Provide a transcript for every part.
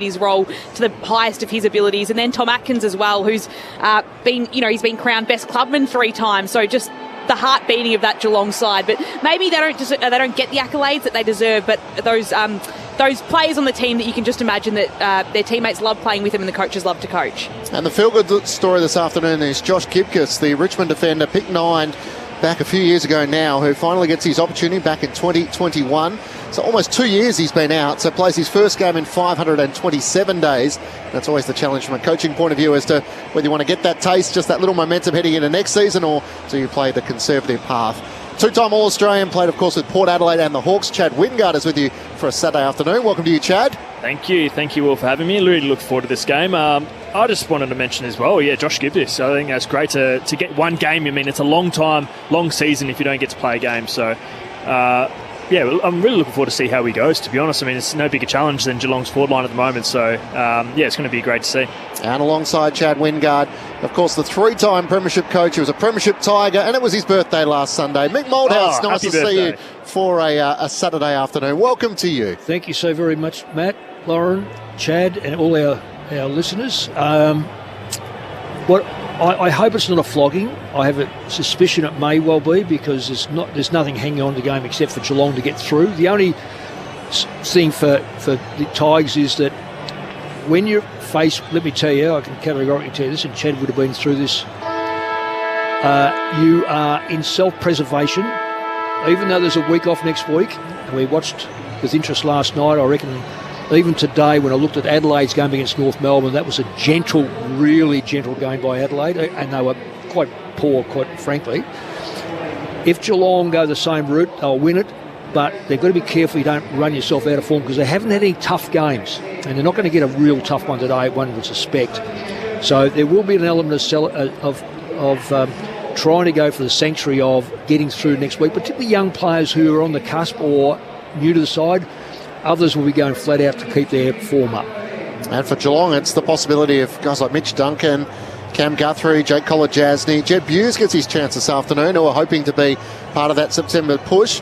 his role to the highest of his abilities. And then Tom Atkins as well, who's he's been crowned best clubman 3 times. So just the heart beating of that Geelong side. But maybe they don't get the accolades that they deserve. But those players on the team that you can just imagine that their teammates love playing with them and the coaches love to coach. And the feel-good story this afternoon is Josh Gibcus, the Richmond defender, picked 9 back a few years ago now, who finally gets his opportunity back in 2021. So almost 2 years he's been out, so plays his first game in 527 days. That's always the challenge from a coaching point of view as to whether you want to get that taste, just that little momentum heading into next season, or do you play the conservative path. 2-time All-Australian, played of course with Port Adelaide and the Hawks. Chad Wingard is with you for a Saturday afternoon. Welcome to you, Chad. Thank you all for having me. Really look forward to this game. I just wanted to mention as well, Josh Gibcus. I think that's great to get one game. I mean, it's a long season if you don't get to play a game. So, I'm really looking forward to see how he goes, to be honest. I mean, it's no bigger challenge than Geelong's forward line at the moment. So, it's going to be great to see. And alongside Chad Wingard, of course, the 3-time Premiership coach, who was a Premiership Tiger, and it was his birthday last Sunday. Mick Moldhouse, nice to see you for a Saturday afternoon. Welcome to you. Thank you so very much, Matt, Lauren, Chad, and all our listeners. I hope it's not a flogging. I have a suspicion it may well be, because there's nothing hanging on to the game except for Geelong to get through. The only thing for the Tigers is that when you're faced, let me tell you, I can categorically tell you this, and Chad would have been through this, you are in self-preservation. Even though there's a week off next week, and we watched with interest last night, I reckon even today when I looked at Adelaide's game against North Melbourne, that was a gentle, really gentle game by Adelaide, and they were quite poor, quite frankly. If Geelong go the same route, they'll win it, but they've got to be careful you don't run yourself out of form, because they haven't had any tough games, and they're not going to get a real tough one today, one would suspect. So there will be an element of trying to go for the sanctuary of getting through next week, particularly young players who are on the cusp or new to the side. Others will be going flat out to keep their form up. And for Geelong, it's the possibility of guys like Mitch Duncan, Cam Guthrie, Jake Collar-Jasny. Jed Buse gets his chance this afternoon, who are hoping to be part of that September push.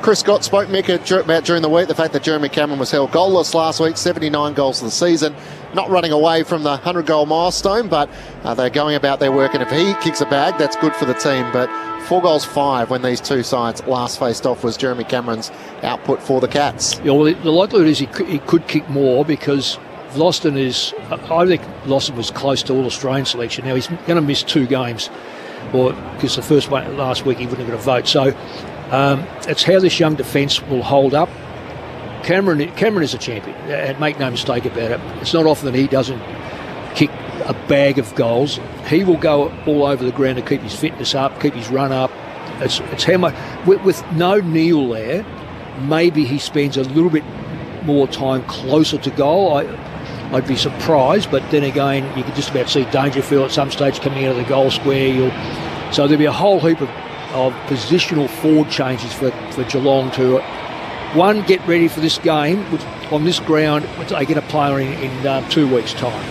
Chris Scott spoke, Mick, about during the week the fact that Jeremy Cameron was held goalless last week, 79 goals for the season. Not running away from the 100-goal milestone, but they're going about their work, and if he kicks a bag, that's good for the team. But 4 goals 5 when these two sides last faced off was Jeremy Cameron's output for the Cats. Yeah, well, the likelihood is he could kick more, because Vlastuin is, I think Vlastuin was close to All-Australian selection. Now he's going to miss 2 games, because the first one last week he wouldn't have got a vote. So it's how this young defence will hold up. Cameron is a champion, and make no mistake about it. It's not often that he doesn't kick a bag of goals. He will go all over the ground to keep his fitness up, keep his run up. It's how much, with no Neil there, maybe he spends a little bit more time closer to goal. I'd be surprised, but then again, you could just about see Dangerfield at some stage coming out of the goal square. So there'll be a whole heap of positional forward changes for Geelong to, one, get ready for this game on this ground. They get a player in 2 weeks' time.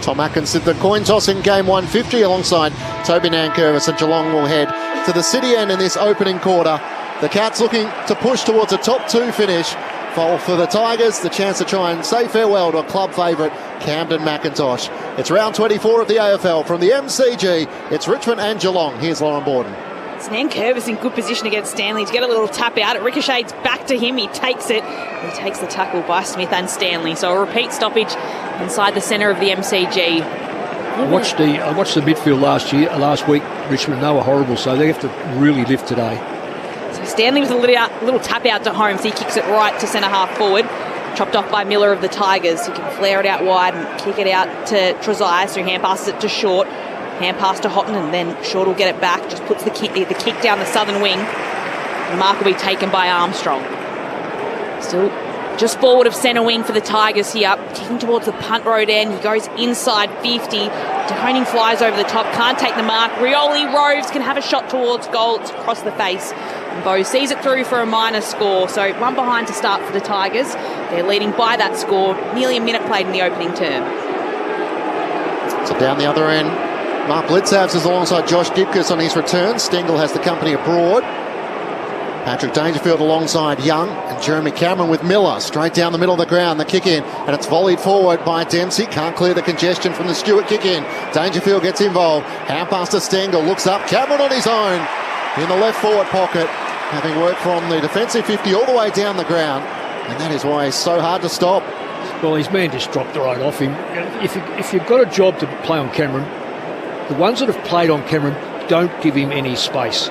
Tom Atkins did the coin toss in game 150 alongside Toby Nankervis, and Geelong will head to the city end in this opening quarter. The Cats looking to push towards a top 2 finish. For the Tigers, the chance to try and say farewell to a club favourite, Camden McIntosh. It's round 24 of the AFL from the MCG. It's Richmond and Geelong. Here's Lauren Borden. It's Nankervis in good position against Stanley to get a little tap out. It ricochets back to him. He takes it. He takes the tackle by Smith and Stanley. So a repeat stoppage inside the centre of the MCG. I watched the midfield last week, Richmond. They were horrible, so they have to really lift today. So Stanley was a little tap out to Holmes. He kicks it right to centre half forward. Chopped off by Miller of the Tigers. He can flare it out wide and kick it out to Trezise, who hand passes it to Short. Hand pass to Houghton, and then Short will get it back. Just puts the kick down the southern wing. The mark will be taken by Armstrong. Still just forward of centre wing for the Tigers here. Kicking towards the punt road end. He goes inside 50. DeHoning flies over the top. Can't take the mark. Rioli Roves can have a shot towards goal. It's across the face. And Bo sees it through for a minor score. So 1 behind to start for the Tigers. They're leading by that score. Nearly a minute played in the opening term. So down the other end, Mark Blitzhavs is alongside Josh Gibcus on his return. Stengel has the company abroad. Patrick Dangerfield alongside Young and Jeremy Cameron with Miller straight down the middle of the ground. The kick in, and it's volleyed forward by Dempsey. Can't clear the congestion from the Stewart kick in. Dangerfield gets involved. Hand pass to Stengel. Looks up. Cameron on his own in the left forward pocket, having worked from the defensive 50 all the way down the ground. And that is why he's so hard to stop. Well, his man just dropped right off him. If you've got a job to play on Cameron, the ones that have played on Cameron don't give him any space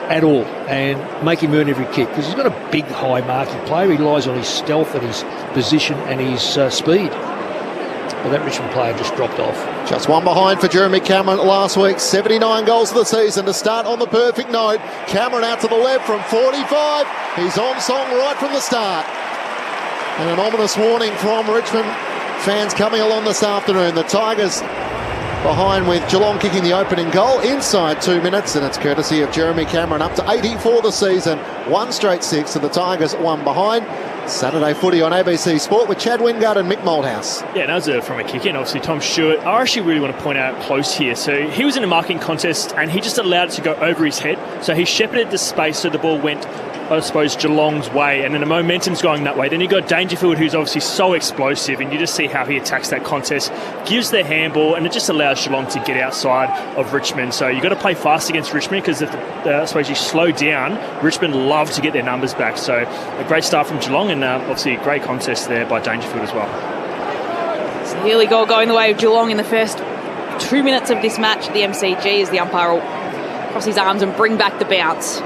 at all and make him earn every kick, because he's got a big, high marking player. He relies on his stealth and his position and his speed. But that Richmond player just dropped off. Just one behind for Jeremy Cameron last week. 79 goals of the season to start on the perfect note. Cameron out to the left from 45. He's on song right from the start. And an ominous warning from Richmond fans coming along this afternoon. The Tigers behind with Geelong kicking the opening goal inside 2 minutes, and it's courtesy of Jeremy Cameron, up to 80 for the season. One straight six, and the Tigers one behind. Saturday footy on ABC Sport with Chad Wingard and Mick Moldhouse. Yeah, that was from a kick-in, obviously. Tom Stewart, I actually really want to point out close here. So he was in a marking contest, and he just allowed it to go over his head. So he shepherded the space so the ball went, I suppose, Geelong's way, and then the momentum's going that way. Then you got Dangerfield, who's obviously so explosive, and you just see how he attacks that contest, gives the handball, and it just allows Geelong to get outside of Richmond. So you've got to play fast against Richmond, because if I suppose you slow down, Richmond love to get their numbers back. So a great start from Geelong, and obviously a great contest there by Dangerfield as well. It's a nearly goal going the way of Geelong in the first 2 minutes of this match at the MCG, as the umpire will cross his arms and bring back the bounce.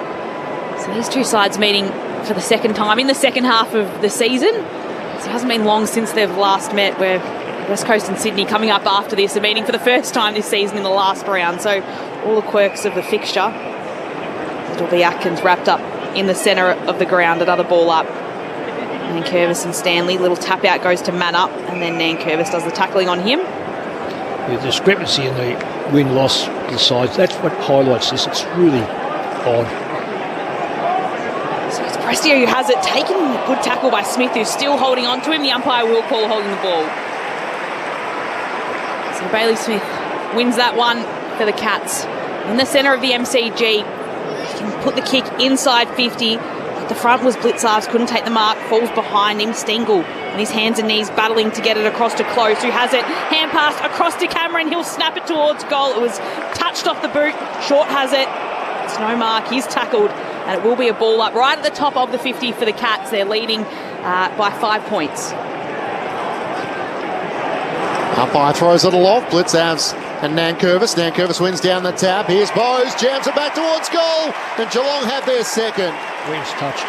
So these two sides meeting for the second time in the second half of the season. So it hasn't been long since they've last met, where West Coast and Sydney coming up after this are meeting for the first time this season in the last round. So all the quirks of the fixture. It'll be Atkins wrapped up in the centre of the ground, another ball up. And then Curvis and Stanley, little tap out goes to man up, and then Nan Curvis does the tackling on him. The discrepancy in the win-loss of the sides, that's what highlights this. It's really odd. So it's Prestia who has it, taken a good tackle by Smith, who's still holding on to him. The umpire will call holding the ball. So Bailey Smith wins that one for the Cats. In the centre of the MCG, he can put the kick inside 50. The front was Blitzarves, couldn't take the mark, falls behind him. Stengel on his hands and knees battling to get it across to Close, who has it, hand pass across to Cameron. He'll snap it towards goal. It was touched off the boot. Short has it. It's no mark. He's tackled, and it will be a ball up right at the top of the 50 for the Cats. They're leading by 5 points. Umpire throws it aloft. Blitzarves and Nankervis. Nankervis wins down the tap. Here's Bowes, jams it back towards goal, and Geelong have their second. Wins touch.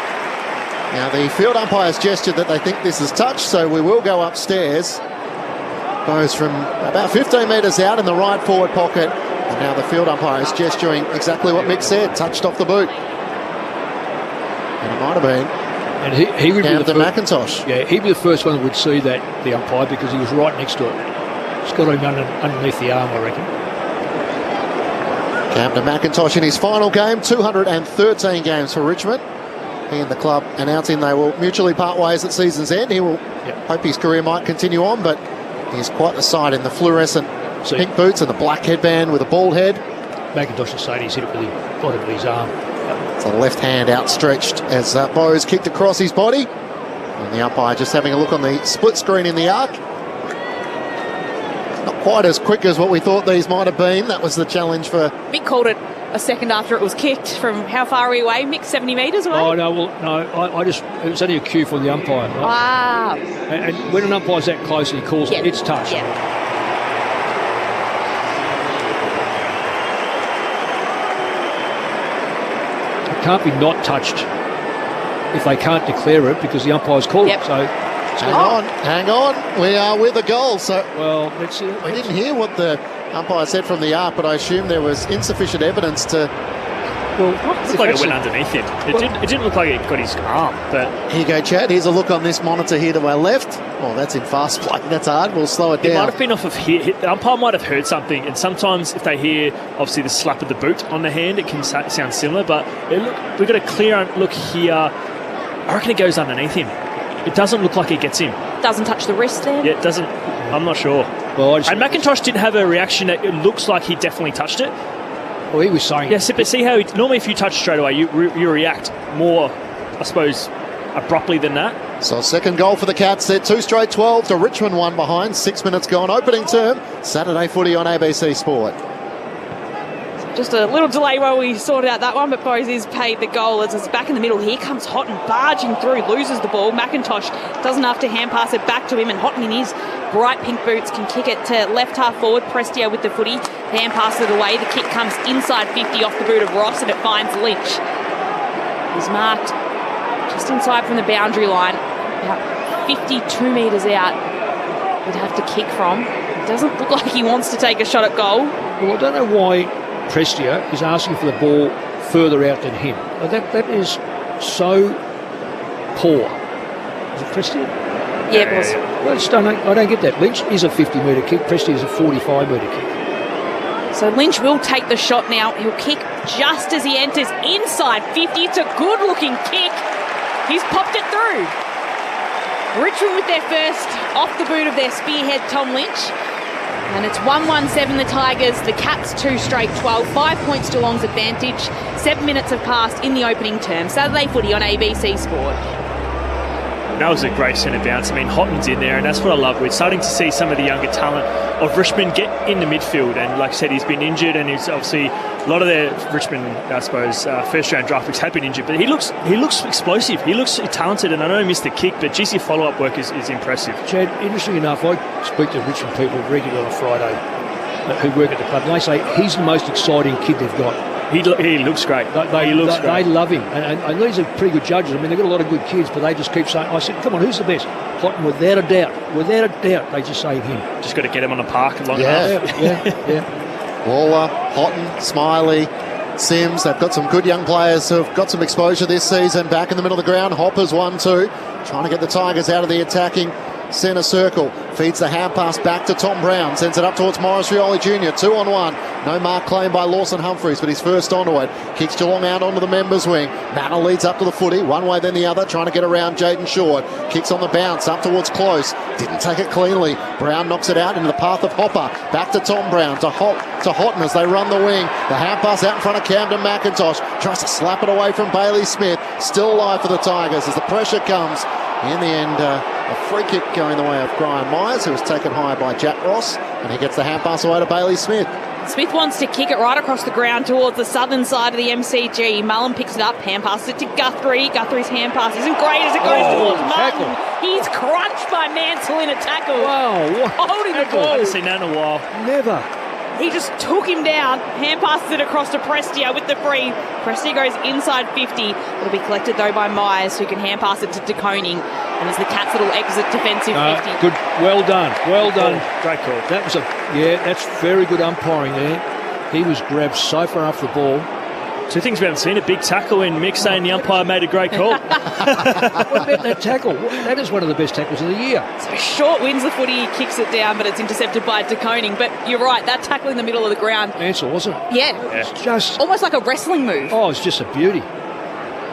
Now the field umpires gestured that they think this is touch, so we will go upstairs. Bowes from about 15 metres out in the right forward pocket, and now the field umpire is gesturing exactly what Mick said, touched off the boot. And it might have been. And he would be the McIntosh. Yeah, he'd be the first one that would see that, the umpire, because he was right next to it. It's got him underneath the arm, I reckon. Camden McIntosh in his final game, 213 games for Richmond. He and the club announcing they will mutually part ways at season's end. He will hope his career might continue on, but he's quite the sight in the fluorescent pink boots and the black headband with a bald head. McIntosh is saying he's hit it with the bottom of his arm. It's a left hand outstretched as Bowes kicked across his body. And the umpire just having a look on the split screen in the arc. Not quite as quick as what we thought these might have been. That was the challenge for... Mick called it a second after it was kicked. From how far are we away? Mick, 70 metres away? Oh, no, I just... It was only a cue for the umpire. Right? Wow. And when an umpire's that close and he calls it, it's touch. Yeah. Can't be not touched if they can't declare it because the umpire's called it. So hang on. We are with a goal. So let's see. I didn't hear what the umpire said from the arc, but I assume there was insufficient evidence to. Well, it looked like it went underneath him. It didn't look like it got his arm. But here you go, Chad. Here's a look on this monitor here to our left. Oh, that's in fast play. That's hard. We'll slow it down. It might have been off of here. The umpire might have heard something, and sometimes if they hear, obviously, the slap of the boot on the hand, it can sound similar. But we've got a clear look here. I reckon it goes underneath him. It doesn't look like it gets him. Doesn't touch the wrist there? Yeah, it doesn't. I'm not sure. And McIntosh didn't have a reaction that it looks like he definitely touched it. Well, he was saying... Yeah, but see how normally if you touch straight away, you react more, I suppose, abruptly than that. So second goal for the Cats. They're 2 straight 12 to Richmond 1 behind. 6 minutes gone. Opening term. Saturday footy on ABC Sport. Just a little delay while we sort out that one, but Boses paid the goal as it's back in the middle. Here comes Houghton barging through, loses the ball. McIntosh doesn't have to hand pass it back to him, and Houghton in his bright pink boots can kick it to left half forward. Prestia with the footy, hand passes it away. The kick comes inside 50 off the boot of Ross, and it finds Lynch. He's marked just inside from the boundary line, about 52 metres out. He'd have to kick from. It doesn't look like he wants to take a shot at goal. Well, I don't know why Prestia is asking for the ball further out than him. That is so poor. Is it Prestia? Yeah, it was. Well, I don't get that. Lynch is a 50-metre kick. Prestia is a 45-metre kick. So Lynch will take the shot now. He'll kick just as he enters inside 50. It's a good-looking kick. He's popped it through. Richmond with their first off the boot of their spearhead, Tom Lynch. And it's 1-1-7 the Tigers. The Cats 2 straight 12. 5 points Geelong's advantage. 7 minutes have passed in the opening term. Saturday footy on ABC Sport. That was a great centre bounce. I mean, Houghton's in there, and that's what I love. We're starting to see some of the younger talent of Richmond get in the midfield. And like I said, he's been injured, and he's obviously a lot of their Richmond, I suppose, first-round draft picks have been injured. But he looks explosive. He looks talented, and I know he missed the kick, but geez, your follow-up work is impressive. Chad, interesting enough, I speak to Richmond people regularly on a Friday who work at the club, and they say he's the most exciting kid they've got. He looks great. He looks great. They love him. And these are pretty good judges. I mean, they've got a lot of good kids, but they just keep saying, I said, come on, who's the best? Houghton, without a doubt. Without a doubt, they just say him. Just got to get him on the park long enough. Yeah. Waller, Houghton, Smiley, Sims. They've got some good young players who've got some exposure this season. Back in the middle of the ground, Hopper's 1-2. Trying to get the Tigers out of the attacking centre circle. Feeds the hand pass back to Tom Brown. Sends it up towards Morris Rioli Jr. 2-on-1. No mark claimed by Lawson Humphries, but he's first onto it. Kicks Geelong out onto the members' wing. Mantle leads up to the footy. One way then the other. Trying to get around Jaden Short. Kicks on the bounce up towards Close. Didn't take it cleanly. Brown knocks it out into the path of Hopper. Back to Tom Brown. To Houghton as they run the wing. The hand pass out in front of Camden McIntosh. Tries to slap it away from Bailey Smith. Still alive for the Tigers as the pressure comes. In the end, a free kick going the way of Brian Myers, who was taken high by Jack Ross, and he gets the hand pass away to Bailey Smith. Smith wants to kick it right across the ground towards the southern side of the MCG. Mullen picks it up, hand passes it to Guthrie. Guthrie's hand pass isn't great as it goes towards Martin. He's crunched by Mansell in a tackle. Wow, holding the ball. I haven't seen that in a while. Never. He just took him down, hand passes it across to Prestia with the free. Prestia goes inside 50. It'll be collected though by Myers, who can hand pass it to DeConing. And as the Cats little exit defensive 50. Good, well done. Great call. That was that's very good umpiring there. He was grabbed so far off the ball. Two things we haven't seen: a big tackle, and Mick saying the umpire made a great call. What about that tackle? That is one of the best tackles of the year. So Short wins the footy, he kicks it down, but it's intercepted by DeConing. But you're right, that tackle in the middle of the ground. Mansell, wasn't it? Yeah. It's just almost like a wrestling move. Oh, it's just a beauty.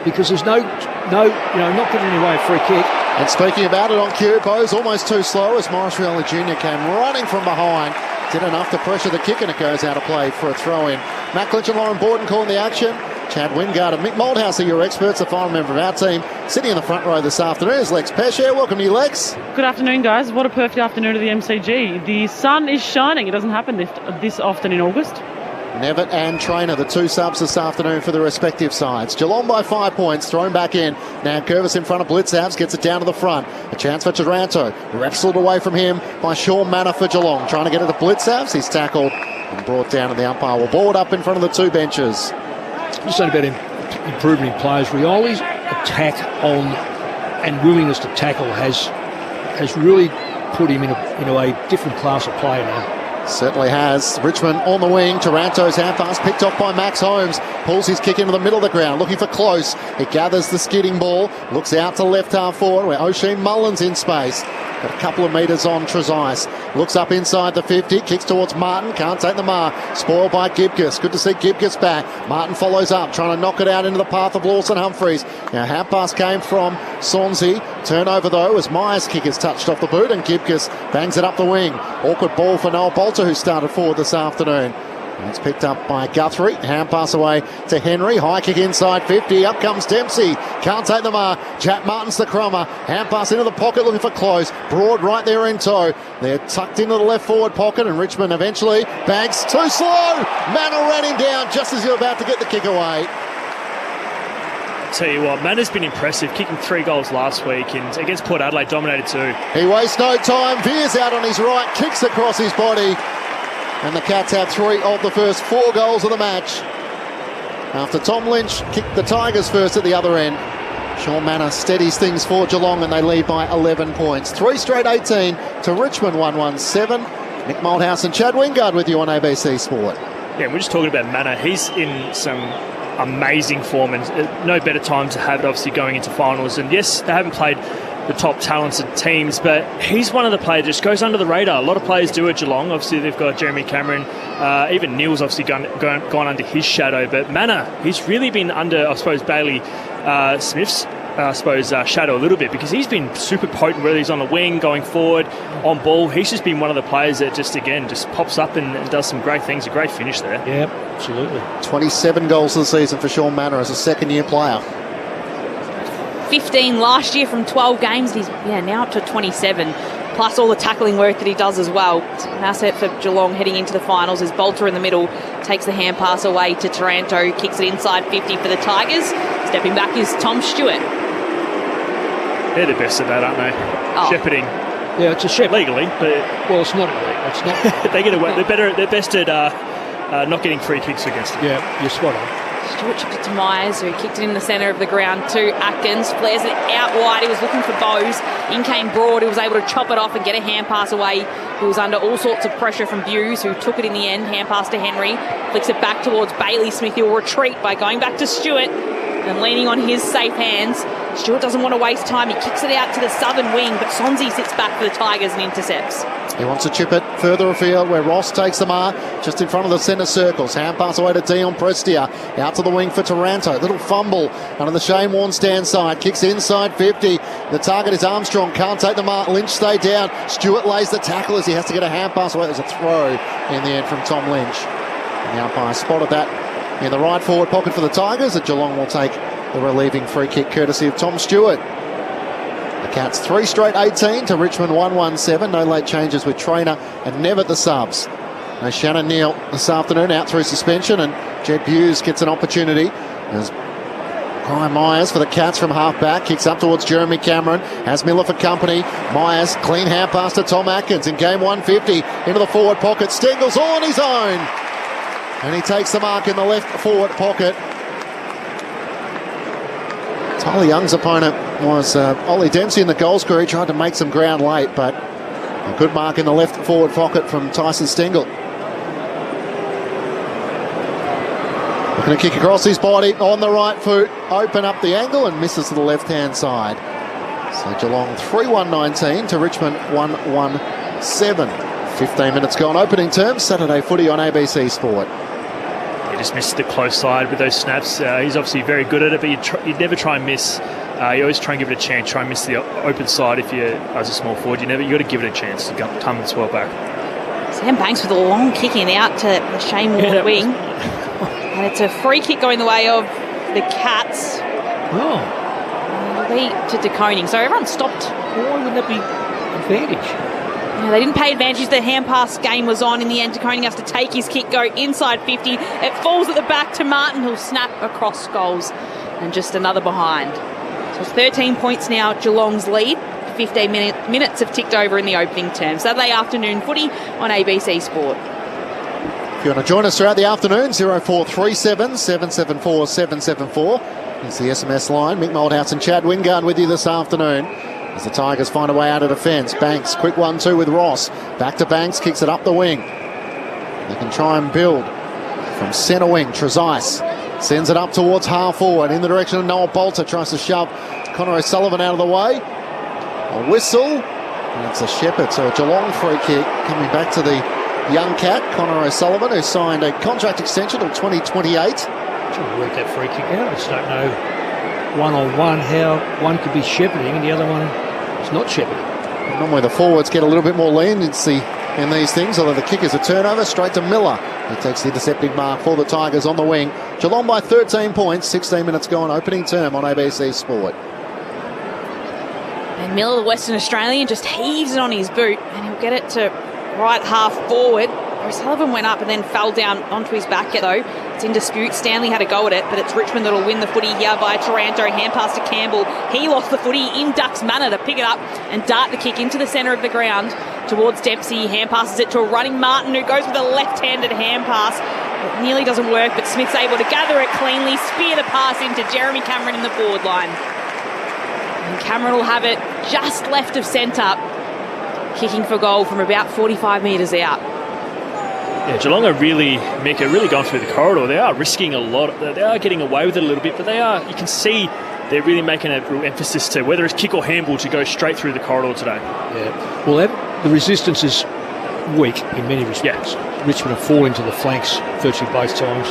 Because there's not getting away a free kick. And speaking about it on cue, Bo's almost too slow as Morris Rioli Jr. came running from behind. Did enough to pressure the kick, and it goes out of play for a throw-in. Matt Clinch and Lauren Borden calling the action. Chad Wingard and Mick Moldhouse are your experts, the final member of our team. Sitting in the front row this afternoon is Lex Pesce. Welcome to you, Lex. Good afternoon, guys. What a perfect afternoon at the MCG. The sun is shining. It doesn't happen this often in August. Nevitt and Trainer, the two subs this afternoon for the respective sides. Geelong by 5 points, thrown back in. Now Curvis in front of Blitzavs, gets it down to the front. A chance for Taranto. Wrestled away from him by Sean Manor for Geelong. Trying to get it to Blitzavs. He's tackled and brought down, and the umpire will ball it up in front of the two benches. Just saying about him improving in players. Rioli's attack on and willingness to tackle has really put him in a different class of player now. Certainly has. Richmond on the wing. Taranto's hand pass picked off by Max Holmes. Pulls his kick into the middle of the ground, looking for Close. It gathers the skidding ball. Looks out to left half forward where Oisin Mullen's in space. Got a couple of metres on Trezise. Looks up inside the 50. Kicks towards Martin. Can't take the mark. Spoiled by Gibgus. Good to see Gibgus back. Martin follows up, trying to knock it out into the path of Lawson Humphries. Now, hand pass came from Sonzi. Turnover, though, as Myers' kick is touched off the boot, and Gibgus bangs it up the wing. Awkward ball for Noel Bolter, who started forward this afternoon. And it's picked up by Guthrie. Hand pass away to Henry. High kick inside 50. Up comes Dempsey. Can't take the mark. Jack Martin's the crummer. Hand pass into the pocket looking for close. Broad right there in tow. They're tucked into the left forward pocket, and Richmond eventually banks. Too slow. Manor ran him down just as you're about to get the kick away. Tell you what, Mannor's been impressive, kicking 3 goals last week, and against Port Adelaide dominated too. He wastes no time, veers out on his right, kicks across his body, and the Cats have 3 of the first 4 goals of the match. After Tom Lynch kicked the Tigers first at the other end, Sean Manor steadies things for Geelong, and they lead by 11 points. 3 straight 18 to Richmond 1-1-7. Nick Malthouse and Chad Wingard with you on ABC Sport. Yeah, we're just talking about Manor. He's in some amazing form, and no better time to have it, obviously, going into finals. And yes, they haven't played the top talented teams, but he's one of the players that just goes under the radar. A lot of players do at Geelong. Obviously, they've got Jeremy Cameron. Even Neil's obviously gone under his shadow. But Manor, he's really been under, I suppose, Bailey Smith's shadow a little bit, because he's been super potent, whether he's on the wing, going forward, on ball. He's just been one of the players that just pops up and does some great things. A great finish there. Yeah, absolutely. 27 goals of the season for Sean Manor as a second-year player. 15 last year from 12 games. He's now up to 27, plus all the tackling work that he does as well. It's an asset for Geelong heading into the finals as Bolter in the middle takes the hand pass away to Taranto, kicks it inside 50 for the Tigers. Stepping back is Tom Stewart. They're the best at that, aren't they? Oh. Shepherding. Yeah, it's a shepherd. Legally, but Well, it's not illegal. It's not. they get away. They're best at not getting free kicks against them. Yeah, you're spot on. Stewart chipped it to Myers, who kicked it in the centre of the ground to Atkins. Flares it out wide. He was looking for Bowes. In came Broad, who was able to chop it off and get a hand pass away. He was under all sorts of pressure from Buse, who took it in the end. Hand pass to Henry. Flicks it back towards Bailey Smith. He'll retreat by going back to Stewart and leaning on his safe hands. Stewart doesn't want to waste time. He kicks it out to the southern wing, but Sonzi sits back for the Tigers and intercepts. He wants to chip it further afield where Ross takes the mark just in front of the centre circles. Hand pass away to Dion Prestia. Out to the wing for Taranto. Little fumble under the Shane Warne stand side. Kicks inside 50. The target is Armstrong. Can't take the mark. Lynch stay down. Stewart lays the tackle as he has to get a hand pass away. There's a throw in the end from Tom Lynch. And the umpire spotted that in the right forward pocket for the Tigers. And Geelong will take the relieving free kick courtesy of Tom Stewart. The Cats 3 straight 18 to Richmond 1-1-7. No late changes with Trainer and Nev at the subs. Now Shannon Neal this afternoon out through suspension, and Jed Buse gets an opportunity as Brian Myers for the Cats from half back kicks up towards Jeremy Cameron. Has Miller for company. Myers clean hand pass to Tom Atkins in game 150 into the forward pocket. Stengel's all on his own, and he takes the mark in the left forward pocket. Tyler Young's opponent was Ollie Dempsey in the goal scorer. He tried to make some ground late, but a good mark in the left forward pocket from Tyson Stengel. Looking to kick across his body on the right foot, open up the angle and misses to the left-hand side. So Geelong 3-1-19 to Richmond 1-1-7. 15 minutes gone opening terms. Saturday footy on ABC Sport. He just missed the close side with those snaps. He's obviously very good at it, but you'd never try and miss. You always try and give it a chance. Try and miss the open side if you're as a small forward. You got to give it a chance to come and swell back. Sam Banks with a long kicking out to the Shane Warne wing. And it's a free kick going the way of the Cats. Oh. Lead to De Koning. So everyone stopped. Why wouldn't that be advantage? Yeah, they didn't pay advantage. The hand pass game was on in the end. De Koning has to take his kick, go inside 50. It falls at the back to Martin, who'll snap across goals. And just another behind. So it's 13 points now, Geelong's lead. 15 minutes have ticked over in the opening term. Saturday afternoon footy on ABC Sport. If you want to join us throughout the afternoon, 0437 774 774 is the SMS line. Mick Malthouse and Chad Wingard with you this afternoon as the Tigers find a way out of defence. Banks, quick 1-2 with Ross. Back to Banks, kicks it up the wing. They can try and build from centre wing. Trezise sends it up towards half forward in the direction of Noel Bolter. Tries to shove Connor O'Sullivan out of the way. A whistle, and it's a Shepherd. So a Geelong free kick coming back to the young cat, Connor O'Sullivan, who signed a contract extension till 2028. Trying to work that free kick out. I just don't know one-on-one how one could be shepherding and the other one is not shepherding. Normally the forwards get a little bit more leniency in these things, although the kick is a turnover straight to Miller. He takes the intercepting mark for the Tigers on the wing. Geelong by 13 points, 16 minutes gone, opening term on ABC Sport. And Miller, the Western Australian, just heaves it on his boot and he'll get it to right half forward. O'Sullivan went up and then fell down onto his back though. It's in dispute. Stanley had a go at it, but it's Richmond that'll win the footy here by Taranto. Hand pass to Campbell. He lost the footy in Duck's manner to pick it up and dart the kick into the centre of the ground towards Dempsey. Hand passes it to a running Martin, who goes with a left-handed hand pass. It nearly doesn't work, but Smith's able to gather it cleanly, spear the pass into Jeremy Cameron in the forward line. And Cameron will have it just left of centre, kicking for goal from about 45 metres out. Yeah, Geelong are really going through the corridor. They are risking a lot. They are getting away with it a little bit, but you can see they're really making a real emphasis to whether it's kick or handball to go straight through the corridor today. Yeah. Well, the resistance is weak in many respects. Yeah. Richmond have fallen into the flanks virtually both times.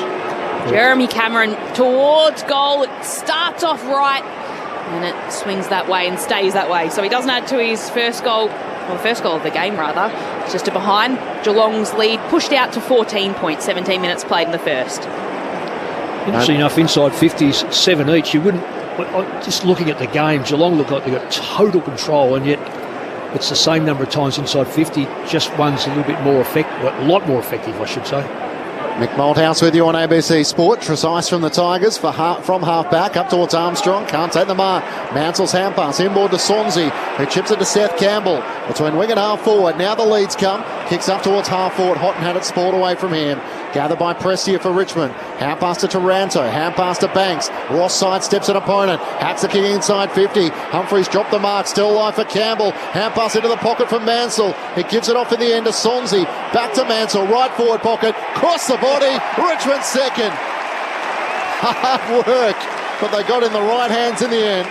Jeremy Cameron towards goal. It starts off right and it swings that way and stays that way. So he doesn't add to his first goal. Well, the first goal of the game, rather. It's just a behind. Geelong's lead pushed out to 14 points, 17 minutes played in the first. Interesting enough, inside 50s, 7 each. You wouldn't, just looking at the game, Geelong look like they've got total control, and yet it's the same number of times inside 50, just one's a little bit more effective, a lot more effective, I should say. Mick Malthouse with you on ABC Sport. Trezise from the Tigers from half back up towards Armstrong. Can't take the mark. Mansell's hand pass inboard to Sonzi, who chips it to Seth Campbell. Between wing and half forward. Now the leads come. Kicks up towards half forward. Houghton had it spoiled away from him. Gathered by Prestia for Richmond. Hand pass to Taranto. Hand pass to Banks. Ross sidesteps an opponent. Hats the kick inside 50. Humphreys dropped the mark. Still alive for Campbell. Hand pass into the pocket from Mansell. He gives it off in the end to Sonzi. Back to Mansell. Right forward pocket. Cross the body. Richmond second. Hard work. But they got in the right hands in the end.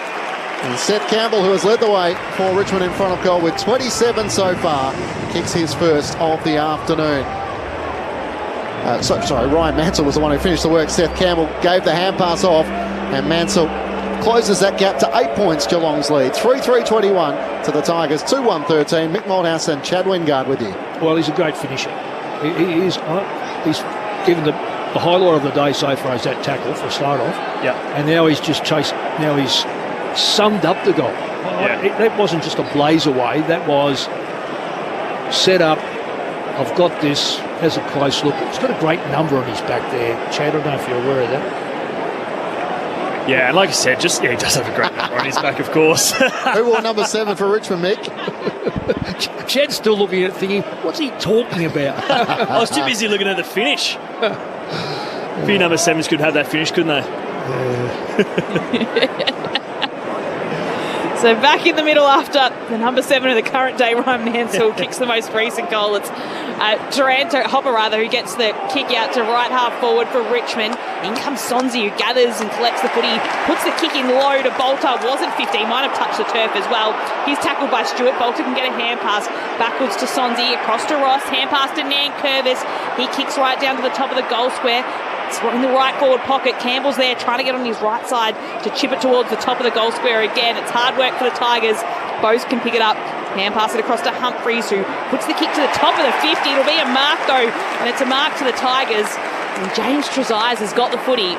And Seth Campbell, who has led the way for Richmond in front of goal with 27 so far, kicks his first of the afternoon. Ryan Mansell was the one who finished the work. Seth Campbell gave the hand pass off, and Mansell closes that gap to 8 points, Geelong's lead. 3-3-21 to the Tigers, 2-1-13. Mick Malthouse and Chad Wingard with you. Well, he's a great finisher. He's given the highlight of the day so far is that tackle for start off. Yeah. And now he's just chased, now he's summed up the goal. Yeah. That wasn't just a blaze away, that was set up. I've got this, has a close look. He's got a great number on his back there. Chad, I don't know if you're aware of that. Yeah, and like I said, he does have a great number on his back, of course. Who wore number 7 for Richmond, Mick? Chad's still looking at it thinking, what's he talking about? I was too busy looking at the finish. A few number 7s could have that finish, couldn't they? So back in the middle after the number 7 of the current day, Ryan Mansell kicks the most recent goal. It's Hopper, who gets the kick out to right half forward for Richmond. In comes Sonzi, who gathers and collects the footy, puts the kick in low to Bolter. Wasn't 15, might have touched the turf as well. He's tackled by Stewart. Bolter can get a hand pass backwards to Sonzi, across to Ross, hand pass to Nan Curvis. He kicks right down to the top of the goal square. It's in the right forward pocket. Campbell's there trying to get on his right side to chip it towards the top of the goal square again. It's hard work for the Tigers. Bose can pick it up. Hand pass it across to Humphreys, who puts the kick to the top of the 50. It'll be a mark though, and it's a mark to the Tigers. And James Trezise has got the footy.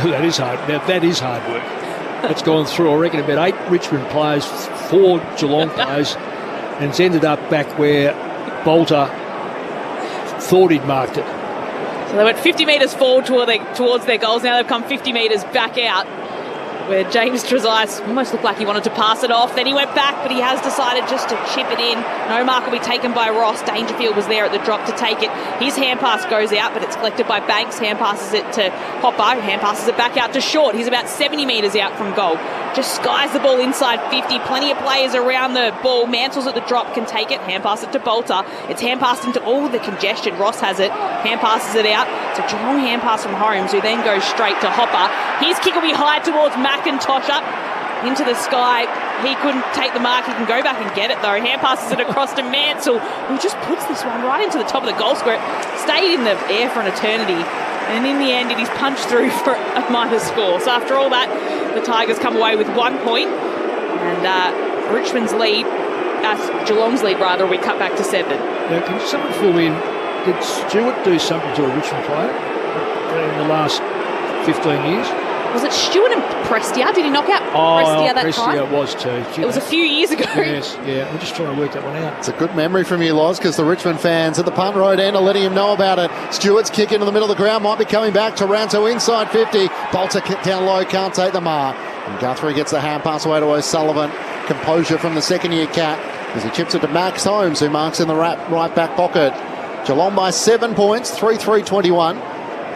That is hard. Now, that is hard work. It's gone through, I reckon, about 8 Richmond players, 4 Geelong players, and it's ended up back where Bolter thought he'd marked it. So they went 50 metres forward towards their goals. Now they've come 50 metres back out, where James Trezise almost looked like he wanted to pass it off. Then he went back, but he has decided just to chip it in. No mark will be taken by Ross. Dangerfield was there at the drop to take it. His hand pass goes out, but it's collected by Banks. Hand passes it to Hopper. Hand passes it back out to Short. He's about 70 metres out from goal. Just skies the ball inside 50. Plenty of players around the ball. Mantle's at the drop, can take it. Hand pass it to Bolter. It's hand passed into all the congestion. Ross has it. Hand passes it out. It's a Geelong hand pass from Holmes, who then goes straight to Hopper. His kick will be high towards McIntosh, up into the sky. He couldn't take the mark. He can go back and get it though. Hand passes it across to Mansell, who just puts this one right into the top of the goal square. Stayed in the air for an eternity, and in the end it is punched through for a minus score. So after all that, the Tigers come away with 1 point, and Richmond's lead Geelong's lead rather, we cut back to 7. Now, can someone fill in? Did Stewart do something to a Richmond player in the last 15 years? Was it Stewart and Prestia? Did he knock out Prestia that time? Prestia was too. It was a few years ago. Yes, yeah. I'm just trying to work that one out. It's a good memory from you, Loz, because the Richmond fans at the punt road end are letting him know about it. Stewart's kick into the middle of the ground might be coming back. Taranto inside 50. Bolter kick down low, can't take the mark. And Guthrie gets the hand pass away to O'Sullivan. Composure from the second-year Cat as he chips it to Max Holmes, who marks in the right back pocket. Geelong by 7 points, 3-3-21.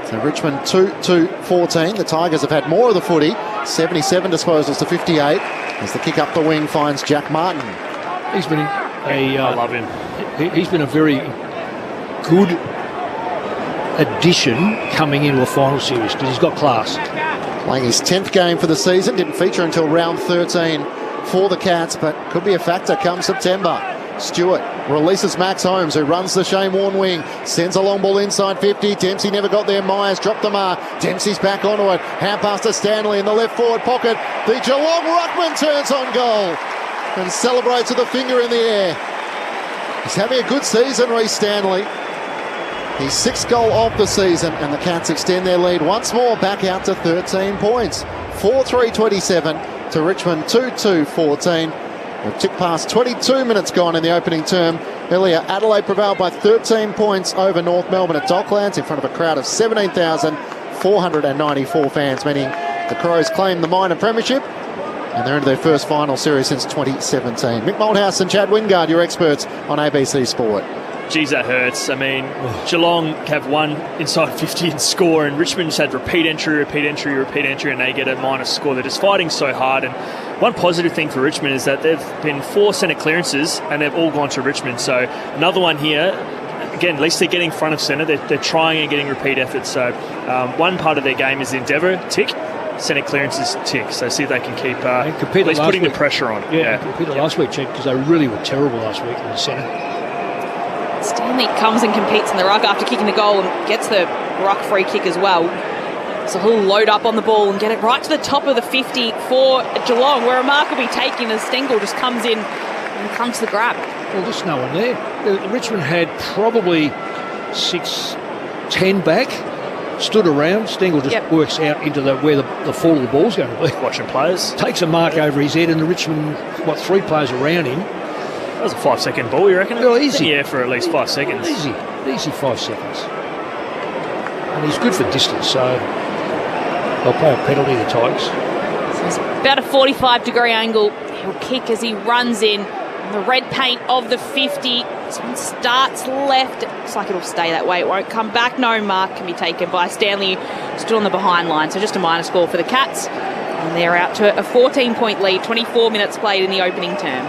So Richmond 2-2-14. The Tigers have had more of the footy, 77 disposals to 58, as the kick up the wing finds Jack Martin. He's been I love him. He's been a very good addition coming into a final series because he's got class. Playing his 10th game for the season, didn't feature until round 13 for the Cats, but could be a factor come September. Stewart releases Max Holmes, who runs the Shane Warne wing, sends a long ball inside 50. Dempsey never got there. Myers dropped the mark. Dempsey's back onto it. Hand pass to Stanley in the left forward pocket. The Geelong ruckman turns on goal and celebrates with a finger in the air. He's having a good season, Reece Stanley. His 6th goal of the season, and the Cats extend their lead once more back out to 13 points. 4-3-27 to Richmond 2-2-14. We've ticked past 22 minutes gone in the opening term. Earlier, Adelaide prevailed by 13 points over North Melbourne at Docklands in front of a crowd of 17,494 fans, meaning the Crows claim the minor premiership and they're into their first final series since 2017. Mick Malthouse and Chad Wingard, your experts on ABC Sport. Geez, that hurts. I mean, Geelong have won inside 50 and score, and Richmond just had repeat entry, and they get a minus score. They're just fighting so hard. And one positive thing for Richmond is that they've been 4 centre clearances, and they've all gone to Richmond. So another one here. Again, at least they're getting front of centre. They're trying and getting repeat efforts. So one part of their game is the endeavour, tick. Centre clearances, tick. So see if they can keep at least putting the pressure on. Yeah, compared to last week, because they really were terrible last week in the centre. Stanley comes and competes in the ruck after kicking the goal and gets the ruck free kick as well. So he'll load up on the ball and get it right to the top of the 50 for Geelong, where a mark will be taken as Stengel just comes in and comes to the grab. Well, there's no one there. Richmond had probably 6-10 back, stood around. Stengel just works out into where the fall of the ball's going to be. Watching players. Takes a mark over his head, and the Richmond, 3 players around him. That was a 5-second ball, you reckon? Well, easy. Yeah, for at least 5 seconds. Easy 5 seconds. And he's good for distance, so they'll pay a penalty, the Tigers. So it's about a 45-degree angle. He'll kick as he runs in. The red paint of the 50. This one starts left. It looks like it'll stay that way. It won't come back. No mark can be taken by Stanley, who stood on the behind line. So just a minor score for the Cats. And they're out to a 14-point lead. 24 minutes played in the opening term.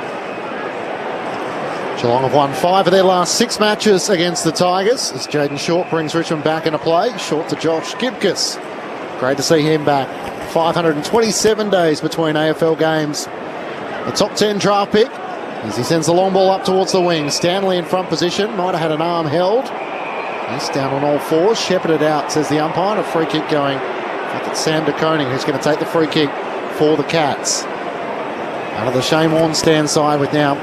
Geelong have won 5 of their last 6 matches against the Tigers as Jaden Short brings Richmond back into play. Short to Josh Gibcus. Great to see him back. 527 days between AFL games. The top 10 draft pick as he sends the long ball up towards the wing. Stanley in front position. Might have had an arm held. He's down on all fours. Shepherded out, says the umpire. A free kick going. I think it's Sam de Koning who's going to take the free kick for the Cats. Out of the Shane Warne stand side with now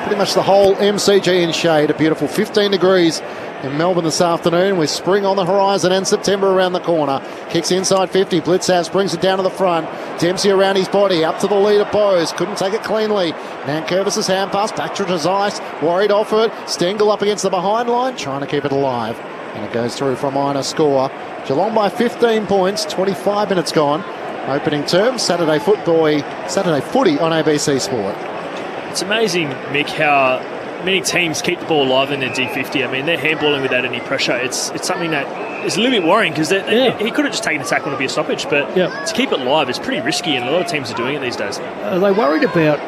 pretty much the whole MCG in shade. A beautiful 15 degrees in Melbourne this afternoon with spring on the horizon and September around the corner. Kicks inside 50. Blitzhouse brings it down to the front. Dempsey around his body. Up to the leader Bose. Couldn't take it cleanly. Nankervis's hand pass back to his ice. Worried off it. Stengel up against the behind line. Trying to keep it alive. And it goes through for a minor score. Geelong by 15 points. 25 minutes gone. Opening term. Saturday footy on ABC Sport. It's amazing, Mick, how many teams keep the ball alive in their D50. I mean, they're handballing without any pressure. It's something that is a little bit worrying because he could have just taken a tackle to be a stoppage, but to keep it live is pretty risky, and a lot of teams are doing it these days. Are they worried about...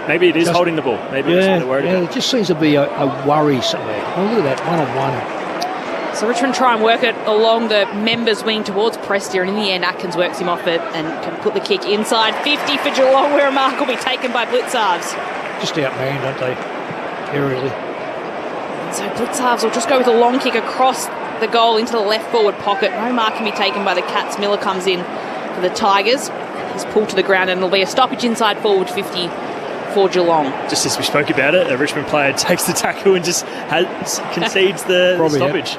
Maybe it is holding the ball. Maybe it's what they're worried about. It just seems to be a worry somewhere. Oh, look at that, one-on-one. So Richmond try and work it along the members' wing towards Prestia, and in the end Atkins works him off it and can put the kick inside 50 for Geelong, where a mark will be taken by Blitzarves. Just outmanned, don't they, aerially? So Blitzarves will just go with a long kick across the goal into the left forward pocket. No mark can be taken by the Cats. Miller comes in for the Tigers. He's pulled to the ground, and it'll be a stoppage inside forward 50 for Geelong. Just as we spoke about it, a Richmond player takes the tackle and just concedes the stoppage.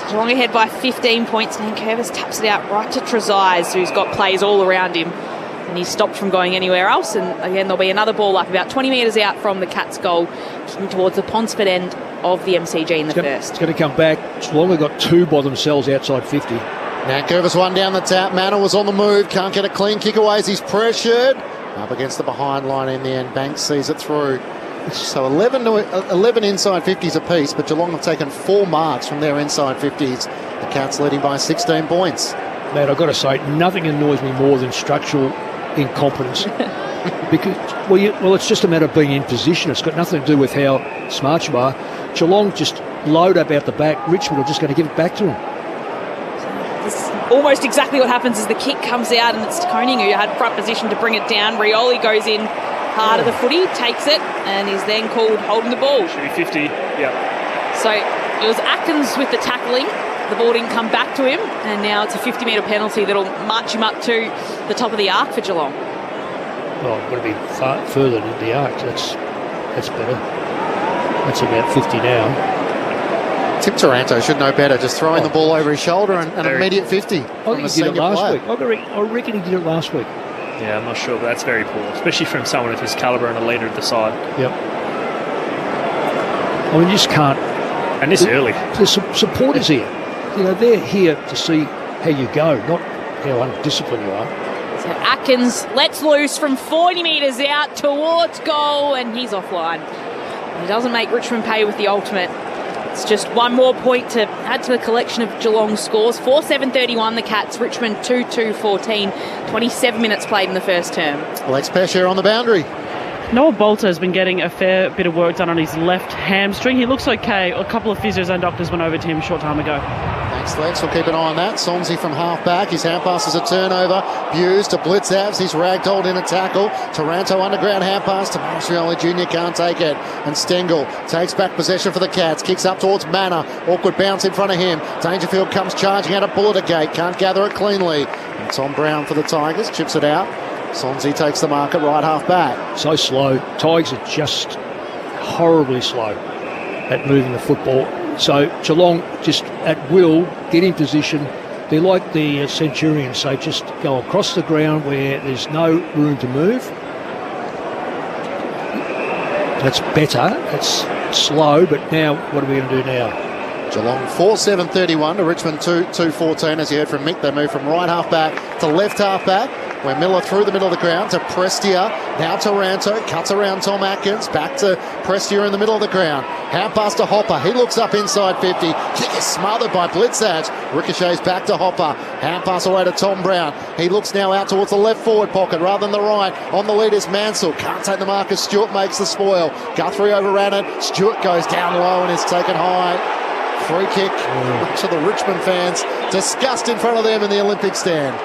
Geelong ahead by 15 points. Nankervis taps it out right to Trezise, who's got players all around him. And he's stopped from going anywhere else. And again, there'll be another ball up about 20 metres out from the Cats' goal, kicking towards the Ponsford end of the MCG in the first. It's going to come back. Geelong have got 2 by themselves outside 50. Nankervis one down the tap. Manor was on the move. Can't get a clean kick away as he's pressured. Up against the behind line in the end. Banks sees it through. So 11 inside 50s apiece, but Geelong have taken 4 marks from their inside 50s. The Cats leading by 16 points. Man, I've got to say, nothing annoys me more than structural incompetence. Because, well, it's just a matter of being in position. It's got nothing to do with how smart you are. Geelong just load up out the back. Richmond are just going to give it back to them. This is almost exactly what happens as the kick comes out, and it's Koning who had front position to bring it down. Rioli goes in hard of the footy, takes it, and is then called holding the ball. Should be 50, yeah. So it was Atkins with the tackling. The ball didn't come back to him, and now it's a 50-metre penalty that'll march him up to the top of the arc for Geelong. Well, it would have been far further than the arc. That's better. That's about 50 now. Tim Taranto should know better, just throwing the ball over his shoulder and an immediate 50 I from think a he did it senior last player. week. I reckon he did it last week. Yeah, I'm not sure, but that's very poor, especially from someone of his calibre and a leader of the side. Yep. I mean, you just can't. And this early. There's some supporters here. You know, they're here to see how you go, not how undisciplined you are. So Atkins lets loose from 40 metres out towards goal, and he's offline. He doesn't make Richmond pay with the ultimate. It's just one more point to add to the collection of Geelong scores. 4-7-31 the Cats, Richmond 2-2-14. 27 minutes played in the first term. Lex Pesher on the boundary. Noah Bolter has been getting a fair bit of work done on his left hamstring. He looks okay. A couple of physios and doctors went over to him a short time ago. Thanks, Lex. We'll keep an eye on that. Sonsi from half back. His hand pass is a turnover. Hughes to Blitz Avs. He's ragdolled in a tackle. Taranto underground hand pass to Marcioli Jr. Can't take it. And Stengel takes back possession for the Cats. Kicks up towards Manor. Awkward bounce in front of him. Dangerfield comes charging out of Bulletigate. Can't gather it cleanly. And Tom Brown for the Tigers. Chips it out. Sonsi takes the mark at right half back. So slow. Tigers are just horribly slow at moving the football. So Geelong just at will get in position. They're like the Centurions. They just go across the ground where there's no room to move. That's better. That's slow, but now what are we going to do now? Geelong 4-7-31 to Richmond 2-2-14. As you heard from Mick, they move from right half back to left half back, where Miller through the middle of the ground to Prestia. Now Taranto cuts around Tom Atkins. Back to Prestia in the middle of the ground. Hand pass to Hopper. He looks up inside 50. Kick is smothered by Blitzage. Ricochets back to Hopper. Hand pass away to Tom Brown. He looks now out towards the left forward pocket rather than the right. On the lead is Mansell. Can't take the mark as Stewart makes the spoil. Guthrie overran it. Stewart goes down low and is taken high. Free kick to the Richmond fans. Disgust in front of them in the Olympic stand.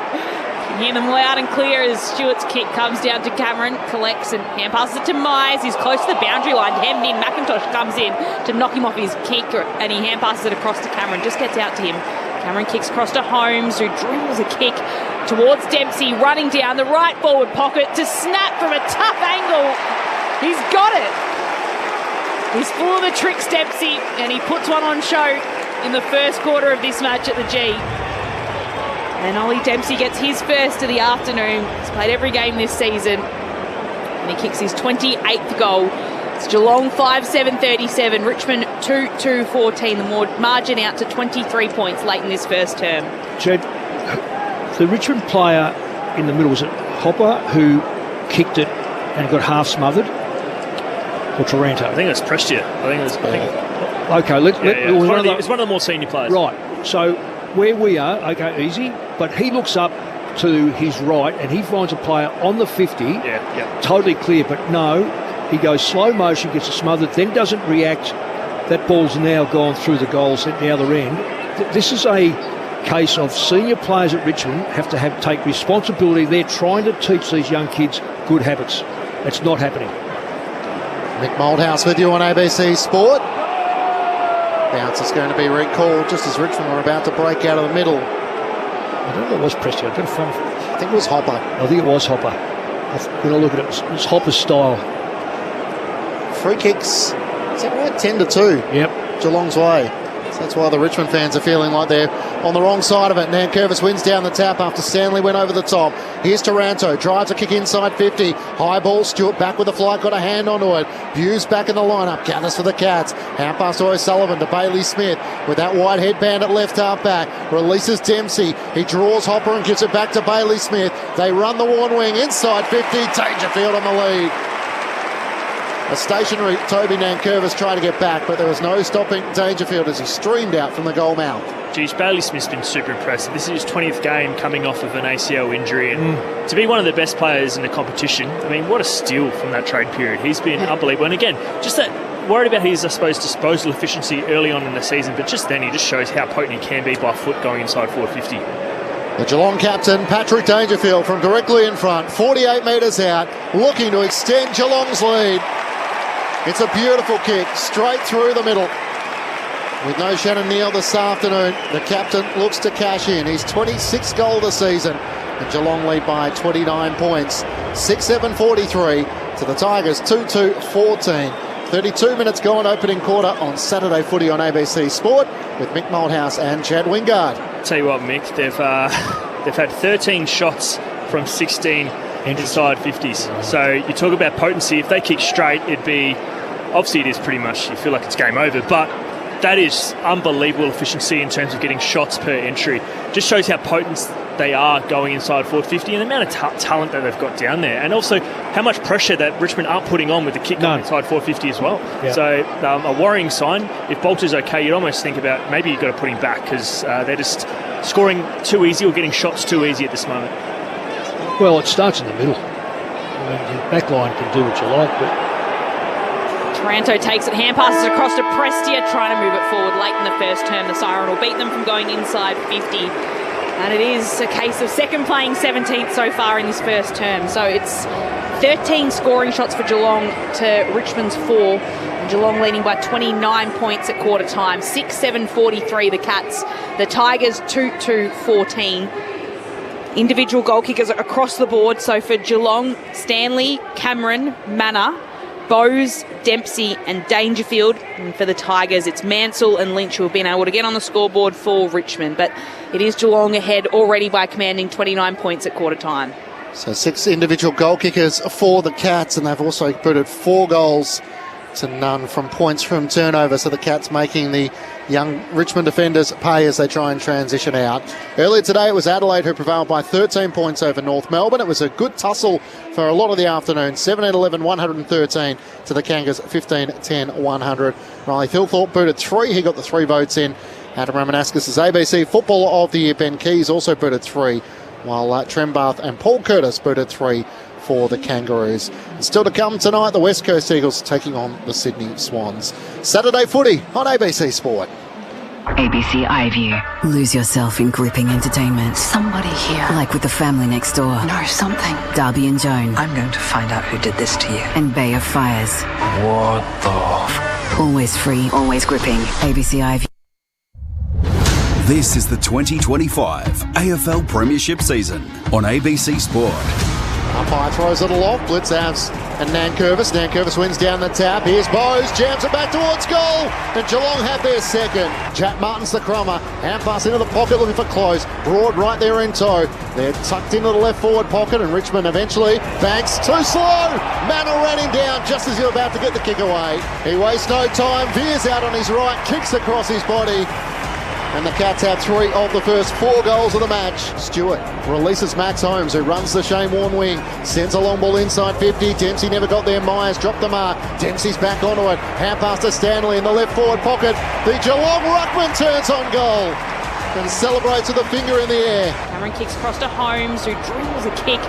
You hear them loud and clear as Stewart's kick comes down to Cameron, collects and hand passes it to Mize. He's close to the boundary line, hemmed in. McIntosh comes in to knock him off his kick, and he hand passes it across to Cameron, just gets out to him. Cameron kicks across to Holmes, who dribbles a kick towards Dempsey, running down the right forward pocket to snap from a tough angle. He's got it. He's full of the tricks, Dempsey, and he puts one on show in the first quarter of this match at the G. And Ollie Dempsey gets his first of the afternoon. He's played every game this season. And he kicks his 28th goal. It's Geelong 5-7-37, Richmond 2-2-14. The margin out to 23 points late in this first term. Jed, the Richmond player in the middle, was it Hopper who kicked it and got half smothered? Or Taranto? I think it was Prestia. Okay, it's one of the more senior players. Right, so where we are, okay, easy, but he looks up to his right and he finds a player on the 50, totally clear, but no, he goes slow motion, gets it smothered, then doesn't react. That ball's now gone through the goals at the other end. This is a case of senior players at Richmond have to take responsibility. They're trying to teach these young kids good habits. That's not happening. Mick Moldhouse with you on ABC Sport. Bounce is going to be recalled just as Richmond were about to break out of the middle. I don't know if it was Prestia. I think it was Hopper. I think it was Hopper. When I look at it, it's Hopper's style. Free kicks, is that right? 10-2. Yep. Geelong's way. So that's why the Richmond fans are feeling like they're on the wrong side of it. Nankervis wins down the tap after Stanley went over the top. Here's Taranto, drives a kick inside 50. High ball, Stewart back with the flight, got a hand onto it. Hughes back in the lineup, gathers for the Cats. Hand pass to O'Sullivan to Bailey Smith with that wide headband at left half back. Releases Dempsey. He draws Hopper and gives it back to Bailey Smith. They run the worn wing inside 50. Dangerfield on the lead. A stationary Toby Nankervis tried to get back, but there was no stopping Dangerfield as he streamed out from the goal mouth. Geez, Bailey Smith's been super impressive. This is his 20th game coming off of an ACL injury, and to be one of the best players in the competition, I mean, what a steal from that trade period. He's been unbelievable. And again, just that worried about his, I suppose, disposal efficiency early on in the season, but just then he just shows how potent he can be by foot going inside forward 50. The Geelong captain, Patrick Dangerfield, from directly in front, 48 metres out, looking to extend Geelong's lead. It's a beautiful kick, straight through the middle. With no Shannon Neal this afternoon, the captain looks to cash in. His 26th goal of the season, and Geelong lead by 29 points. 6-7-43 to the Tigers, 2-2-14. 32 minutes gone, opening quarter on Saturday Footy on ABC Sport with Mick Malthouse and Chad Wingard. Tell you what, Mick, they've had 13 shots from 16 inside 50s. So you talk about potency. If they kick straight, it'd be... Obviously, it is pretty much, you feel like it's game over, but that is unbelievable efficiency in terms of getting shots per entry. Just shows how potent they are going inside forward 50 and the amount of talent that they've got down there. And also how much pressure that Richmond aren't putting on with the kick going inside forward 50 as well. Yeah. So a worrying sign. If Bolter's okay, you'd almost think about maybe you've got to put him back because they're just scoring too easy or getting shots too easy at this moment. Well, it starts in the middle. I mean, your back line can do what you like, but... Taranto takes it, hand passes across to Prestia, trying to move it forward late in the first term. The siren will beat them from going inside 50. And it is a case of second playing 17th so far in this first term. So it's 13 scoring shots for Geelong to Richmond's 4. And Geelong leading by 29 points at quarter time. 6-7-43 the Cats. The Tigers 2-2-14. Individual goal kickers across the board. So for Geelong, Stanley, Cameron, Manor, Bowes, Dempsey and Dangerfield. And for the Tigers, it's Mansell and Lynch who have been able to get on the scoreboard for Richmond. But it is Geelong ahead already by commanding 29 points at quarter time. So 6 individual goal kickers for the Cats, and they've also booted 4 goals to none from points from turnover. So the Cats making the young Richmond defenders pay as they try and transition out. Earlier today it was Adelaide who prevailed by 13 points over North Melbourne. It was a good tussle for a lot of the afternoon. 17-11, 113 to the Kangas, 15-10, 100. Riley Thilthorpe booted 3. He got the 3 votes in. Adam Ramanauskas' ABC Footballer of the Year. Ben Keys also booted 3, while Trembath and Paul Curtis booted 3 for the Kangaroos. And still to come tonight, the West Coast Eagles taking on the Sydney Swans. Saturday Footy on ABC Sport. ABC iView. Lose yourself in gripping entertainment. Somebody here. Like with The Family Next Door. Know something. Darby and Joan. I'm going to find out who did this to you. And Bay of Fires. What the... Always free, always gripping. ABC iView. This is the 2025 AFL Premiership season on ABC Sport. Umpire throws it aloft. Blitz Avs and Nankervis. Nankervis wins down the tap. Here's Bowes. Jams it back towards goal. And Geelong have their second. Jack Martin's the crummer. Hand pass into the pocket looking for close. Broad right there in tow. They're tucked into the left forward pocket. And Richmond eventually banks. Too slow. Manor ran him down just as he was about to get the kick away. He wastes no time. Veers out on his right. Kicks across his body. And the Cats have 3 of the first 4 goals of the match. Stewart releases Max Holmes, who runs the Shane Warne wing. Sends a long ball inside 50. Dempsey never got there. Myers dropped the mark. Dempsey's back onto it. Hand pass to Stanley in the left forward pocket. The Geelong ruckman turns on goal and celebrates with a finger in the air. Cameron kicks across to Holmes, who drills a kick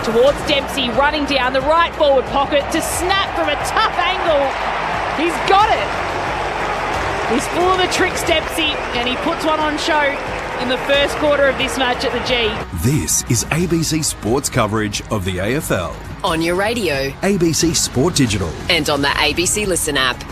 towards Dempsey, running down the right forward pocket to snap from a tough angle. He's got it. He's full of the tricks, Dempsey, and he puts one on show in the first quarter of this match at the G. This is ABC Sports coverage of the AFL. On your radio. ABC Sport Digital. And on the ABC Listen app.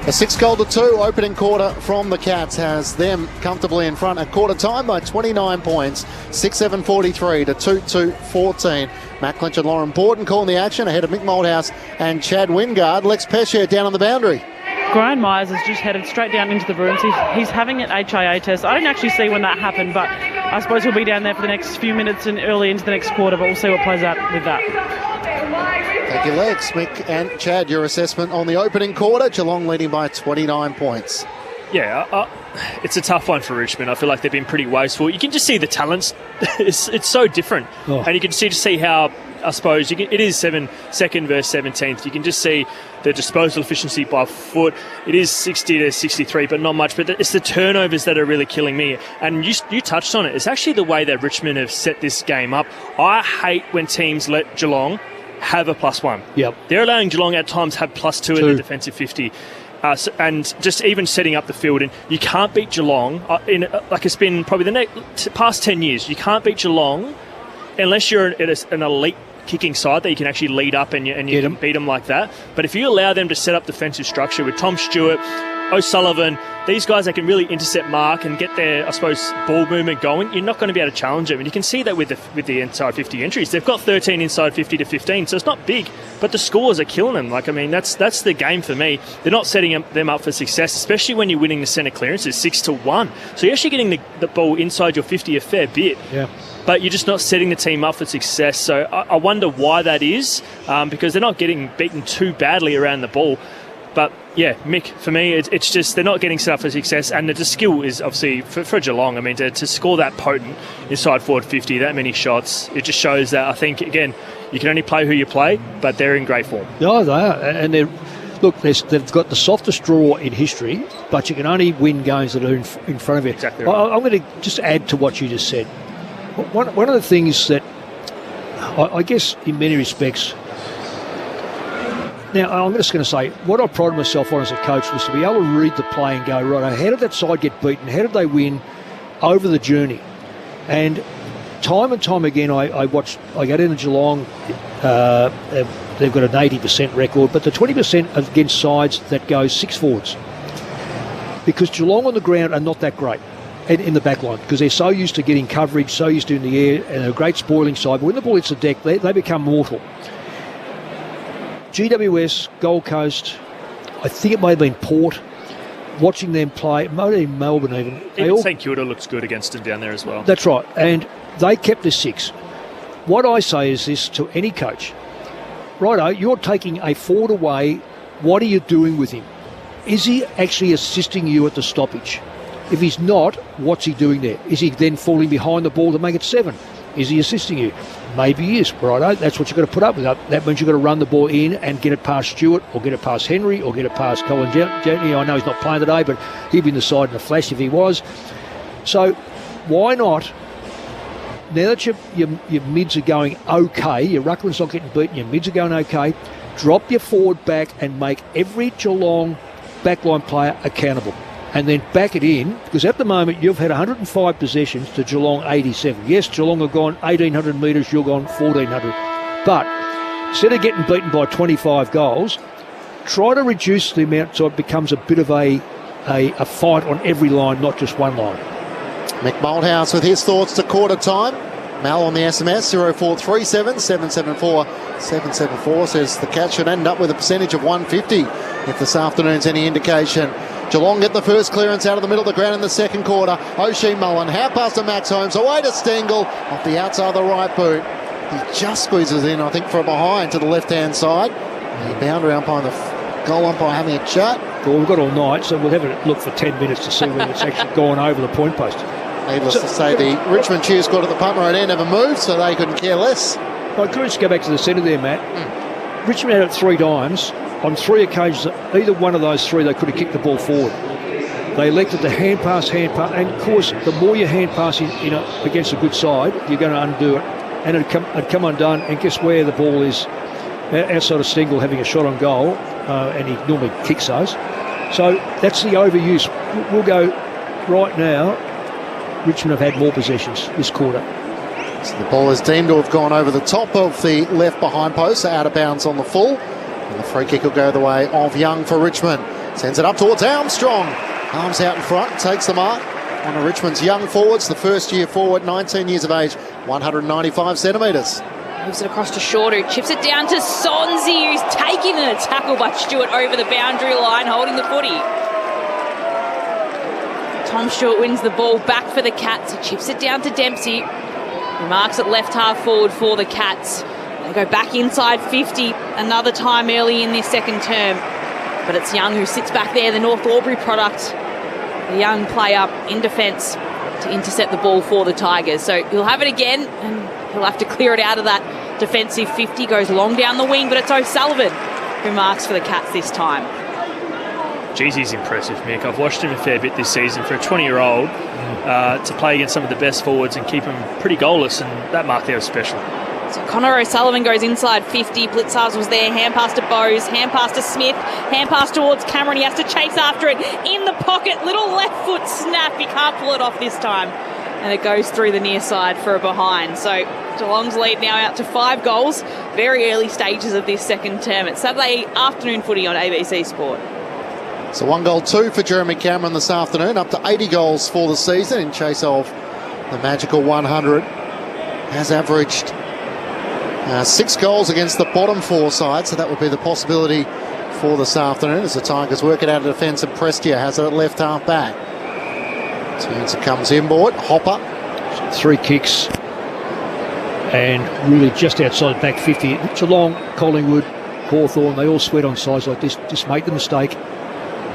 A 6-2 opening quarter from the Cats has them comfortably in front at quarter time by 29 points, 6-7-43 to 2-2-14. Matt Clinch and Lauren Borden calling the action ahead of Mick Moldhouse and Chad Wingard. Lex Pescier down on the boundary. Graham Myers has just headed straight down into the rooms. He's having an HIA test. I didn't actually see when that happened, but I suppose he'll be down there for the next few minutes and early into the next quarter, but we'll see what plays out with that. Thank you, Lex. Mick and Chad, your assessment on the opening quarter. Geelong leading by 29 points. Yeah, it's a tough one for Richmond. I feel like they've been pretty wasteful. You can just see the talents. It's so different. Oh. And you can just see how, I suppose, it is second versus 17th. You can just see the disposal efficiency by foot. It is 60 to 63, but not much. But it's the turnovers that are really killing me. And you touched on it. It's actually the way that Richmond have set this game up. I hate when teams let Geelong have a +1. Yep. They're allowing Geelong at times have +2 in the defensive 50. And just even setting up the field, and you can't beat Geelong it's been probably the past 10 years. You can't beat Geelong unless you're an elite kicking side that you can actually lead up and you can beat them like that. But if you allow them to set up defensive structure with Tom Stewart, O'Sullivan, these guys that can really intercept mark and get their, I suppose, ball movement going, you're not going to be able to challenge them. And you can see that with the inside 50 entries. They've got 13 inside 50 to 15, so it's not big, but the scores are killing them. That's the game for me. They're not setting them up for success, especially when you're winning the centre clearances 6-1. So you're actually getting the ball inside your 50 a fair bit. Yeah. But you're just not setting the team up for success. So I wonder why that is, because they're not getting beaten too badly around the ball. But, yeah, Mick, for me, it's just they're not getting set up for success. And the skill is obviously, for Geelong, I mean, to score that potent inside forward 50, that many shots, it just shows that, I think, again, you can only play who you play, but they're in great form. No, they are. And they've got the softest draw in history, but you can only win games that are in front of you. Exactly right. I'm going to just add to what you just said. One of the things that I guess in many respects, now I'm just going to say, what I prided myself on as a coach was to be able to read the play and go, right, how did that side get beaten? How did they win over the journey? And time again, I go down to Geelong, they've got an 80% record, but the 20% against sides that go 6 forwards. Because Geelong on the ground are not that great. In the back line, because they're so used to getting coverage, so used to in the air, and they're a great spoiling side. But when the ball hits the deck, they become mortal. GWS, Gold Coast, I think it may have been Port, watching them play, maybe Melbourne even. St Kilda looks good against them down there as well. That's right, and they kept the 6. What I say is this to any coach. Righto, you're taking a forward away. What are you doing with him? Is he actually assisting you at the stoppage? If he's not, what's he doing there? Is he then falling behind the ball to make it 7? Is he assisting you? Maybe he is. Righto, that's what you've got to put up with. That means you've got to run the ball in and get it past Stewart, or get it past Henry, or get it past Colin Gentry. I know he's not playing today, but he'd be in the side in a flash if he was. So why not, now that your mids are going okay, your ruckman's not getting beaten, your mids are going okay, drop your forward back and make every Geelong backline player accountable. And then back it in, because at the moment you've had 105 possessions to Geelong 87. Yes, Geelong have gone 1,800 metres, you've gone 1,400. But instead of getting beaten by 25 goals, try to reduce the amount so it becomes a bit of a fight on every line, not just one line. Mick Moldhouse with his thoughts to quarter time. Mal on the SMS, 0437 774 774, says the Cats should end up with a percentage of 150 if this afternoon's any indication. Geelong get the first clearance out of the middle of the ground in the second quarter. O'Shea Mullen, half past to Max Holmes, away to Stengel, off the outside of the right boot. He just squeezes in, I think, from behind to the left-hand side. The boundary umpire and the goal umpire having a chat. Well, we've got all night, so we'll have a look for 10 minutes to see whether it's actually gone over the point post. Needless to say, the Richmond cheer squad at the punt right end never moved, so they couldn't care less. I could just go back to the centre there, Matt. Richmond had it 3 times. On 3 occasions, either one of those 3, they could have kicked the ball forward. They elected to hand pass, and of course, the more you hand pass against a good side, you're going to undo it, and it'd come undone. And guess where the ball is? Outside of Stengel having a shot on goal, and he normally kicks those. So that's the overuse. We'll go right now. Richmond have had more possessions this quarter. So the ball is deemed to have gone over the top of the left behind post, out of bounds on the full. And the free kick will go the way of Young for Richmond. Sends it up towards Armstrong. Arms out in front, takes the mark. One of Richmond's young forwards, the first year forward, 19 years of age, 195 centimetres. Moves it across to Shorter, chips it down to Sonzi, who's taken a tackle by Stewart over the boundary line, holding the footy. Tom Stewart wins the ball back for the Cats. He chips it down to Dempsey, who marks it left half forward for the Cats. They go back inside 50 another time early in this second term. But it's Young who sits back there, the North Albury product. The young player in defence to intercept the ball for the Tigers. So he'll have it again, and he'll have to clear it out of that defensive 50. Goes long down the wing, but it's O'Sullivan who marks for the Cats this time. Geez, he's impressive, Mick. I've watched him a fair bit this season. For a 20-year-old to play against some of the best forwards and keep him pretty goalless, and that mark there was special. So Connor O'Sullivan goes inside 50. Blitzars was there. Hand pass to Bowes. Hand pass to Smith. Hand pass towards Cameron. He has to chase after it. In the pocket. Little left foot snap. He can't pull it off this time. And it goes through the near side for a behind. So Geelong's lead now out to 5 goals. Very early stages of this second term. It's Saturday afternoon footy on ABC Sport. So 1 goal, 2 for Jeremy Cameron this afternoon. Up to 80 goals for the season in chase of the magical 100. Has averaged 6 goals against the bottom 4 sides, so that would be the possibility for this afternoon as the Tigers work it out of defence, and Prestia has it at left half back. Turns it, comes inboard. Hopper. 3 kicks and really just outside back 50. Geelong, Collingwood, Hawthorn, they all sweat on sides like this. Just make the mistake.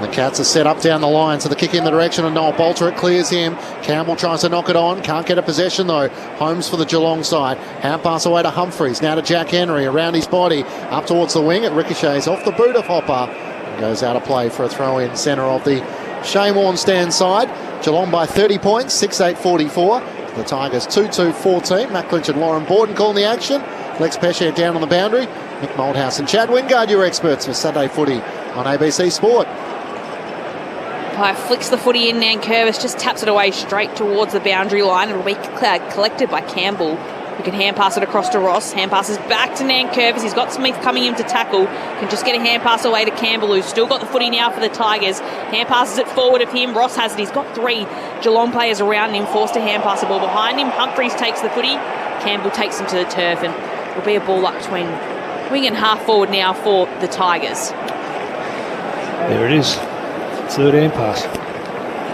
The Cats are set up down the line, so the kick in the direction of Noel Bolter. It clears him. Campbell tries to knock it on. Can't get a possession though. Holmes for the Geelong side. Hand pass away to Humphreys. Now to Jack Henry around his body. Up towards the wing. It ricochets off the boot of Hopper. And goes out of play for a throw in centre of the Shane Warne stand side. Geelong by 30 points. 6-8-44. The Tigers 2-2-14. Matt Clinch and Lauren Borden calling the action. Lex Pesce down on the boundary. Mick Moldhouse and Chad Wingard, your experts for Saturday footy on ABC Sport. Flicks the footy in. Nankervis just taps it away straight towards the boundary line. It'll be collected by Campbell, who can hand pass it across to Ross. Hand passes back to Nankervis. He's got Smith coming in to tackle. Can just get a hand pass away to Campbell, who's still got the footy now for the Tigers. Hand passes it forward of him. Ross has it. He's got 3 Geelong players around him, forced to hand pass the ball behind him. Humphreys takes the footy. Campbell takes him to the turf, and it'll be a ball up between wing and half forward now for the Tigers. There it is. 3rd hand pass.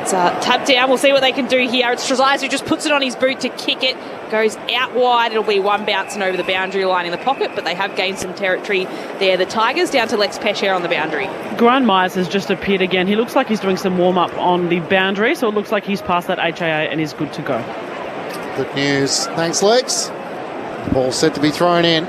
It's tapped down. We'll see what they can do here. It's Trezise who just puts it on his boot to kick it. Goes out wide. It'll be one bouncing over the boundary line in the pocket, but they have gained some territory there. The Tigers down to Lex Pesce on the boundary. Grant Myers has just appeared again. He looks like he's doing some warm-up on the boundary, so it looks like he's past that HIA and is good to go. Good news. Thanks, Lex. Ball set to be thrown in.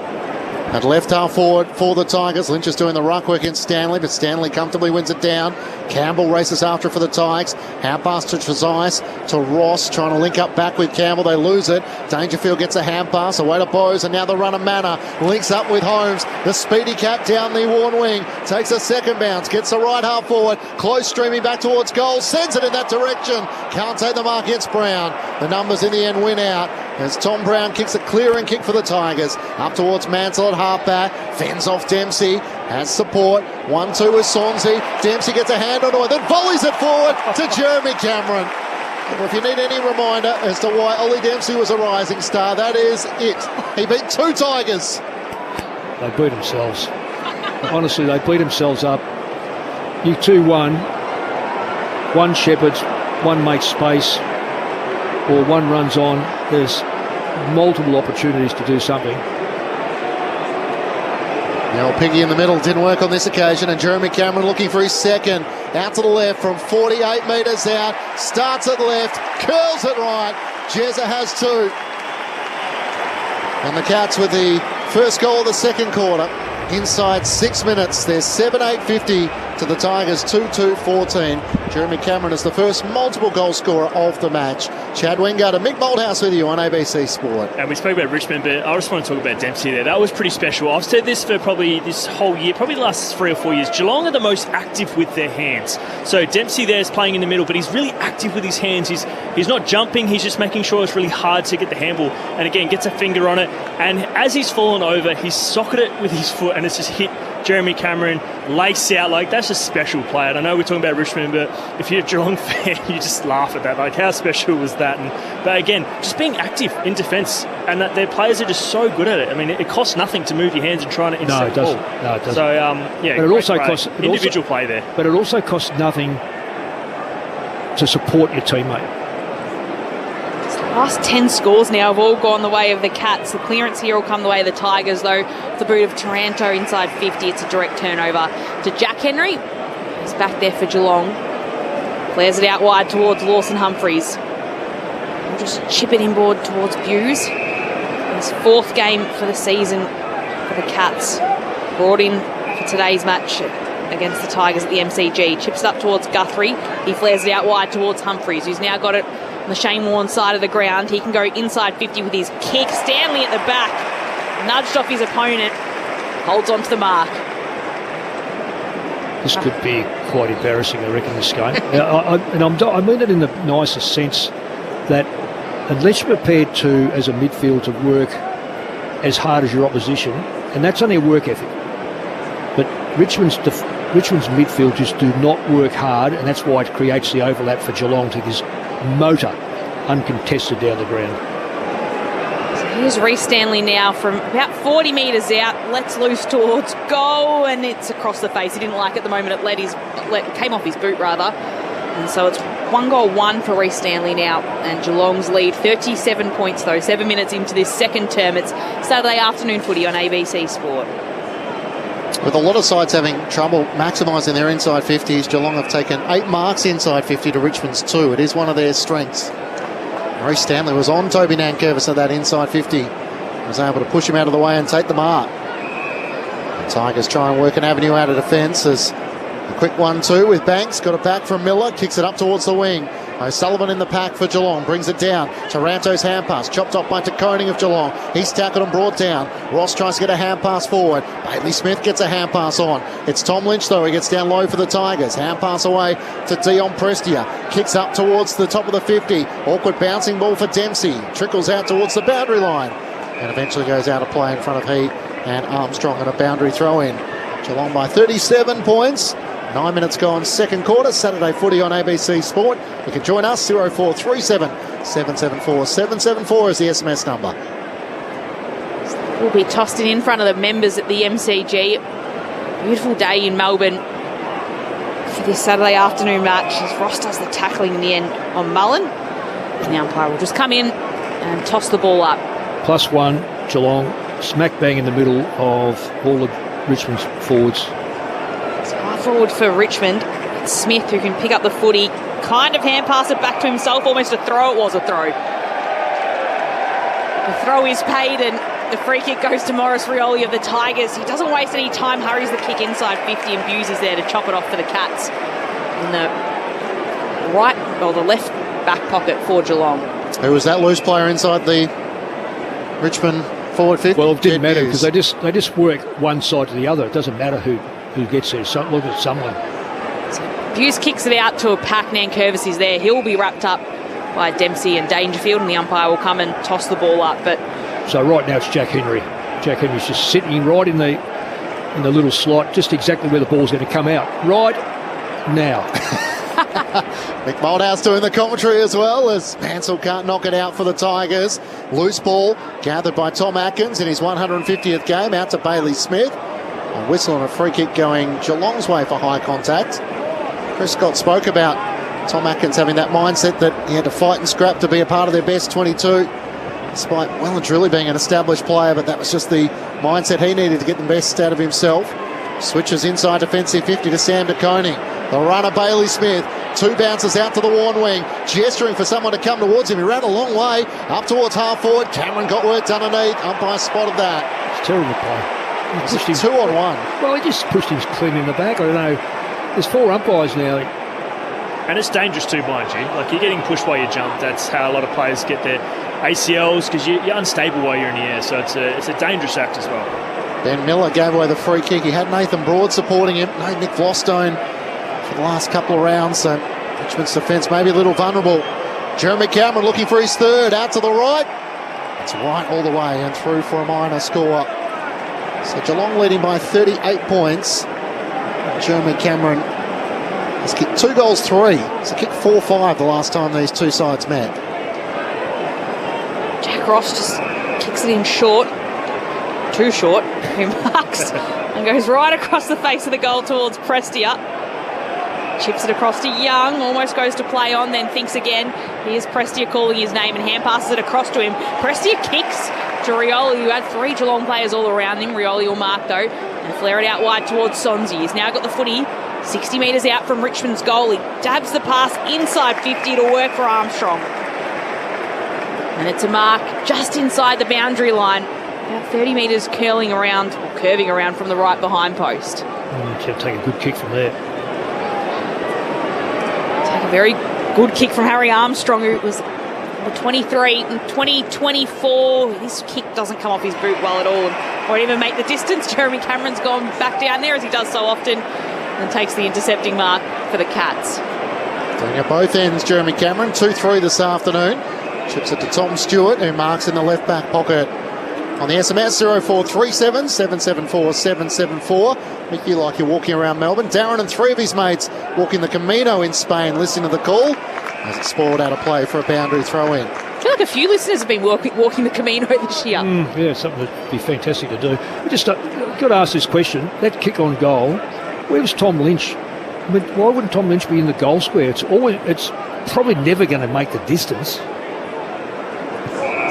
At left half forward for the Tigers. Lynch is doing the ruck work against Stanley, but Stanley comfortably wins it down. Campbell races after for the Tigers. Hand pass to Trezise, to Ross, trying to link up back with Campbell. They lose it. Dangerfield gets a hand pass away to Bowes, and now the run of Manor links up with Holmes. The speedy cap down the Warne wing. Takes a second bounce, gets the right half forward. Close streaming back towards goal. Sends it in that direction. Can't take the mark against Brown. The numbers in the end win out as Tom Brown kicks a clearing kick for the Tigers. Up towards Mansell at halfback. Fends off Dempsey. Has support. 1-2 with Sonzi. Dempsey gets a hand onto it, then volleys it forward to Jeremy Cameron. Well, if you need any reminder as to why Ollie Dempsey was a rising star, that is it. He beat 2 Tigers. They beat themselves. Honestly, they beat themselves up. You 2-1. One shepherds, one makes space, or one runs on. There's multiple opportunities to do something. The old piggy in the middle didn't work on this occasion, and Jeremy Cameron looking for his second. Out to the left from 48 metres out. Starts at left, curls it right. Jezza has 2. And the Cats with the first goal of the second quarter. Inside 6 minutes, they're 7-8-50 to the Tigers 2-2-14. Jeremy Cameron is the first multiple goal scorer of the match. Chad Wingard and Mick Moldhouse with you on ABC Sport. And we spoke about Richmond, but I just want to talk about Dempsey there. That was pretty special. I've said this for probably this whole year, probably the last 3 or 4 years. Geelong are the most active with their hands. So Dempsey there is playing in the middle, but he's really active with his hands. He's not jumping, he's just making sure it's really hard to get the handball. And again, gets a finger on it. And as he's fallen over, he's socketed it with his foot, and it's just hit Jeremy Cameron, lace out, like that's a special play. And I know we're talking about Richmond, but if you're a Geelong fan, you just laugh at that. Like, how special was that? But again, just being active in defence, and that their players are just so good at it. I mean, it costs nothing to move your hands and try to intercept the ball. No, it doesn't. So, but it also costs individual play there. But it also costs nothing to support your teammate. The last 10 scores now have all gone the way of the Cats. The clearance here will come the way of the Tigers, though. The boot of Taranto inside 50. It's a direct turnover to Jack Henry. He's back there for Geelong. Flares it out wide towards Lawson Humphries. We'll just chip it inboard towards Buse. His 4th game for the season for the Cats. Brought in for today's match against the Tigers at the MCG. Chips it up towards Guthrie. He flares it out wide towards Humphries, who's now got it on the Shane Warne side of the ground. He can go inside 50 with his kick. Stanley at the back, nudged off his opponent, holds on to the mark. This could be quite embarrassing, I reckon, this game. I mean it in the nicest sense that unless you're prepared to, as a midfield, to work as hard as your opposition, and that's only a work ethic, but Richmond's midfield just do not work hard, and that's why it creates the overlap for Geelong to this motor uncontested down the ground. So here's Reece Stanley now from about 40 metres out, lets loose towards goal, and it's across the face. He didn't like it at the moment. It came off his boot rather, and so it's 1-1 for Reece Stanley now, and Geelong's lead 37 points though, 7 minutes into this second term. It's Saturday afternoon footy on ABC Sport. With a lot of sides having trouble maximising their inside 50s, Geelong have taken 8 marks inside 50 to Richmond's 2. It is one of their strengths. Reece Stanley was on Toby Nankervis at that inside 50. Was able to push him out of the way and take the mark. The Tigers try and work an avenue out of defence as a quick 1-2 with Banks. Got it back from Miller, kicks it up towards the wing. O'Sullivan in the pack for Geelong, brings it down. Taranto's hand pass, chopped off by Taconing of Geelong. He's tackled and brought down. Ross tries to get a hand pass forward. Bailey Smith gets a hand pass on. It's Tom Lynch though, he gets down low for the Tigers. Hand pass away to Dion Prestia. Kicks up towards the top of the 50. Awkward bouncing ball for Dempsey. Trickles out towards the boundary line. And eventually goes out of play in front of Heat and Armstrong and a boundary throw in. Geelong by 37 points. 9 minutes gone, second quarter. Saturday footy on ABC Sport. You can join us, 0437 774 774 is the SMS number. We'll be tossed in front of the members at the MCG. Beautiful day in Melbourne for this Saturday afternoon match as Ross does the tackling in the end on Mullen. And the umpire will just come in and toss the ball up. +1, Geelong, smack bang in the middle of all of Richmond's forwards. Forward for Richmond, it's Smith who can pick up the footy, kind of hand pass it back to himself, almost a throw. It was a throw. The throw is paid and the free kick goes to Morris Rioli of the Tigers. He doesn't waste any time, hurries the kick inside 50 and Buse is there to chop it off for the Cats in the left back pocket for Geelong. Who was that loose player inside the Richmond forward 50? Well, it didn't matter because they just work one side to the other. It doesn't matter who gets there. So look at someone. Buse kicks it out to a pack. Nankervis is there. He'll be wrapped up by Dempsey and Dangerfield, and the umpire will come and toss the ball up. But so right now it's Jack Henry. Jack Henry's just sitting right in the little slot, just exactly where the ball's going to come out. Right now. Mick Moldhouse doing the commentary as well as Mansell can't knock it out for the Tigers. Loose ball gathered by Tom Atkins in his 150th game out to Bailey Smith. A whistle and a free kick going Geelong's way for high contact. Chris Scott spoke about Tom Atkins having that mindset that he had to fight and scrap to be a part of their best 22, despite well and truly being an established player, but that was just the mindset he needed to get the best out of himself. Switches inside defensive 50 to Sam DeConing. The runner Bailey Smith, 2 bounces out to the Warren wing, gesturing for someone to come towards him. He ran a long way up towards half forward. Cameron got work done underneath. Umpire spotted that. It's terrible play. He pushed him 2 on 1. Well, he just pushed him clean in the back. I don't know. There's 4 umpires now. And it's dangerous too, mind you. Like, you're getting pushed while you jump. That's how a lot of players get their ACLs, because you're unstable while you're in the air. So it's a dangerous act as well. Ben Miller gave away the free kick. He had Nathan Broad supporting him. No Nick Vlostone for the last couple of rounds. So Richmond's defence maybe a little vulnerable. Jeremy Cameron looking for his 3rd. Out to the right. It's right all the way and through for a minor score. So Geelong leading by 38 points. Jeremy Cameron has kicked 2 goals, 3. So kicked 4-5 the last time these two sides met. Jack Ross just kicks it in short. Too short. He marks and goes right across the face of the goal towards Prestia. Chips it across to Young, almost goes to play on, then thinks again. Here's Prestia calling his name and hand passes it across to him. Prestia kicks to Rioli, who had 3 Geelong players all around him. Rioli will mark though and flare it out wide towards Sonzi. He's now got the footy 60 metres out from Richmond's goal. He dabs the pass inside 50. It'll work for Armstrong. And it's a mark just inside the boundary line. About 30 metres curving around from the right behind post. Take a good kick from there. Take a very good kick from Harry Armstrong, who was number 23 in 2024. This kick doesn't come off his boot well at all and won't even make the distance. Jeremy Cameron's gone back down there, as he does so often, and takes the intercepting mark for the Cats. Doing at both ends, Jeremy Cameron. 2-3 this afternoon. Chips it to Tom Stewart, who marks in the left back pocket. On the SMS, 0437 774 774. Make you like you're walking around Melbourne. Darren and 3 of his mates walking the Camino in Spain, listening to the call as it spoiled out of play for a boundary throw-in. I feel like a few listeners have been walking the Camino this year. Yeah, something that'd be fantastic to do. We just got to ask this question. That kick on goal, where was Tom Lynch? I mean, why wouldn't Tom Lynch be in the goal square? It's probably never going to make the distance.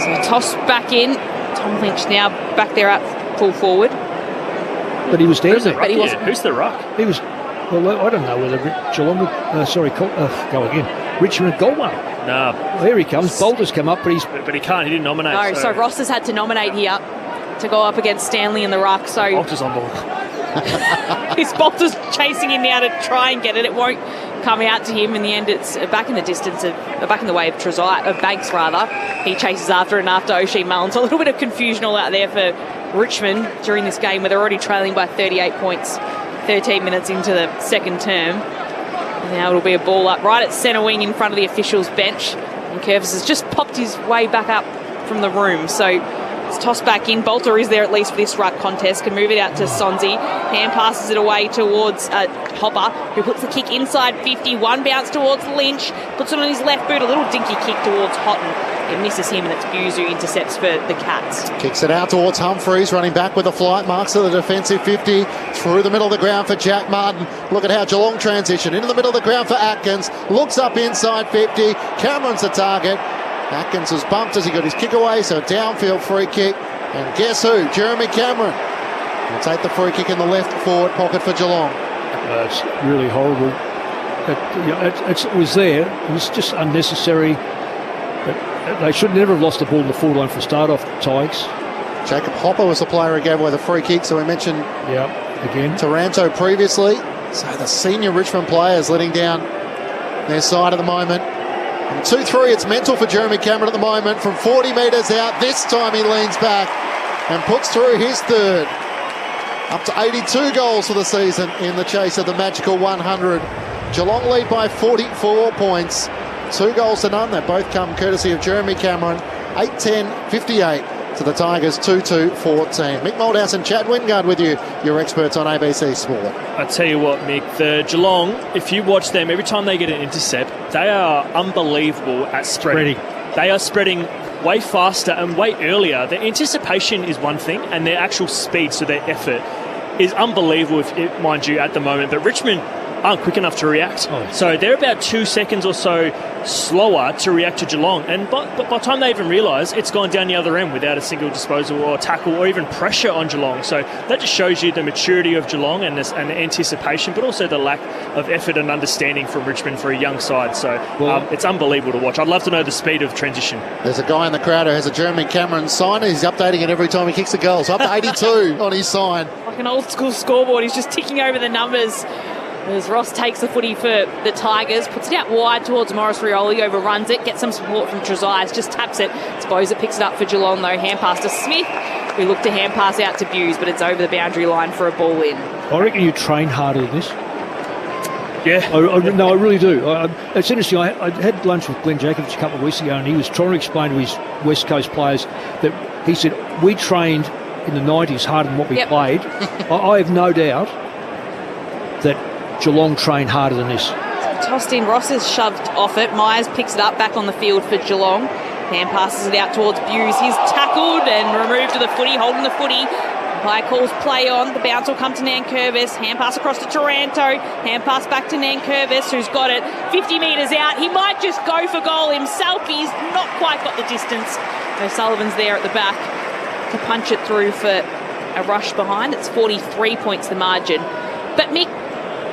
So toss back in. Tom Lynch now back there at full forward. But he was down there. But he wasn't. Who's the ruck? He was. Well, I don't know whether Geelong. Go again. Richmond got one. No. There he comes. Bolter's come up, but he can't. He didn't nominate. No, so Ross has had to nominate here to go up against Stanley in the ruck. So Bolter's on ball. his Bolter's chasing him now to try and get it. It won't come out to him. In the end, it's back in the distance, back in the way of Banks rather. He chases after it and after O'Shea Mullen. So a little bit of confusion all out there for Richmond during this game, where they're already trailing by 38 points, 13 minutes into the second term. And now it'll be a ball up right at centre wing in front of the officials' bench. And Curvis has just popped his way back up from the room. So it's tossed back in. Bolter is there at least for this ruck contest. Can move it out to Sonzi. Hand passes it away towards Hopper, who puts the kick inside 50. One bounce towards Lynch. Puts it on his left boot. A little dinky kick towards Houghton. It misses him, and it's Buse who intercepts for the Cats. Kicks it out towards Humphreys, running back with a flight. Marks at the defensive 50. Through the middle of the ground for Jack Martin. Look at how Geelong transition. Into the middle of the ground for Atkins. Looks up inside 50. Cameron's the target. Atkins was bumped as he got his kick away, so downfield free kick. And guess who? Jeremy Cameron will take the free kick in the left forward pocket for Geelong. It's really horrible. It was there. It was just unnecessary. They should never have lost the ball in the forward line for start off, Tigers. Jacob Hopper was the player who gave away the free kick, so we mentioned again Taranto previously. So the senior Richmond players letting down their side at the moment. And 2-3, it's mental for Jeremy Cameron at the moment. From 40 metres out, this time he leans back and puts through his third. Up to 82 goals for the season in the chase of the magical 100. Geelong lead by 44 points. 2 goals to none. They both come courtesy of Jeremy Cameron. 8-10-58 to the Tigers 2-2-14. Mick Moldhouse and Chad Wingard with you, your experts on ABC Sport. I tell you what, Mick, the Geelong, if you watch them, every time they get an intercept, they are unbelievable at spreading. They are spreading way faster and way earlier. Their anticipation is one thing, and their actual speed, so their effort, is unbelievable, mind you, at the moment. But Richmond aren't quick enough to react. So they're about 2 seconds or so slower to react to Geelong. And by the time they even realise, it's gone down the other end without a single disposal or tackle or even pressure on Geelong. So that just shows you the maturity of Geelong and the anticipation, but also the lack of effort and understanding from Richmond for a young side. So it's unbelievable to watch. I'd love to know the speed of transition. There's a guy in the crowd who has a Jeremy Cameron sign. He's updating it every time he kicks a goal. So up to 82 on his sign. Like an old school scoreboard. He's just ticking over the numbers. As Ross takes the footy for the Tigers, puts it out wide towards Morris Rioli, overruns it, gets some support from Trezise, just taps it. It picks it up for Geelong though. Hand pass to Smith, who looked to hand pass out to Buse, but it's over the boundary line for a ball in. I reckon you train harder than this. Yeah. I really do. It's interesting. I had lunch with Glenn Jacobs a couple of weeks ago, and he was trying to explain to his West Coast players that he said, we trained in the 90s harder than what we Yep. played, I have no doubt that Geelong trained harder than this. Tossed in, Ross is shoved off it. Myers picks it up back on the field for Geelong. Hand passes it out towards Buse. He's tackled and removed to the footy, holding the footy. Umpire calls play on. The bounce will come to Nankervis. Hand pass across to Taranto. Hand pass back to Nankervis, who's got it 50 metres out. He might just go for goal himself. He's not quite got the distance. O'Sullivan's there at the back to punch it through for a rush behind. It's 43 points the margin. But Mick,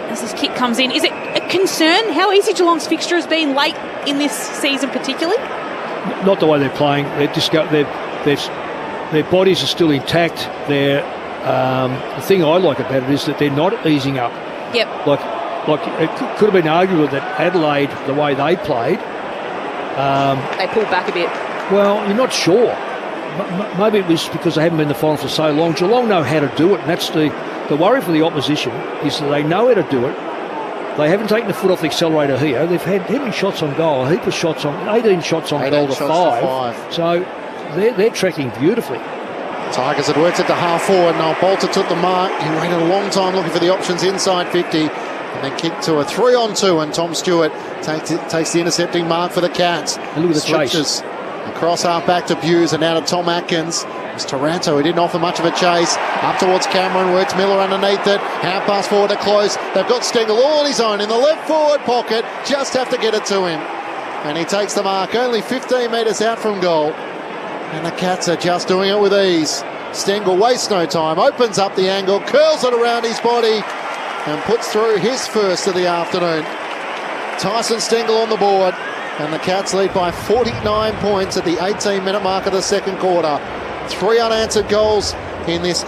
as this kick comes in, is it a concern how easy Geelong's fixture has been late in this season particularly? Not the way they're playing. Their bodies are still intact. The thing I like about it is that they're not easing up. Yep. Like it could have been arguable that Adelaide, the way they played, They pulled back a bit. well, you're not sure. Maybe it was because they haven't been in the final for so long. Geelong know how to do it, and that's the worry for the opposition is that they know how to do it. They haven't taken the foot off the accelerator here. They've had how many shots on goal? A heap of shots on, 18 shots on goal to 5. So they're tracking beautifully. Tigers had worked it to half forward. Now Bolter took the mark. He waited a long time looking for the options inside 50, and then kicked to a 3-on-2. And Tom Stewart takes the intercepting mark for the Cats. And look at the chase. Across half back to Buse and now to Tom Atkins. It's Taranto, who didn't offer much of a chase. Up towards Cameron, works Miller underneath it. Half pass forward to close. They've got Stengel all on his own in the left forward pocket. Just have to get it to him. And he takes the mark only 15 metres out from goal. And the Cats are just doing it with ease. Stengel wastes no time, opens up the angle, curls it around his body and puts through his first of the afternoon. Tyson Stengel on the board, and the Cats lead by 49 points at the 18-minute mark of the second quarter. 3 unanswered goals in this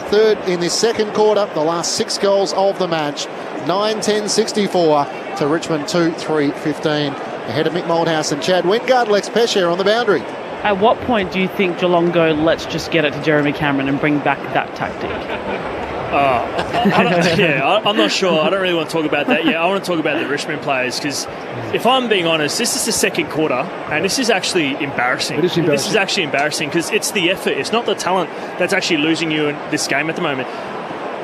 second quarter, the last 6 goals of the match. 9-10-64 to Richmond 2-3-15. Ahead of Mick Moldhouse and Chad Wingard, Lex Pesher on the boundary. At what point do you think Geelong go, let's just get it to Jeremy Cameron and bring back that tactic? I'm not sure. I don't really want to talk about that. Yeah, I want to talk about the Richmond players because if I'm being honest, this is the second quarter and this is actually embarrassing. It is embarrassing. This is actually embarrassing because it's the effort. It's not the talent that's actually losing you in this game at the moment.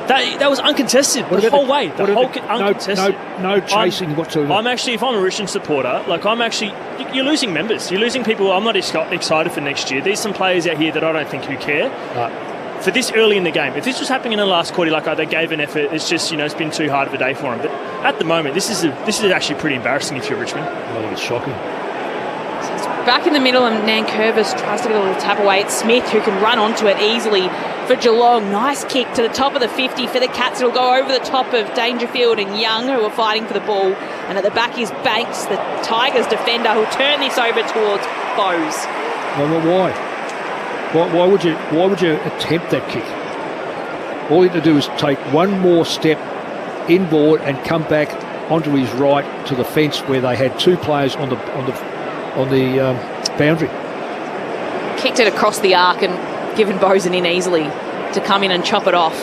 That was uncontested the whole way. Uncontested. No chasing whatsoever. I'm actually, if I'm a Richmond supporter, you're losing members. You're losing people. I'm not excited for next year. There's some players out here that I don't think who care. For this early in the game, if this was happening in the last quarter, they gave an effort, it's just, it's been too hard of a day for them. But at the moment, this is actually pretty embarrassing if you're Richmond. I think it's shocking. So it's back in the middle, and Nankervis tries to get a little tap away. It's Smith who can run onto it easily for Geelong. Nice kick to the top of the 50 for the Cats. It'll go over the top of Dangerfield and Young, who are fighting for the ball. And at the back is Banks, the Tigers defender, who'll turn this over towards Bowes. Well, why? Why would you attempt that kick? All you have to do is take one more step inboard and come back onto his right to the fence where they had 2 players on the boundary. Kicked it across the arc and given Bowes an in easily to come in and chop it off.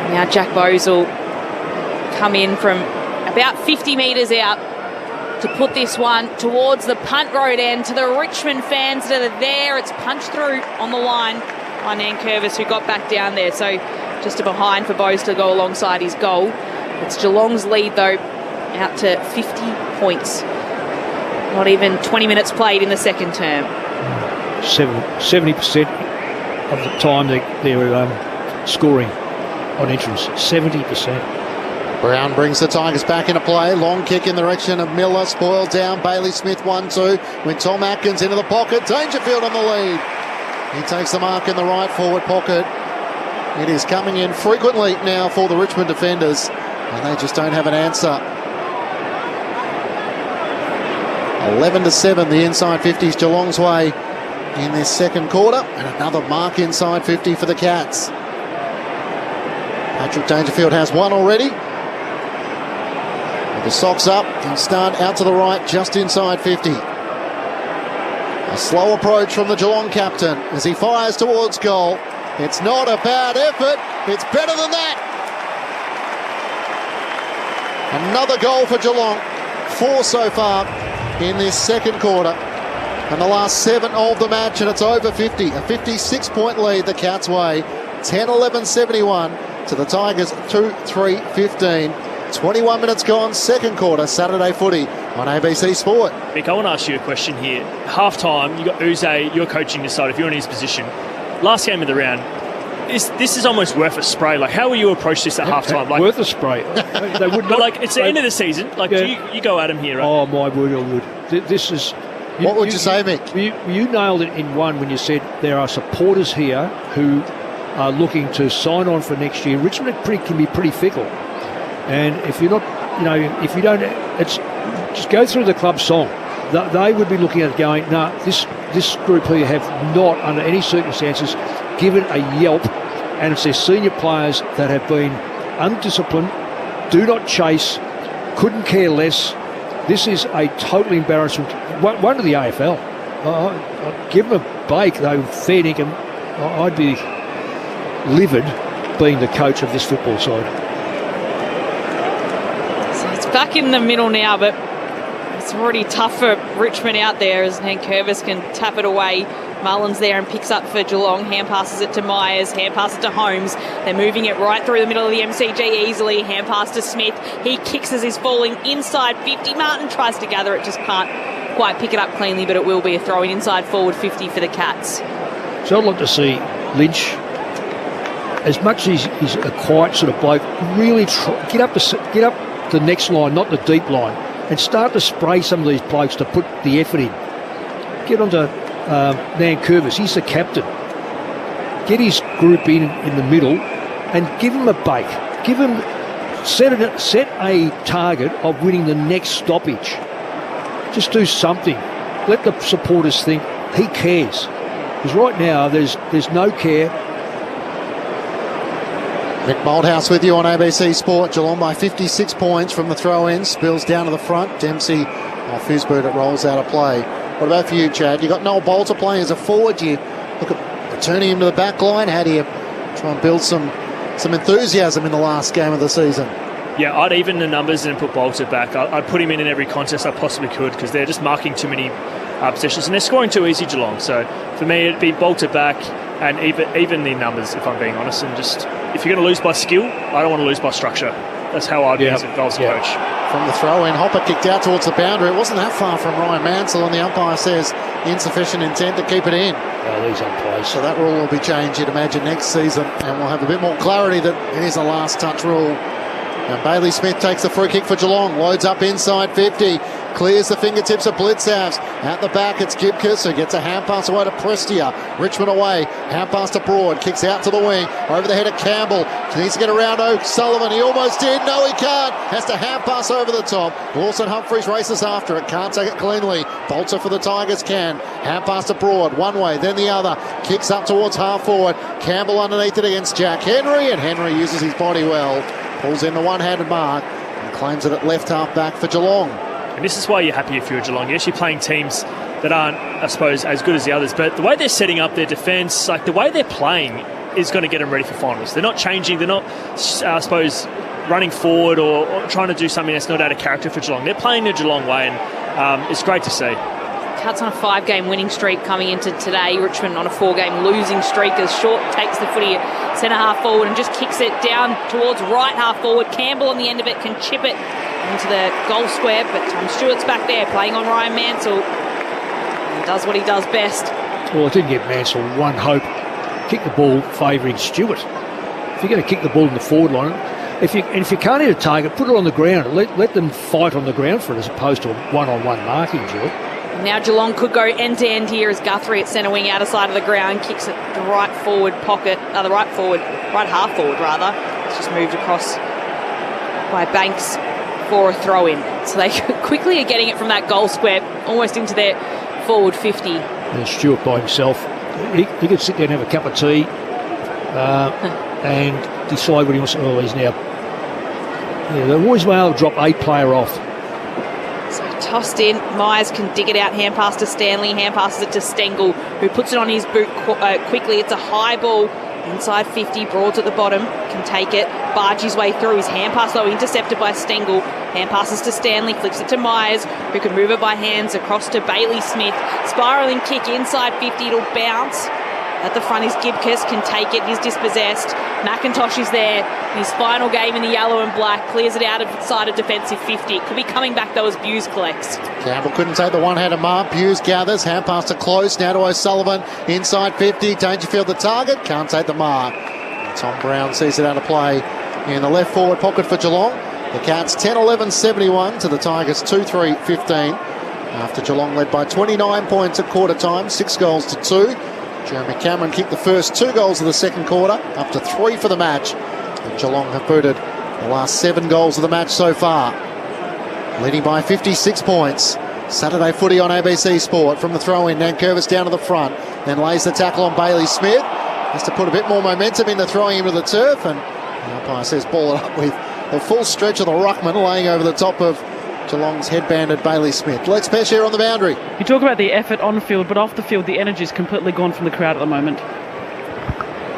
Now Jack Bowes will come in from about 50 metres out to put this one towards the punt road end to the Richmond fans that are there. It's punched through on the line by Nankervis, who got back down there. So just a behind for Bowes to go alongside his goal. It's Geelong's lead, though, out to 50 points. Not even 20 minutes played in the second term. 70% of the time they're scoring on entrance. 70%. Brown brings the Tigers back into play. Long kick in the direction of Miller. Spoiled down. Bailey Smith 1-2. With Tom Atkins into the pocket. Dangerfield on the lead. He takes the mark in the right forward pocket. It is coming in frequently now for the Richmond defenders, and they just don't have an answer. 11-7, the inside 50s Geelong's way in this second quarter, and another mark inside 50 for the Cats. Patrick Dangerfield has one already. With the socks up, he'll start out to the right, just inside 50. A slow approach from the Geelong captain as he fires towards goal. It's not a bad effort, it's better than that. Another goal for Geelong, 4 so far in this second quarter. And the last 7 of the match, and it's over 50. A 56-point lead the Cats way. 10-11-71 to the Tigers 2-3-15. 21 minutes gone, second quarter, Saturday footy on ABC Sport. Mick, I want to ask you a question here. Half time, you got Uze, you're coaching this side. If you're in his position, last game of the round, this is almost worth a spray. Like, how will you approach this at half time? Like, worth a spray. They would not, but like, it's the end of the season. Like, Yeah. do you go at him here, right? Oh my word, I would. This is. What would you say, Mick? You nailed it in one when you said there are supporters here who are looking to sign on for next year. Richmond can be pretty fickle, and if you're not, if you don't, it's just go through the club song. They would be looking at it going, no, this group here have not, under any circumstances, given a yelp, and it's their senior players that have been undisciplined, do not chase, couldn't care less. This is a total embarrassment. One to the AFL. I'd give them a bake, though, fair dinkum. I'd be livid being the coach of this football side. So it's back in the middle now, but it's already tough for Richmond out there as Nankervis can tap it away. Mullins there and picks up for Geelong. Hand passes it to Myers. Hand passes it to Holmes. They're moving it right through the middle of the MCG easily. Hand pass to Smith. He kicks as he's falling inside 50. Martin tries to gather it, just can't quite pick it up cleanly, but it will be a throw in inside forward 50 for the Cats. So I'd like to see Lynch, as much as he's a quiet sort of bloke, really get up the next line, not the deep line, and start to spray some of these blokes to put the effort in. Get onto Nankervis, he's the captain. Get his group in the middle and give him a bake. Give him set a target of winning the next stoppage. Just do something. Let the supporters think he cares. Because right now there's no care. Mick Moldhouse with you on ABC Sport. Geelong by 56 points from the throw-in. Spills down to the front. Dempsey off his boot. It rolls out of play. What about for you, Chad? You got Noel Bolter playing as a forward. Do you look at returning him to the back line? How do you try and build some enthusiasm in the last game of the season? Yeah, I'd even the numbers and put Bolter back. I'd put him in every contest I possibly could because they're just marking too many possessions and they're scoring too easy, Geelong. So for me, it'd be Bolter back and even the numbers, if I'm being honest. And just, if you're going to lose by skill, I don't want to lose by structure. That's how I'd be as a goals coach. From the throw-in, Hopper kicked out towards the boundary. It wasn't that far from Ryan Mansell, and the umpire says insufficient intent to keep it in. Oh, these umpires. So that rule will be changed, you'd imagine, next season, and we'll have a bit more clarity that it is a last touch rule. And Bailey Smith takes the free kick for Geelong, loads up inside 50, clears the fingertips of Blitzhouse. At the back, it's Gibcus who gets a hand pass away to Prestia. Richmond away, hand pass to Broad, kicks out to the wing, over the head of Campbell. Needs to get around O'Sullivan, he almost did, no he can't. Has to hand pass over the top. Lawson Humphries races after it, can't take it cleanly. Bolter for the Tigers can. Hand pass to Broad, one way, then the other. Kicks up towards half forward. Campbell underneath it against Jack Henry, and Henry uses his body well. Pulls in the one-handed mark and claims it at left half back for Geelong. And this is why you're happy if you're Geelong. You're actually playing teams that aren't, I suppose, as good as the others. But the way they're setting up their defence, like the way they're playing is going to get them ready for finals. They're not changing. They're not, I suppose, running forward or trying to do something that's not out of character for Geelong. They're playing the Geelong way, and it's great to see. Cats on a 5-game winning streak coming into today. Richmond on a 4-game losing streak as Short takes the footy at centre half forward and just kicks it down towards right half forward. Campbell on the end of it can chip it into the goal square, but Tom Stewart's back there playing on Ryan Mansell. He does what he does best. Well, it didn't give Mansell one hope. Kick the ball favouring Stewart. If you're going to kick the ball in the forward line, if you can't hit a target, put it on the ground. Let them fight on the ground for it as opposed to a one-on-one marking, Jill. Now Geelong could go end-to-end here as Guthrie at centre wing, outer side of the ground, kicks it the right forward pocket, right half forward rather. It's just moved across by Banks for a throw-in. So they quickly are getting it from that goal square almost into their forward 50. And Stewart by himself, he could sit there and have a cup of tea and decide what he wants. Oh, he's now... Yeah, they've always been able to drop a player off. Tossed in, Myers can dig it out, hand pass to Stanley, hand passes it to Stengel, who puts it on his boot quickly. It's a high ball inside 50, Broads at the bottom, can take it, barge his way through, his hand pass though intercepted by Stengel, Hand passes to Stanley, flicks it to Myers, who can move it by hands across to Bailey Smith. Spiralling kick inside 50, it'll bounce. At the front is Gibcus, can take it, he's dispossessed. McIntosh is there, his final game in the yellow and black, clears it out of side of defensive 50. It could be coming back though as Buse collects. Campbell couldn't take the one-handed mark. Buse gathers, hand pass to Close, now to O'Sullivan, inside 50. Dangerfield the target, can't take the mark. Tom Brown sees it out of play in the left forward pocket for Geelong. The Cats 10-11-71 to the Tigers 2-3-15. After Geelong led by 29 points at quarter time, 6 goals to 2. Jeremy Cameron kicked the first 2 goals of the second quarter, up to 3 for the match. And Geelong have booted the last 7 goals of the match so far. Leading by 56 points. Saturday footy on ABC Sport from the throw-in. Nankervis down to the front, then lays the tackle on Bailey Smith. Has to put a bit more momentum into throwing him to the turf, and the umpire says ball it up with a full stretch of the ruckman laying over the top of Geelong's headbanded Bailey Smith. Lex Peshier on the boundary. You talk about the effort on field, but off the field, the energy's completely gone from the crowd at the moment.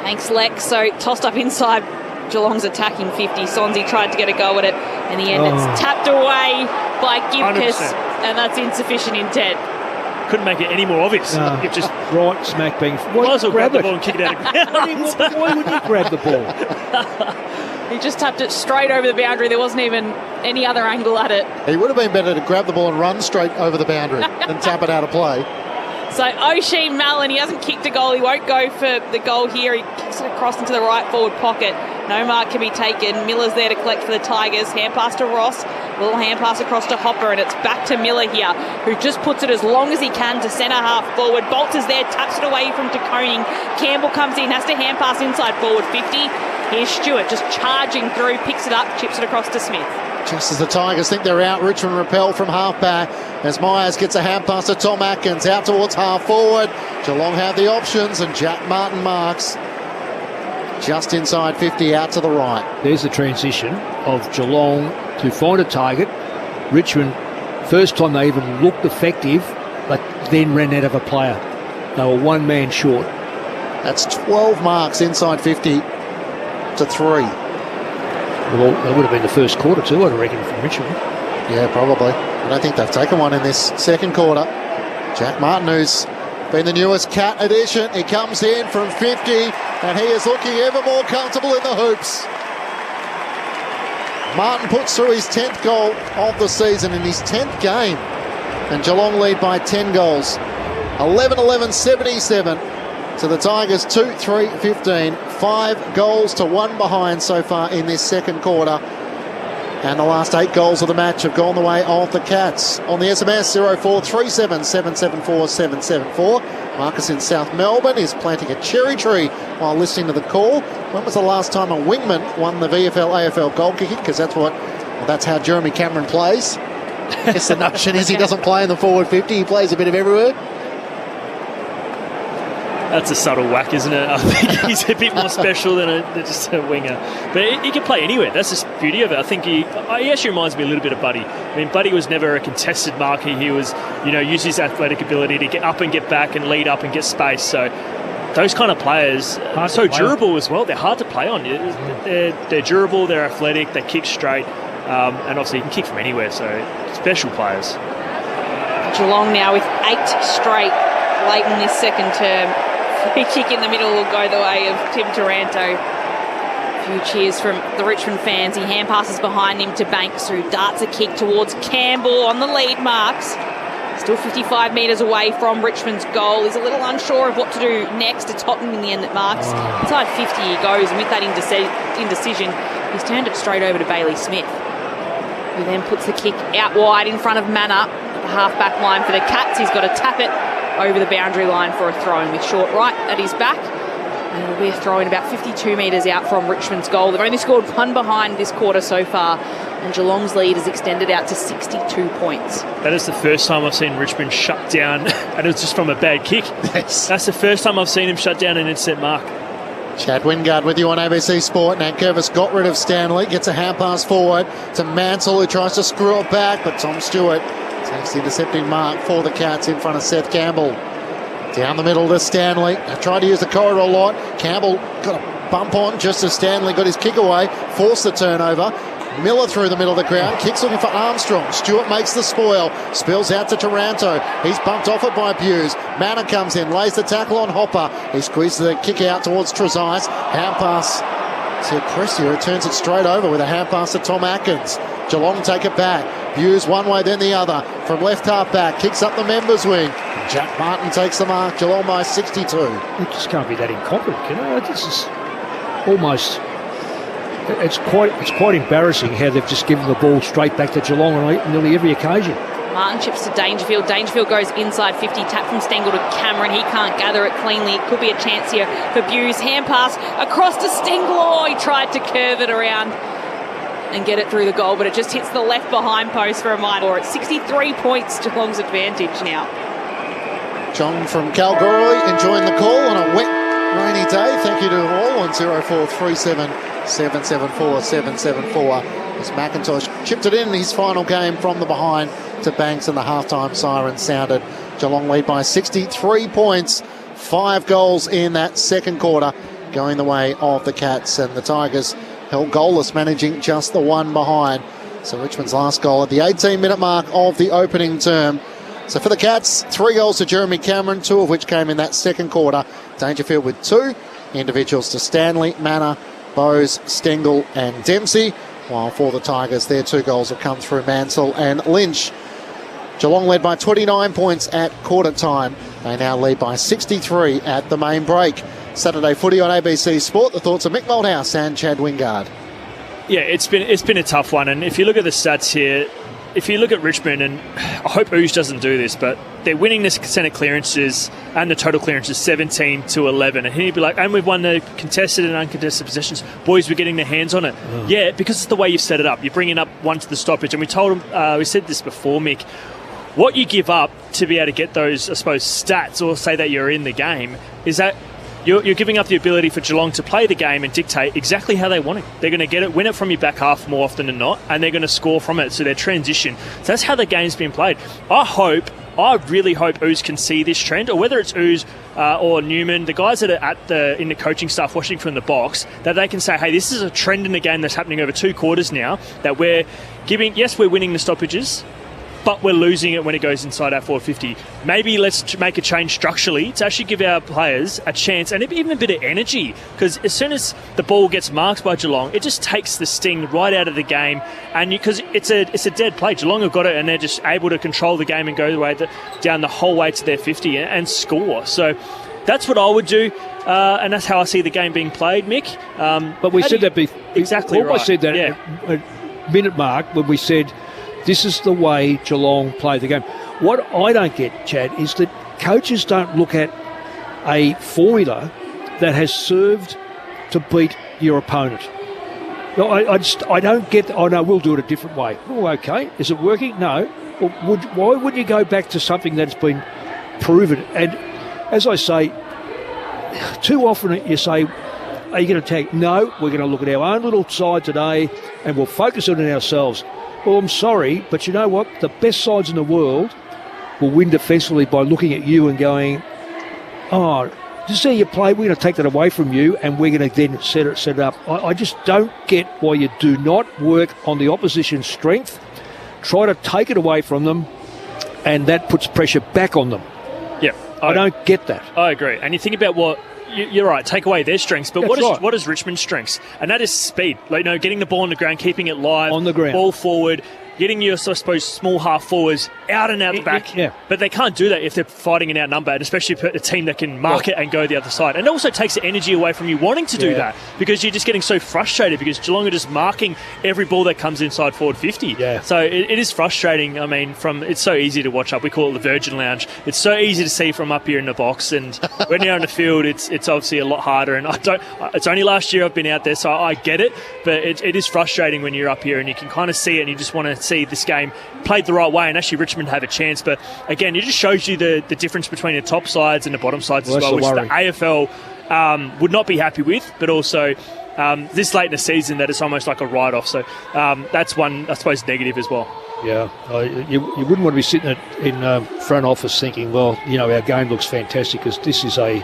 Thanks, Lex. So tossed up inside, Geelong's attacking 50. Sonzi tried to get a go at it. In the end, it's tapped away by Gibcus, 100%. and that's insufficient intent. Couldn't make it any more obvious. No, It just right smack bang. might as well grab the ball it? and kick it out of ground. Why would you grab the ball? He just tapped it straight over the boundary. There wasn't even any other angle at it. He would have been better to grab the ball and run straight over the boundary than tap it out of play. So O'Shea Mallon, he hasn't kicked a goal. He won't go for the goal here. He kicks it across into the right forward pocket. No mark can be taken. Miller's there to collect for the Tigers. Hand pass to Ross. Little hand pass across to Hopper, and it's back to Miller here, who just puts it as long as he can to centre half forward. Bolt is there, taps it away from De Koning. Campbell comes in, has to hand pass inside forward 50. Here's Stewart just charging through, picks it up, chips it across to Smith. Just as the Tigers think they're out, Richmond repel from half back as Myers gets a hand pass to Tom Atkins out towards half forward. Geelong have the options, and Jack Martin marks just inside 50 out to the right. There's the transition of Geelong to find a target. Richmond, first time they even looked effective, but then ran out of a player. They were one man short. That's 12 marks inside 50 to 3. Well, that would have been the first quarter too, I reckon, from Richmond. Yeah, probably. I don't think they've taken one in this second quarter. Jack Martin, who's been the newest Cat addition, he comes in from 50 and he is looking ever more comfortable in the hoops. Martin puts through his 10th goal of the season in his 10th game, and Geelong lead by 10 goals. 11-11-77 to the Tigers 2-3-15. 5 goals to 1 behind so far in this second quarter. And the last 8 goals of the match have gone the way of the Cats. On the SMS, 0437 774 774. Marcus in South Melbourne is planting a cherry tree while listening to the call. When was the last time a wingman won the VFL AFL goal kicking? Because that's how Jeremy Cameron plays. I guess the notion is he doesn't play in the forward 50. He plays a bit of everywhere. That's a subtle whack, isn't it? I think he's a bit more special than just a winger. But he can play anywhere. That's the beauty of it. I think he actually reminds me a little bit of Buddy. I mean, Buddy was never a contested marker. He was, used his athletic ability to get up and get back and lead up and get space. So those kind of players are so durable as well. They're hard to play on. They're durable, they're athletic, they kick straight, and obviously you can kick from anywhere. So special players. Geelong now with 8 straight late in this second term. Free kick in the middle will go the way of Tim Taranto. A few cheers from the Richmond fans. He hand passes behind him to Banks, who darts a kick towards Campbell on the lead marks. Still 55 metres away from Richmond's goal. He's a little unsure of what to do next. It's Houghton in the end that marks. Inside 50 he goes, and with that indecision, he's turned it straight over to Bailey Smith, who then puts the kick out wide in front of Manna at the half-back line for the Cats. He's got to tap it over the boundary line for a throw-in with Short right at his back. And it'll be a throw-in about 52 metres out from Richmond's goal. They've only scored 1 behind this quarter so far, and Geelong's lead is extended out to 62 points. That is the first time I've seen Richmond shut down, and it's just from a bad kick. Yes. That's the first time I've seen him shut down an instant mark. Chad Wingard with you on ABC Sport. Nankervis got rid of Stanley, gets a hand pass forward to Mansell, who tries to screw it back, but Tom Stewart takes the intercepting mark for the Cats in front of Seth Campbell. Down the middle to Stanley. I tried to use the corridor a lot. Campbell got a bump on just as Stanley got his kick away, forced the turnover. Miller through the middle of the ground, kicks looking for Armstrong. Stewart makes the spoil, spills out to Taranto. He's bumped off it by Buse. Manor comes in, lays the tackle on Hopper. He squeezes the kick out towards Trezise. Hand pass to Cressy, turns it straight over with a hand pass to Tom Atkins. Geelong take it back. Buse one way then the other. From left half back, kicks up the members wing. Jack Martin takes the mark. Geelong by 62. It just can't be that incompetent, you know. This is almost... It's quite embarrassing how they've just given the ball straight back to Geelong on nearly every occasion. Martin chips to Dangerfield. Dangerfield goes inside 50. Tap from Stengel to Cameron. He can't gather it cleanly. It could be a chance here for Buse. Hand pass across to Stengel. Oh, he tried to curve it around and get it through the goal, but it just hits the left behind post for a minor. It's 63 points, Geelong's advantage now. John from Kalgoorlie enjoying the call on a wet, rainy day. Thank you to all on 0437 774 774 as McIntosh chipped it in his final game from the behind to Banks, and the halftime siren sounded. Geelong lead by 63 points, 5 goals in that second quarter, going the way of the Cats, and the Tigers held goalless, managing just the one behind. So Richmond's last goal at the 18-minute mark of the opening term. So for the Cats, 3 goals to Jeremy Cameron, 2 of which came in that second quarter. Dangerfield with 2 individuals to Stanley, Manor, Bowes, Stengel and Dempsey, while for the Tigers their 2 goals have come through Mansell and Lynch. Geelong led by 29 points at quarter time. They now lead by 63 at the main break. Saturday footy on ABC Sport. The thoughts of Mick Malthouse and Chad Wingard. Yeah, it's been a tough one, and if you look at the stats here, if you look at Richmond, and I hope Ooze doesn't do this, but they're winning the centre clearances and the total clearances 17-11, and he'd be like, and we've won the contested and uncontested possessions. Boys, we're getting their hands on it. Yeah, because it's the way you've set it up. You're bringing up one to the stoppage, and we told them, we said this before, Mick, what you give up to be able to get those, I suppose, stats or say that you're in the game is that you're giving up the ability for Geelong to play the game and dictate exactly how they want it. They're going to get it, win it from your back half more often than not, and they're going to score from it. So their transition. So that's how the game's been played. I really hope Ooze can see this trend, or whether it's Ooze or Newman, the guys that are in the coaching staff watching from the box, that they can say, hey, this is a trend in the game that's happening over 2 quarters now, that we're winning the stoppages, but we're losing it when it goes inside our forward 50. Maybe let's make a change structurally to actually give our players a chance and even a bit of energy, because as soon as the ball gets marked by Geelong, it just takes the sting right out of the game, and because it's a dead play. Geelong have got it, and they're just able to control the game and go down the whole way to their 50 and score. So that's what I would do, and that's how I see the game being played, Mick. But we said that before. Exactly right. I said that at minute mark when we said this is the way Geelong play the game. What I don't get, Chad, is that coaches don't look at a formula that has served to beat your opponent. No, I don't get. Oh no, we'll do it a different way. Oh, okay. Is it working? No. Well, why wouldn't you go back to something that's been proven? And as I say, too often you say, are you going to attack? No, we're going to look at our own little side today and we'll focus on it ourselves. Well, I'm sorry, but you know what? The best sides in the world will win defensively by looking at you and going, oh, just see you play, we're going to take that away from you and we're going to then set it up. I just don't get why you do not work on the opposition's strength, try to take it away from them, and that puts pressure back on them. Yeah. I don't get that. I agree. And you think about what... You're right, take away their strengths, but what is Richmond's strengths? And that is speed. Getting the ball on the ground, keeping it live, on the ground, ball forward, getting your, I suppose, small half forwards out and out the back. Yeah. But they can't do that if they're fighting an outnumbered, especially a team that can mark it and go the other side. And it also takes the energy away from you wanting to do that, because you're just getting so frustrated because Geelong are just marking every ball that comes inside forward 50. Yeah. So it is frustrating. I mean, it's so easy to watch up. We call it the Virgin Lounge. It's so easy to see from up here in the box, and when you're on the field, it's obviously a lot harder. And it's only last year I've been out there, so I get it, but it is frustrating when you're up here and you can kind of see it and you just want to see this game played the right way, and actually Richmond have a chance. But again, it just shows you the difference between the top sides and the bottom sides as well, which the AFL would not be happy with, but also this late in the season that it's almost like a write-off. So that's one, I suppose, negative as well. Yeah, you wouldn't want to be sitting in front office thinking, well, our game looks fantastic, because this is a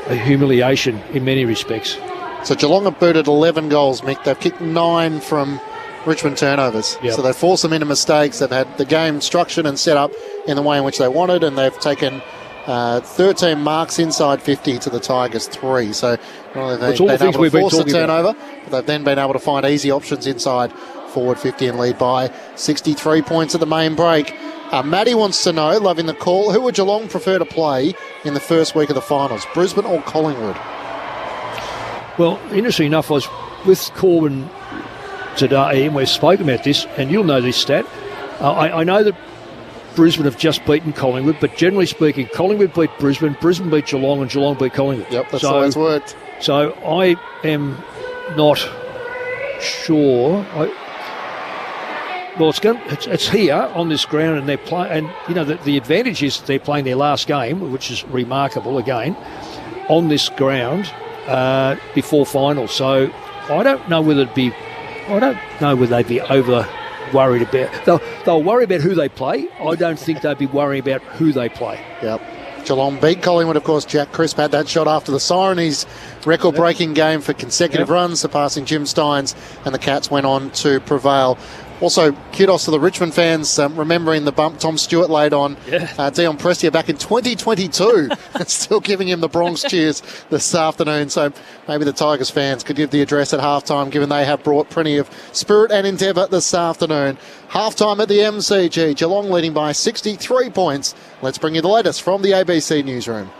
humiliation in many respects. So Geelong have booted 11 goals, Mick. They've kicked 9 from Richmond turnovers. Yep. So they force them into mistakes. They've had the game structured and set up in the way in which they wanted, and they've taken 13 marks inside 50 to the Tigers 3. So not only have they been able to force the turnover, but they've then been able to find easy options inside forward 50 and lead by 63 points at the main break. Maddie wants to know, loving the call, who would Geelong prefer to play in the first week of the finals, Brisbane or Collingwood? Well, interesting enough, I was with Corbin today and we've spoken about this, and you'll know this stat. I know that Brisbane have just beaten Collingwood, but generally speaking, Collingwood beat Brisbane, Brisbane beat Geelong, and Geelong beat Collingwood. Yep, that's the way it's worked. So I am not sure. Well, it's here on this ground, and they're playing. And you know the advantage is they're playing their last game, which is remarkable. Again, on this ground before finals. So I don't know whether they'd be over worried about. They'll worry about who they play. I don't think they'd be worrying about who they play. Yep. Geelong beat Collingwood, of course. Jack Crisp had that shot after the siren. His record-breaking game for consecutive runs, surpassing Jim Steins, and the Cats went on to prevail. Also, kudos to the Richmond fans remembering the bump Tom Stewart laid on Dion Prestia back in 2022 and still giving him the Bronx cheers this afternoon. So maybe the Tigers fans could give the address at halftime, given they have brought plenty of spirit and endeavour this afternoon. Halftime at the MCG, Geelong leading by 63 points. Let's bring you the latest from the ABC newsroom.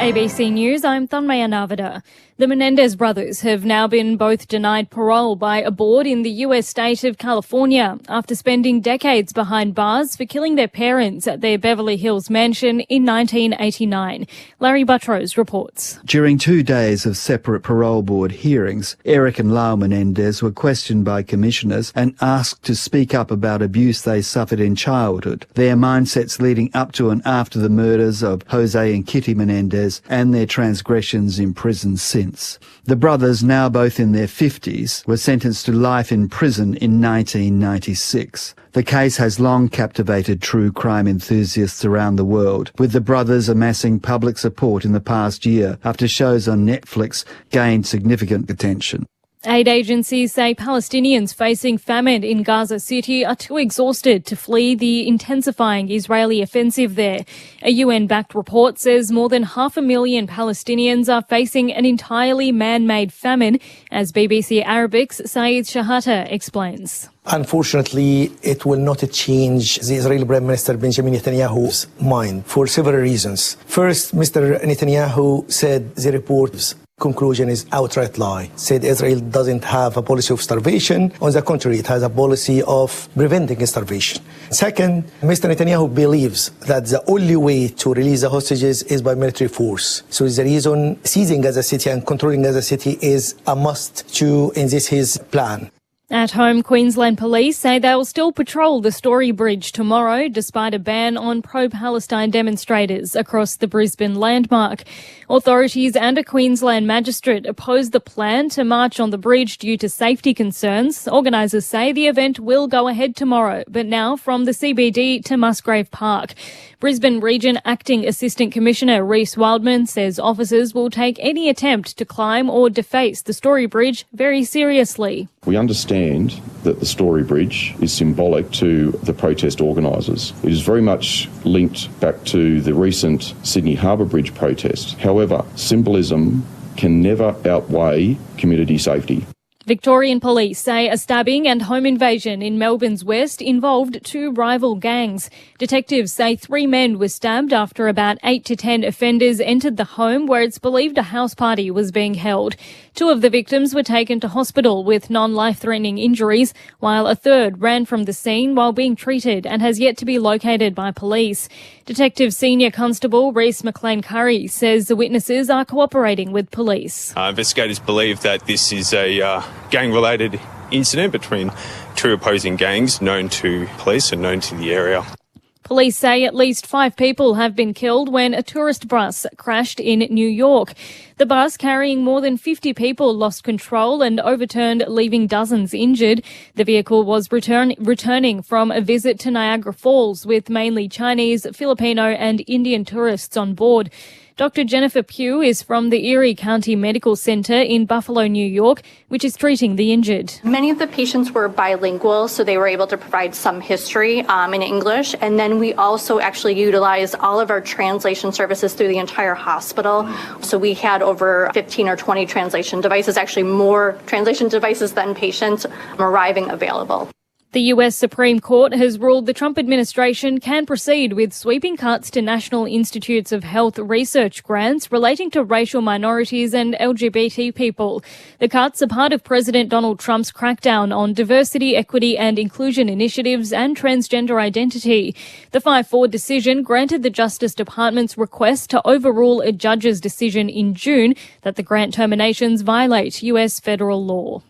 ABC News, I'm Thanmaya Navada. The Menendez brothers have now been both denied parole by a board in the US state of California after spending decades behind bars for killing their parents at their Beverly Hills mansion in 1989. Larry Buttrose reports. During 2 days of separate parole board hearings, Eric and Lyle Menendez were questioned by commissioners and asked to speak up about abuse they suffered in childhood, their mindsets leading up to and after the murders of Jose and Kitty Menendez, and their transgressions in prison since. The brothers, now both in their 50s, were sentenced to life in prison in 1996. The case has long captivated true crime enthusiasts around the world, with the brothers amassing public support in the past year after shows on Netflix gained significant attention. Aid agencies say Palestinians facing famine in Gaza City are too exhausted to flee the intensifying Israeli offensive there. A UN-backed report says more than 500,000 Palestinians are facing an entirely man-made famine, as BBC Arabic's Saeed Shahata explains. Unfortunately, it will not change the Israeli Prime Minister Benjamin Netanyahu's mind for several reasons. First, Mr. Netanyahu said the report's conclusion is outright lie. Said Israel doesn't have a policy of starvation. On the contrary, it has a policy of preventing starvation. Second, Mr. Netanyahu believes that the only way to release the hostages is by military force. So the reason seizing Gaza City and controlling Gaza City is a must in his plan. At home, Queensland police say they will still patrol the Story Bridge tomorrow, despite a ban on pro-Palestine demonstrators across the Brisbane landmark. Authorities and a Queensland magistrate opposed the plan to march on the bridge due to safety concerns. Organisers say the event will go ahead tomorrow, but now from the CBD to Musgrave Park. Brisbane Region Acting Assistant Commissioner Reece Wildman says officers will take any attempt to climb or deface the Story Bridge very seriously. We understand that the Story Bridge is symbolic to the protest organisers. It is very much linked back to the recent Sydney Harbour Bridge protest. However, symbolism can never outweigh community safety. Victorian police say a stabbing and home invasion in Melbourne's west involved two rival gangs. Detectives say 3 men were stabbed after about 8 to 10 offenders entered the home where it's believed a house party was being held. 2 of the victims were taken to hospital with non-life-threatening injuries, while a third ran from the scene while being treated and has yet to be located by police. Detective Senior Constable Reece McLean-Curry says the witnesses are cooperating with police. Investigators believe that this is a gang-related incident between 2 opposing gangs known to police and known to the area. Police say at least 5 people have been killed when a tourist bus crashed in New York. The bus, carrying more than 50 people, lost control and overturned, leaving dozens injured. The vehicle was returning from a visit to Niagara Falls with mainly Chinese, Filipino and Indian tourists on board. Dr. Jennifer Pugh is from the Erie County Medical Center in Buffalo, New York, which is treating the injured. Many of the patients were bilingual, so they were able to provide some history in English. And then we also actually utilized all of our translation services through the entire hospital. So we had over 15 or 20 translation devices, actually more translation devices than patients arriving available. The US Supreme Court has ruled the Trump administration can proceed with sweeping cuts to National Institutes of Health research grants relating to racial minorities and LGBT people. The cuts are part of President Donald Trump's crackdown on diversity, equity and inclusion initiatives and transgender identity. The 5-4 decision granted the Justice Department's request to overrule a judge's decision in June that the grant terminations violate US federal law.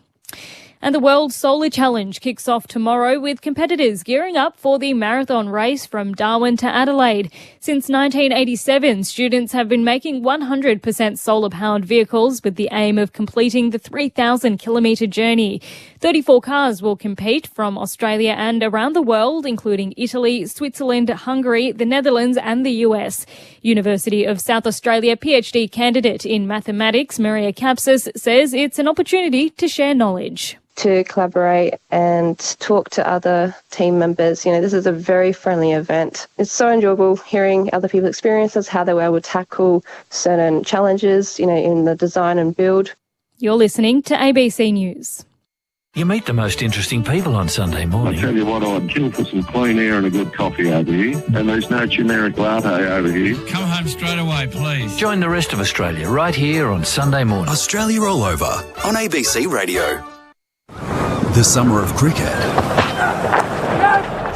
And the World Solar Challenge kicks off tomorrow with competitors gearing up for the marathon race from Darwin to Adelaide. Since 1987, students have been making 100% solar-powered vehicles with the aim of completing the 3,000-kilometre journey. 34 cars will compete from Australia and around the world, including Italy, Switzerland, Hungary, the Netherlands and the US. University of South Australia PhD candidate in mathematics, Maria Kapsis, says it's an opportunity to share knowledge. To collaborate and talk to other team members. This is a very friendly event. It's so enjoyable hearing other people's experiences, how they were able to tackle certain challenges, in the design and build. You're listening to ABC News. You meet the most interesting people on Sunday morning. I tell you what, I'd kill for some clean air and a good coffee over here. And there's no generic latte over here. Come home straight away, please. Join the rest of Australia right here on Sunday morning. Australia All Over on ABC Radio. The summer of cricket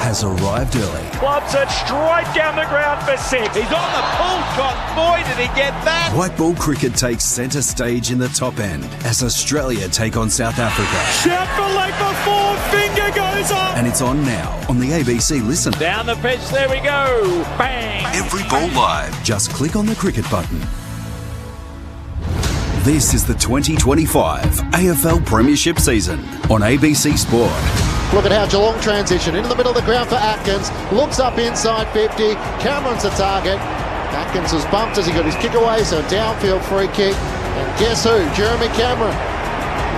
has arrived early. Clubs it straight down the ground for 6. He's on the pull shot. Boy, did he get that. White ball cricket takes centre stage in the top end as Australia take on South Africa. Shout for leg before, finger goes up. And it's on now on the ABC Listen. Down the pitch, there we go. Bang. Every ball live. Just click on the cricket button. This is the 2025 AFL Premiership season on ABC Sport. Look at how Geelong transition into the middle of the ground for Atkins. Looks up inside 50. Cameron's the target. Atkins was bumped as he got his kick away, so downfield free kick. And guess who? Jeremy Cameron.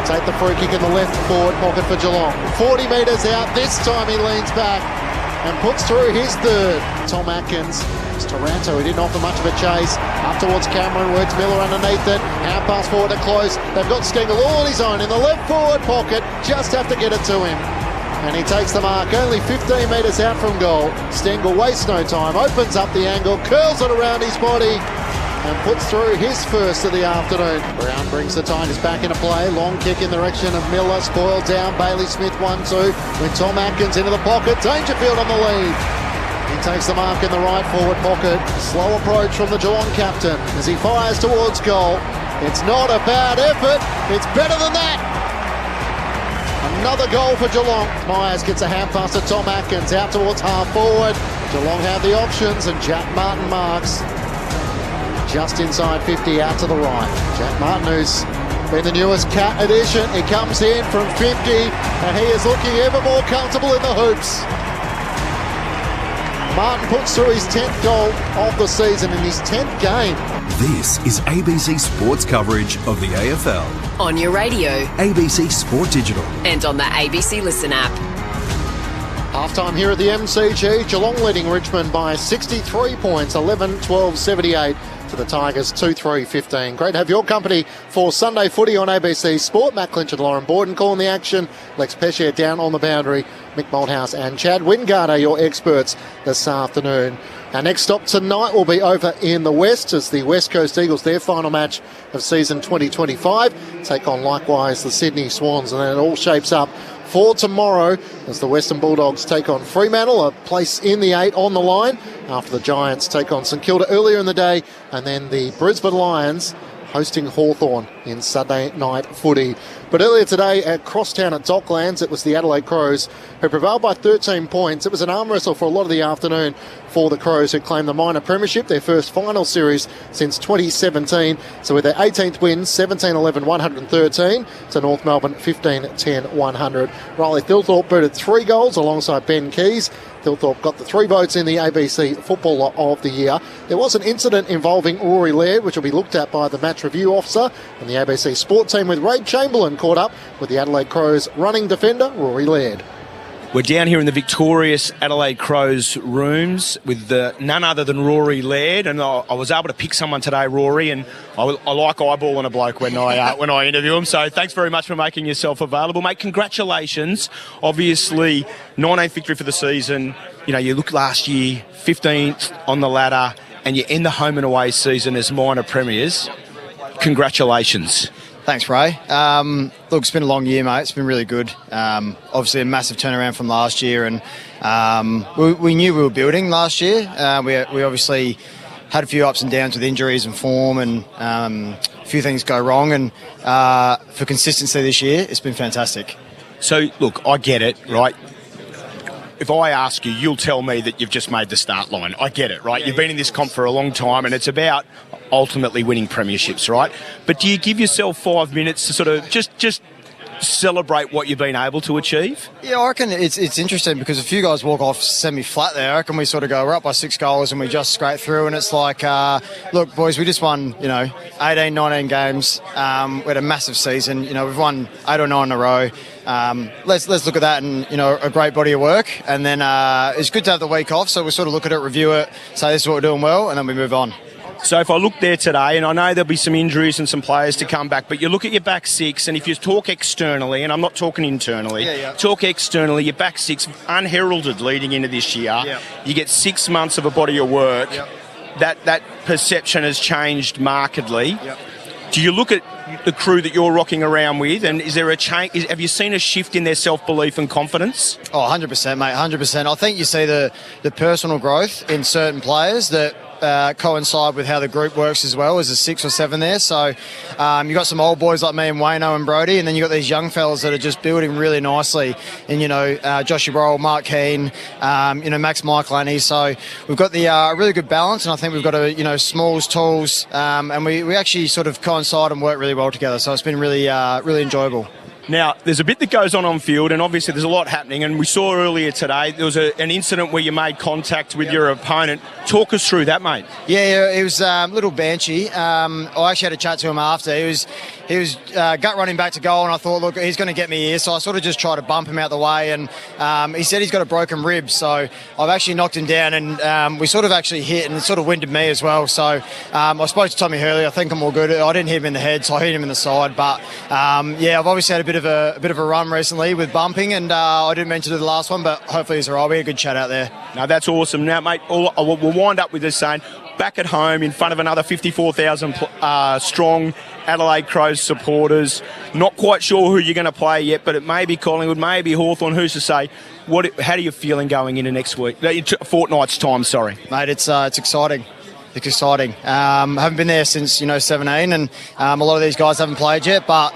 Take the free kick in the left forward pocket for Geelong. 40 metres out. This time he leans back and puts through his third. Tom Atkins. It's Taranto, he didn't offer much of a chase. Up towards Cameron, works Miller underneath it. Hand pass forward to close. They've got Stengel all on his own in the left forward pocket. Just have to get it to him. And he takes the mark, only 15 metres out from goal. Stengel wastes no time, opens up the angle, curls it around his body and puts through his first of the afternoon. Brown brings the Tigers back into play. Long kick in the direction of Miller. Spoiled down. Bailey Smith 1-2. With Tom Atkins into the pocket. Dangerfield on the lead. He takes the mark in the right forward pocket. Slow approach from the Geelong captain as he fires towards goal. It's not a bad effort. It's better than that. Another goal for Geelong. Myers gets a hand pass to Tom Atkins out towards half forward. Geelong have the options and Jack Martin marks just inside 50 out to the right. Jack Martin, who's been the newest cat addition, he comes in from 50 and he is looking ever more comfortable in the hoops. Martin puts through his 10th goal of the season in his 10th game. This is ABC Sports coverage of the AFL. On your radio. ABC Sport Digital. And on the ABC Listen app. Half-time here at the MCG. Geelong leading Richmond by 63 points, 11-12-78 to the Tigers, 2-3-15. Great to have your company for Sunday footy on ABC Sport. Matt Clinch and Lauren Borden calling the action. Lex Pescier down on the boundary. Mick Malthouse and Chad Wingard are your experts this afternoon. Our next stop tonight will be over in the West as the West Coast Eagles, their final match of season 2025, take on likewise the Sydney Swans. And then it all shapes up for tomorrow as the Western Bulldogs take on Fremantle, a place in the 8 on the line after the Giants take on St Kilda earlier in the day, and then the Brisbane Lions hosting Hawthorn in Saturday night footy. But earlier today at Crosstown at Docklands, it was the Adelaide Crows who prevailed by 13 points. It was an arm wrestle for a lot of the afternoon for the Crows, who claimed the minor premiership, their first final series since 2017. So with their 18th win, 17-11, 113 to North Melbourne 15-10, 100. Riley Thilthorpe booted 3 goals alongside Ben Keys. Thilthorpe got the 3 votes in the ABC Footballer of the Year. There was an incident involving Rory Laird, which will be looked at by the match review officer, and the ABC Sport team with Ray Chamberlain caught up with the Adelaide Crows running defender Rory Laird. We're down here in the victorious Adelaide Crows rooms with none other than Rory Laird, and I was able to pick someone today, Rory, and I like eyeballing a bloke when I interview him. So thanks very much for making yourself available, mate. Congratulations. Obviously, 19th victory for the season. You know, you look last year, 15th on the ladder, and you end the home and away season as minor premiers. Congratulations. Thanks, Ray. Look, it's been a long year, mate. It's been really good. Obviously, a massive turnaround from last year, and we knew we were building last year. We obviously had a few ups and downs with injuries and form, and a few things go wrong. And for consistency this year, it's been fantastic. So, look, I get it, right? If I ask you, you'll tell me that you've just made the start line. I get it, right? You've been in this comp for a long time, and it's about ultimately winning premierships, right? But do you give yourself 5 minutes to sort of just celebrate what you've been able to achieve? Yeah, I reckon it's interesting because a few guys walk off semi-flat there. I reckon we sort of go, we're up by 6 goals and we just scrape through, and it's like, look, boys, we just won, 18, 19 games. We had a massive season. We've won 8 or 9 in a row. Let's look at that and, a great body of work. And then it's good to have the week off, so we'll sort of look at it, review it, say this is what we're doing well, and then we move on. So if I look there today, and I know there'll be some injuries and some players to come back, but you look at your back 6, and if you talk externally, and I'm not talking internally, talk externally, your back 6, unheralded leading into this year, you get 6 months of a body of work, that perception has changed markedly. Do you look at the crew that you're rocking around with, and is there a change? Have you seen a shift in their self-belief and confidence? Oh, 100%, mate, 100%. I think you see the personal growth in certain players that coincide with how the group works as well. As a 6 or 7 there, so you've got some old boys like me and Wayno and Brody, and then you've got these young fellas that are just building really nicely, and Joshy Burrell, Mark Keane, Max Michaelani. So we've got the really good balance, and I think we've got a smalls, tools, and we actually sort of coincide and work really well together, so it's been really enjoyable. Now, there's a bit that goes on field, and obviously there's a lot happening, and we saw earlier today there was an incident where you made contact with your opponent. Talk us through that, mate. Yeah, it was a little Banshee. I actually had a chat to him after. He was gut running back to goal, and I thought, look, he's going to get me here, so I sort of just tried to bump him out the way, and he said he's got a broken rib, so I've actually knocked him down, and we sort of actually hit, and it sort of winded me as well. So I spoke to Tommy Hurley. I think I'm all good. I didn't hit him in the head, so I hit him in the side, but I've obviously had a bit of a run recently with bumping, and I didn't mention it the last one, but hopefully he's all right. We had a good chat out there. No, that's awesome. Now, mate, we'll wind up with this saying, back at home in front of another 54,000 strong Adelaide Crows supporters. Not quite sure who you're going to play yet, but it may be Collingwood, maybe Hawthorn. Who's to say? How are you feeling going into next week? Fortnight's time, sorry. Mate, it's exciting. It's exciting. I haven't been there since 17, and a lot of these guys haven't played yet, but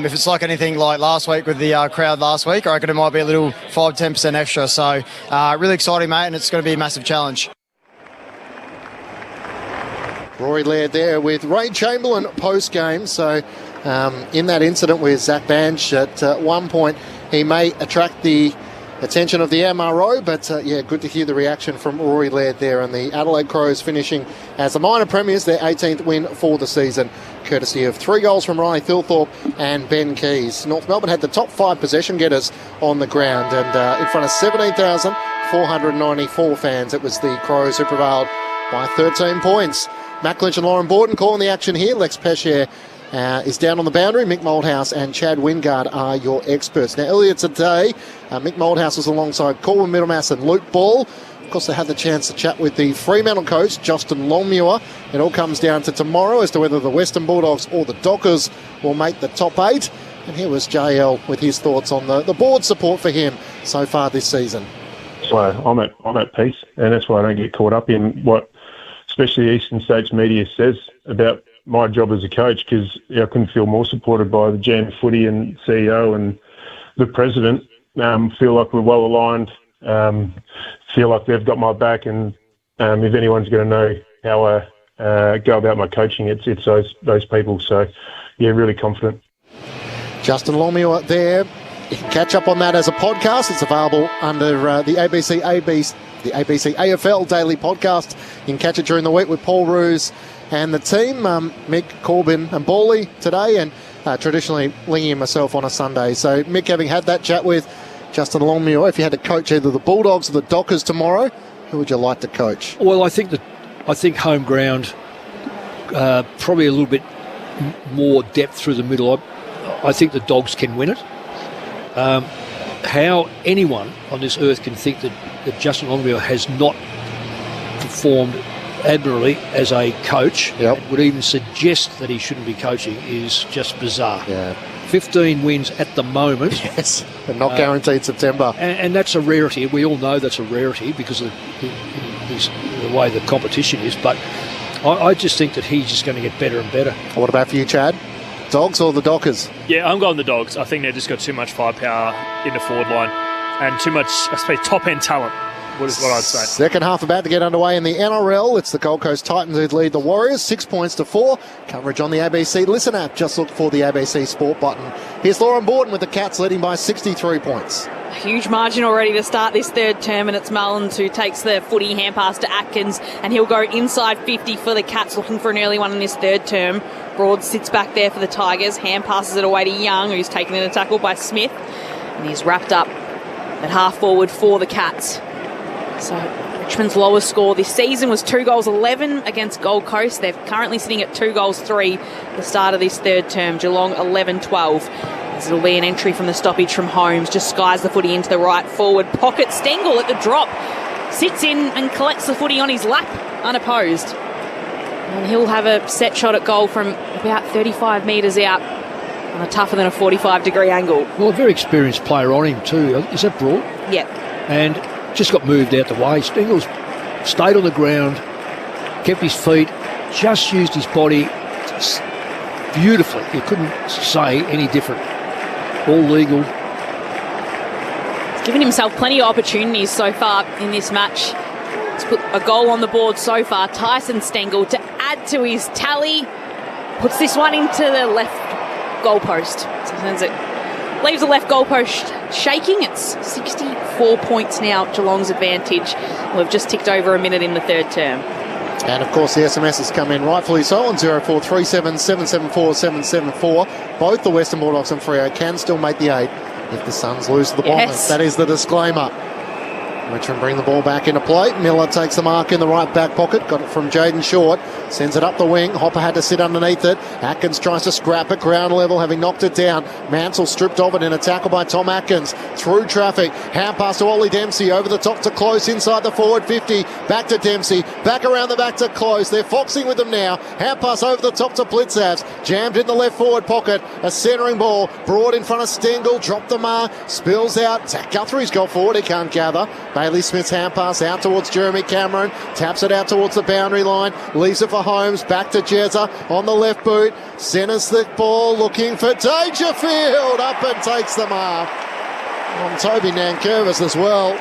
if it's like anything like last week with the crowd last week, I reckon it might be a little 5-10% extra. So really exciting, mate, and it's going to be a massive challenge. Rory Laird there with Ray Chamberlain post-game. So in that incident with Zach Banch, at one point he may attract the attention of the MRO, but good to hear the reaction from Rory Laird there, and the Adelaide Crows finishing as the minor premiers, their 18th win for the season, courtesy of 3 goals from Riley Thilthorpe and Ben Keys. North Melbourne had the top 5 possession getters on the ground, and in front of 17,494 fans, it was the Crows who prevailed by 13 points. Matt Lynch and Lauren Borden calling the action here. Lex Pesher is down on the boundary. Mick Moldhouse and Chad Wingard are your experts. Now, earlier today, Mick Moldhouse was alongside Corwin Middlemass and Luke Ball. Of course, they had the chance to chat with the Fremantle coach, Justin Longmuir. It all comes down to tomorrow as to whether the Western Bulldogs or the Dockers will make the top 8. And here was JL with his thoughts on the board support for him so far this season. So I'm at peace, and that's why I don't get caught up in what especially Eastern States media says about my job as a coach, because I couldn't feel more supported by the GM Footy and CEO and the president. Feel like we're well aligned. Feel like they've got my back, and if anyone's going to know how I go about my coaching, it's those people. So, yeah, really confident. Justin Longmuir there. You can catch up on that as a podcast. It's available under the ABC AFL Daily Podcast. You can catch it during the week with Paul Roos and the team, Mick, Corbin and Bawley today, and traditionally Lingy and myself on a Sunday. So Mick, having had that chat with Justin Longmuir, if you had to coach either the Bulldogs or the Dockers tomorrow, who would you like to coach? Well, I think home ground, probably a little bit more depth through the middle. I think the Dogs can win it. How anyone on this earth can think that Justin Longmuir has not performed admirably as a coach, would even suggest that he shouldn't be coaching, is just bizarre. Yeah. 15 wins at the moment. Yes, but not guaranteed September. And that's a rarity. We all know that's a rarity because of the way the competition is. But I just think that he's just going to get better and better. What about for you, Chad? Dogs or the Dockers? Yeah, I'm going the Dogs. I think they've just got too much firepower in the forward line and too much, I suppose, top-end talent. Is what I'd say. Second half about to get underway in the NRL. It's the Gold Coast Titans who lead the Warriors 6 points to 4. Coverage on the ABC Listen app. Just look for the ABC Sport button. Here's Lauren Borden with the Cats leading by 63 points. A huge margin already to start this third term, and it's Mullins who takes the footy hand pass to Atkins, and he'll go inside 50 for the Cats, looking for an early one in this third term. Broad sits back there for the Tigers. Hand passes it away to Young, who's taken in a tackle by Smith, and he's wrapped up at half forward for the Cats. So Richmond's lowest score this season was 2 goals 11 against Gold Coast. They're currently sitting at 2 goals 3 at the start of this third term. Geelong 11-12. This will be an entry from the stoppage from Holmes. Just skies the footy into the right forward pocket. Stengel at the drop sits in and collects the footy on his lap unopposed. And he'll have a set shot at goal from about 35 metres out on a tougher than a 45-degree angle. Well, a very experienced player on him too. Is that Broad? Yep. And just got moved out the way. Stengel's stayed on the ground, kept his feet, just used his body beautifully. You couldn't say any different. All legal. He's given himself plenty of opportunities so far in this match. He's put a goal on the board so far. Tyson Stengel to add to his tally. Puts this one into the left goalpost. So sends it. Leaves the left goalpost shaking. It's 64 points now, Geelong's advantage. We've just ticked over a minute in the third term. And, of course, the SMS has come in rightfully so on 0437 774 774. Both the Western Bulldogs and Freo can still make the 8 if the Suns lose to the Bombers. Yes. That is the disclaimer. Richmond bring the ball back into play. Miller takes the mark in the right back pocket. Got it from Jaden Short. Sends it up the wing. Hopper had to sit underneath it. Atkins tries to scrap at ground level, having knocked it down. Mansell stripped of it in a tackle by Tom Atkins. Through traffic. Hand pass to Ollie Dempsey. Over the top to Close inside the forward 50. Back to Dempsey. Back around the back to Close. They're foxing with them now. Hand pass over the top to Blitzavs. Jammed in the left forward pocket. A centering ball. Broad in front of Stengel. Dropped the mark. Spills out. Guthrie's got forward. He can't gather. Bailey Smith's hand pass out towards Jeremy Cameron. Taps it out towards the boundary line. Leaves it for Holmes. Back to Jezza on the left boot. Centres the ball. Looking for Dangerfield. Up and takes the mark. On Toby Nankervis as well.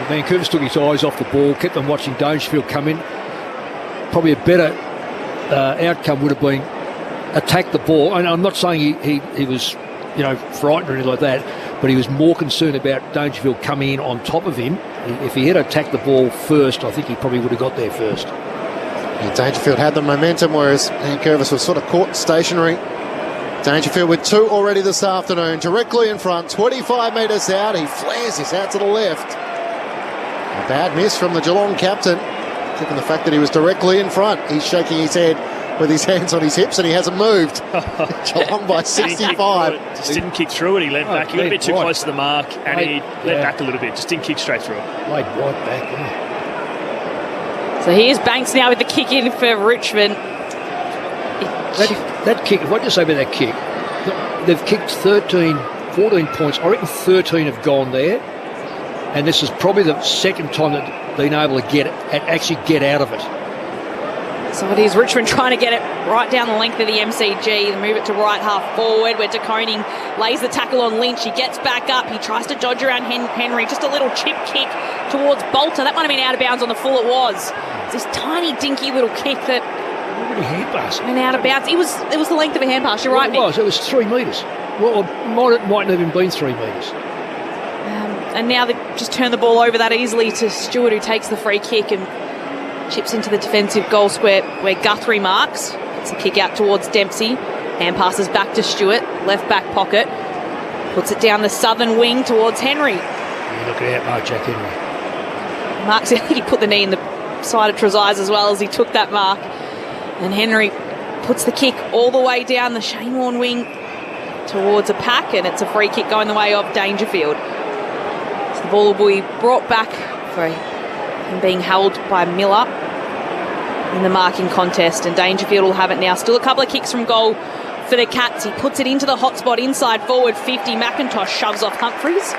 Nankervis took his eyes off the ball. Kept on watching Dangerfield come in. Probably a better outcome would have been attack the ball. And I'm not saying he was, frightened or anything like that, but he was more concerned about Dangerfield coming in on top of him. If he had attacked the ball first, I think he probably would have got there first. Yeah, Dangerfield had the momentum, whereas Nankervis was sort of caught stationary. Dangerfield with 2 already this afternoon, directly in front, 25 metres out. He flares this out to the left. A bad miss from the Geelong captain, given the fact that he was directly in front. He's shaking his head with his hands on his hips and he hasn't moved. Geelong by 65. Just didn't kick through it. He leant back. He got a bit too close to the mark and he leant back a little bit. Just didn't kick straight through it. Laid right back, didn't he? So here's Banks now with the kick in for Richmond. That kick, if I just say about that kick, they've kicked 13, 14 points. I reckon 13 have gone there. And this is probably the second time that they've been able to actually get out of it. So it is Richmond trying to get it right down the length of the MCG. They move it to right half forward where De Koning lays the tackle on Lynch. He gets back up. He tries to dodge around Henry. Just a little chip kick towards Bolter. That might have been out of bounds on the full. It was. It's this tiny dinky little kick that hand pass went out of bounds. It was the length of a hand pass. You're right, Nick. It was 3 metres. Well, it mightn't have even been 3 metres. And now they just turn the ball over that easily to Stewart, who takes the free kick and chips into the defensive goal square where Guthrie marks. It's a kick out towards Dempsey. Hand passes back to Stewart, left back pocket. Puts it down the southern wing towards Henry. Yeah, look at that mark, Jack Henry. Mark's, he put the knee in the side of Trezise as well as he took that mark. And Henry puts the kick all the way down the Shane Warne wing towards a pack, and it's a free kick going the way of Dangerfield. So the ball will be brought back for him being held by Miller in the marking contest, and Dangerfield will have it now. Still a couple of kicks from goal for the Cats. He puts it into the hotspot inside forward 50. McIntosh shoves off Humphreys.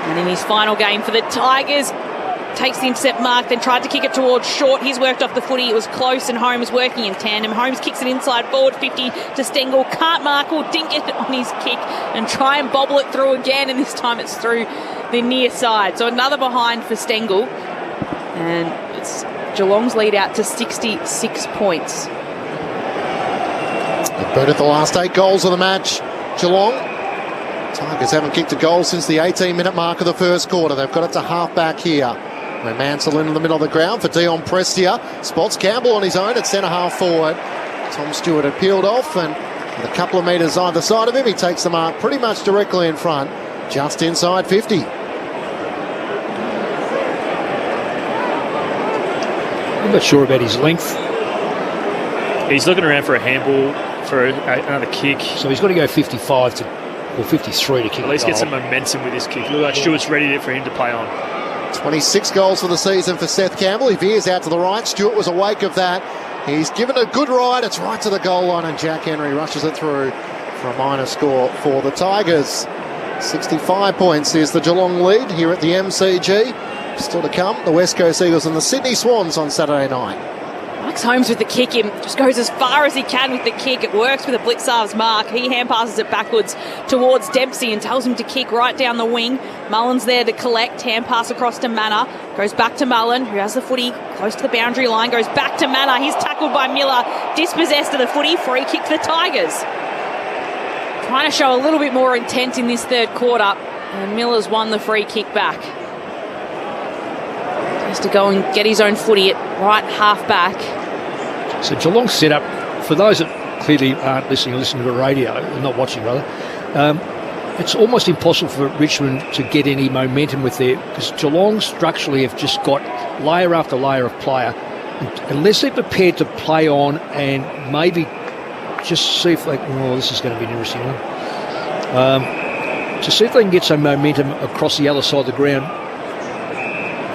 And in his final game for the Tigers, takes the intercept mark, then tried to kick it towards Short. He's worked off the footy. It was close, and Holmes working in tandem. Holmes kicks it inside forward 50 to Stengel. Can't mark or dink it on his kick and try and bobble it through again, and this time it's through the near side. So another behind for Stengel, and it's Geelong's lead out to 66 points. They've booted the last 8 goals of the match, Geelong. Tigers haven't kicked a goal since the 18-minute mark of the first quarter. They've got it to half-back here, where Mansell in the middle of the ground for Dion Prestia. Spots Campbell on his own at centre-half forward. Tom Stewart had peeled off, and with a couple of metres either side of him, he takes the mark pretty much directly in front, just inside 50. I'm not sure about his length. He's looking around for a handball for another kick. So he's got to go 55 or 53 to kick. At least get some momentum with this kick. Look like Stewart's ready for him to play on. 26 goals for the season for Seth Campbell. He veers out to the right. Stewart was awake of that. He's given a good ride. It's right to the goal line, and Jack Henry rushes it through for a minor score for the Tigers. 65 points is the Geelong lead here at the MCG. Still to come, the West Coast Eagles and the Sydney Swans on Saturday night. Max Holmes with the kick, him just goes as far as he can with the kick. It works with a Blitzarv's mark. He hand passes it backwards towards Dempsey and tells him to kick right down the wing. Mullen's there to collect. Hand pass across to Manor. Goes back to Mullen, who has the footy close to the boundary line. Goes back to Manor. He's tackled by Miller. Dispossessed of the footy. Free kick for the Tigers. Trying to show a little bit more intent in this third quarter. And Miller's won the free kick back. Has to go and get his own footy at right half back. So Geelong set up, for those that clearly aren't listening or listening to the radio, or not watching rather, it's almost impossible for Richmond to get any momentum with their, because Geelong structurally have just got layer after layer of player. Unless they're prepared to play on and maybe just see if they, this is going to be an interesting one. To see if they can get some momentum across the other side of the ground.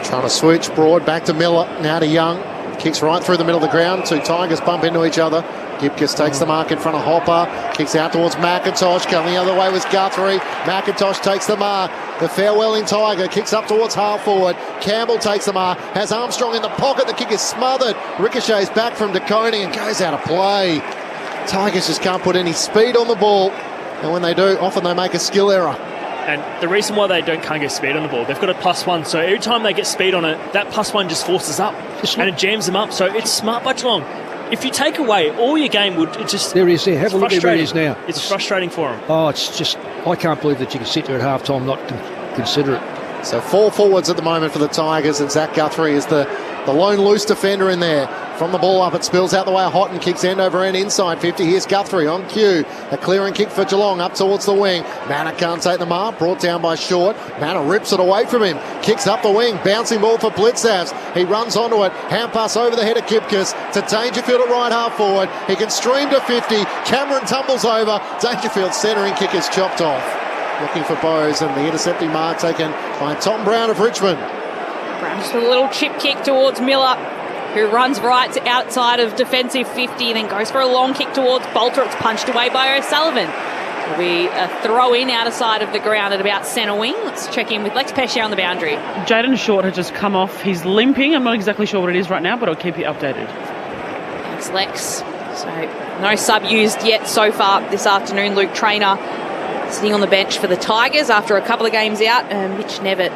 Trying to switch, Broad back to Miller, now to Young. Kicks right through the middle of the ground. 2 Tigers bump into each other. Gipkus takes the mark in front of Hopper. Kicks out towards McIntosh. Coming the other way was Guthrie. McIntosh takes the mark. The farewelling Tiger kicks up towards half forward. Campbell takes the mark. Has Armstrong in the pocket. The kick is smothered. Ricochets back from De Koning and goes out of play. Tigers just can't put any speed on the ball. And when they do, often they make a skill error. And the reason why they can't get speed on the ball, they've got a +1. So every time they get speed on it, that +1 just forces up and it jams them up. So it's smart by Geelong. If you take away all your game, there he is there. Have a look at where he is now. It's frustrating for him. Oh, it's just, I can't believe that you can sit there at half time and not consider it. So 4 forwards at the moment for the Tigers, and Zach Guthrie is the lone loose defender in there. From the ball up, it spills out the way of Houghton, kicks end over end inside 50. Here's Guthrie on cue. A clearing kick for Geelong up towards the wing. Manor can't take the mark, brought down by Short. Manor rips it away from him. Kicks up the wing, bouncing ball for Blitzavs. He runs onto it. Hand pass over the head of Gipkus to Dangerfield at right half forward. He can stream to 50. Cameron tumbles over. Dangerfield's centering kick is chopped off. Looking for Bowes, and the intercepting mark taken by Tom Brown of Richmond. Brown just a little chip kick towards Miller, who runs right outside of defensive 50, then goes for a long kick towards Bolter. It's punched away by O'Sullivan. It'll be a throw in outer side of the ground at about centre wing. Let's check in with Lex Pesce on the boundary. Jaden Short has just come off. He's limping. I'm not exactly sure what it is right now, but I'll keep you updated. Alex Lex. So no sub used yet so far this afternoon. Luke Traynor sitting on the bench for the Tigers after a couple of games out, and Mitch Nevitt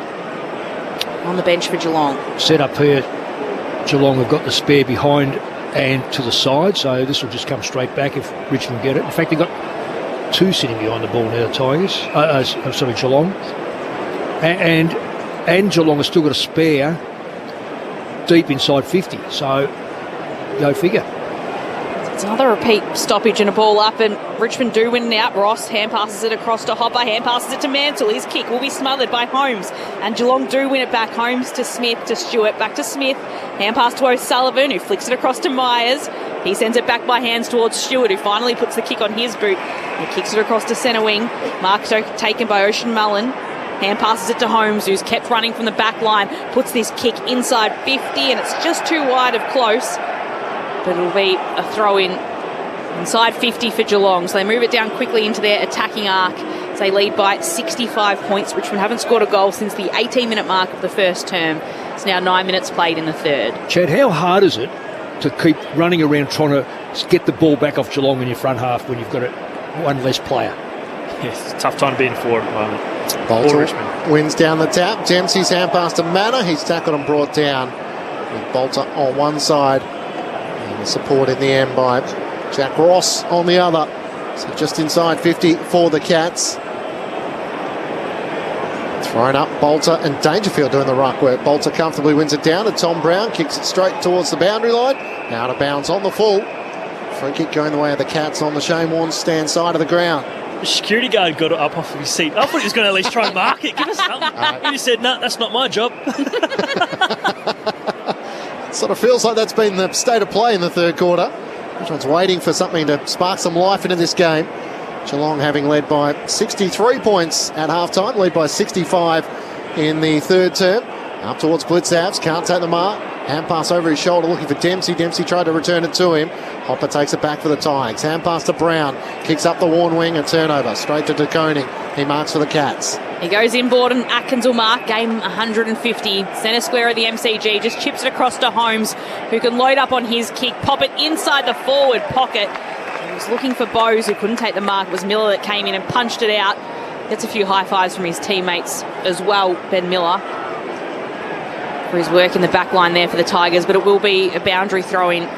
on the bench for Geelong. Set up here, Geelong have got the spare behind and to the side, so this will just come straight back if Richmond get it. In fact, they've got two sitting behind the ball now, the Tigers. Geelong. And Geelong has still got a spare deep inside 50, so go figure. It's another repeat stoppage and a ball up, and Richmond do win it out. Ross hand passes it across to Hopper, hand passes it to Mansell. His kick will be smothered by Holmes, and Geelong do win it back. Holmes to Smith, to Stewart, back to Smith. Hand pass to O'Sullivan, who flicks it across to Myers. He sends it back by hands towards Stewart, who finally puts the kick on his boot. He kicks it across to centre wing. Mark taken by Ocean Mullen. Hand passes it to Holmes, who's kept running from the back line. Puts this kick inside 50, and it's just too wide of close. But it'll be a throw-in inside 50 for Geelong. So they move it down quickly into their attacking arc as they lead by 65 points. Richmond haven't scored a goal since the 18-minute mark of the first term. It's now 9 minutes played in the third. Chad, how hard is it to keep running around trying to get the ball back off Geelong in your front half when you've got one less player? Yes, it's a tough time to be in forward at the moment. Bolter wins down the tap. Dempsey's hand pass to Manor. He's tackled and brought down with Bolter on one side. Support in the end by Jack Ross on the other. So just inside 50 for the Cats. Thrown up, Bolter and Dangerfield doing the ruck work. Bolter comfortably wins it down to Tom Brown, kicks it straight towards the boundary line. Out of bounds on the full. Free kick going the way of the Cats on the Shane Warne stand side of the ground. The security guard got it up off of his seat. I thought he was going to at least try and mark it. Give us something. He said, no, that's not my job. Sort of feels like that's been the state of play in the third quarter. Richmond's waiting for something to spark some life into this game. Geelong having led by 63 points at halftime, lead by 65 in the third term. Up towards Blitzavs, can't take the mark. Hand pass over his shoulder looking for Dempsey. Dempsey tried to return it to him. Hopper takes it back for the Tigers. Hand pass to Brown. Kicks up the Warne wing, a turnover. Straight to De Koning. He marks for the Cats. He goes inboard and Atkins will mark. Game 150. Centre square of the MCG. Just chips it across to Holmes, who can load up on his kick. Pop it inside the forward pocket. He was looking for Bowes, who couldn't take the mark. It was Miller that came in and punched it out. Gets a few high fives from his teammates as well, Ben Miller, for his work in the back line there for the Tigers, but it will be a boundary throw-in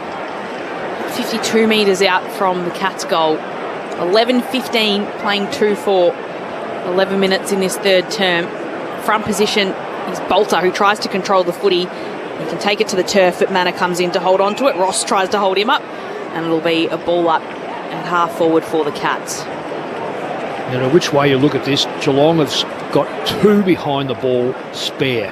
52 metres out from the Cats' goal. 11-15, playing 2-4, 11 minutes in this third term. Front position is Bolter, who tries to control the footy. He can take it to the turf, but Manor comes in to hold on to it. Ross tries to hold him up, and it'll be a ball up at half forward for the Cats. You know, which way you look at this, Geelong has got two behind the ball spare.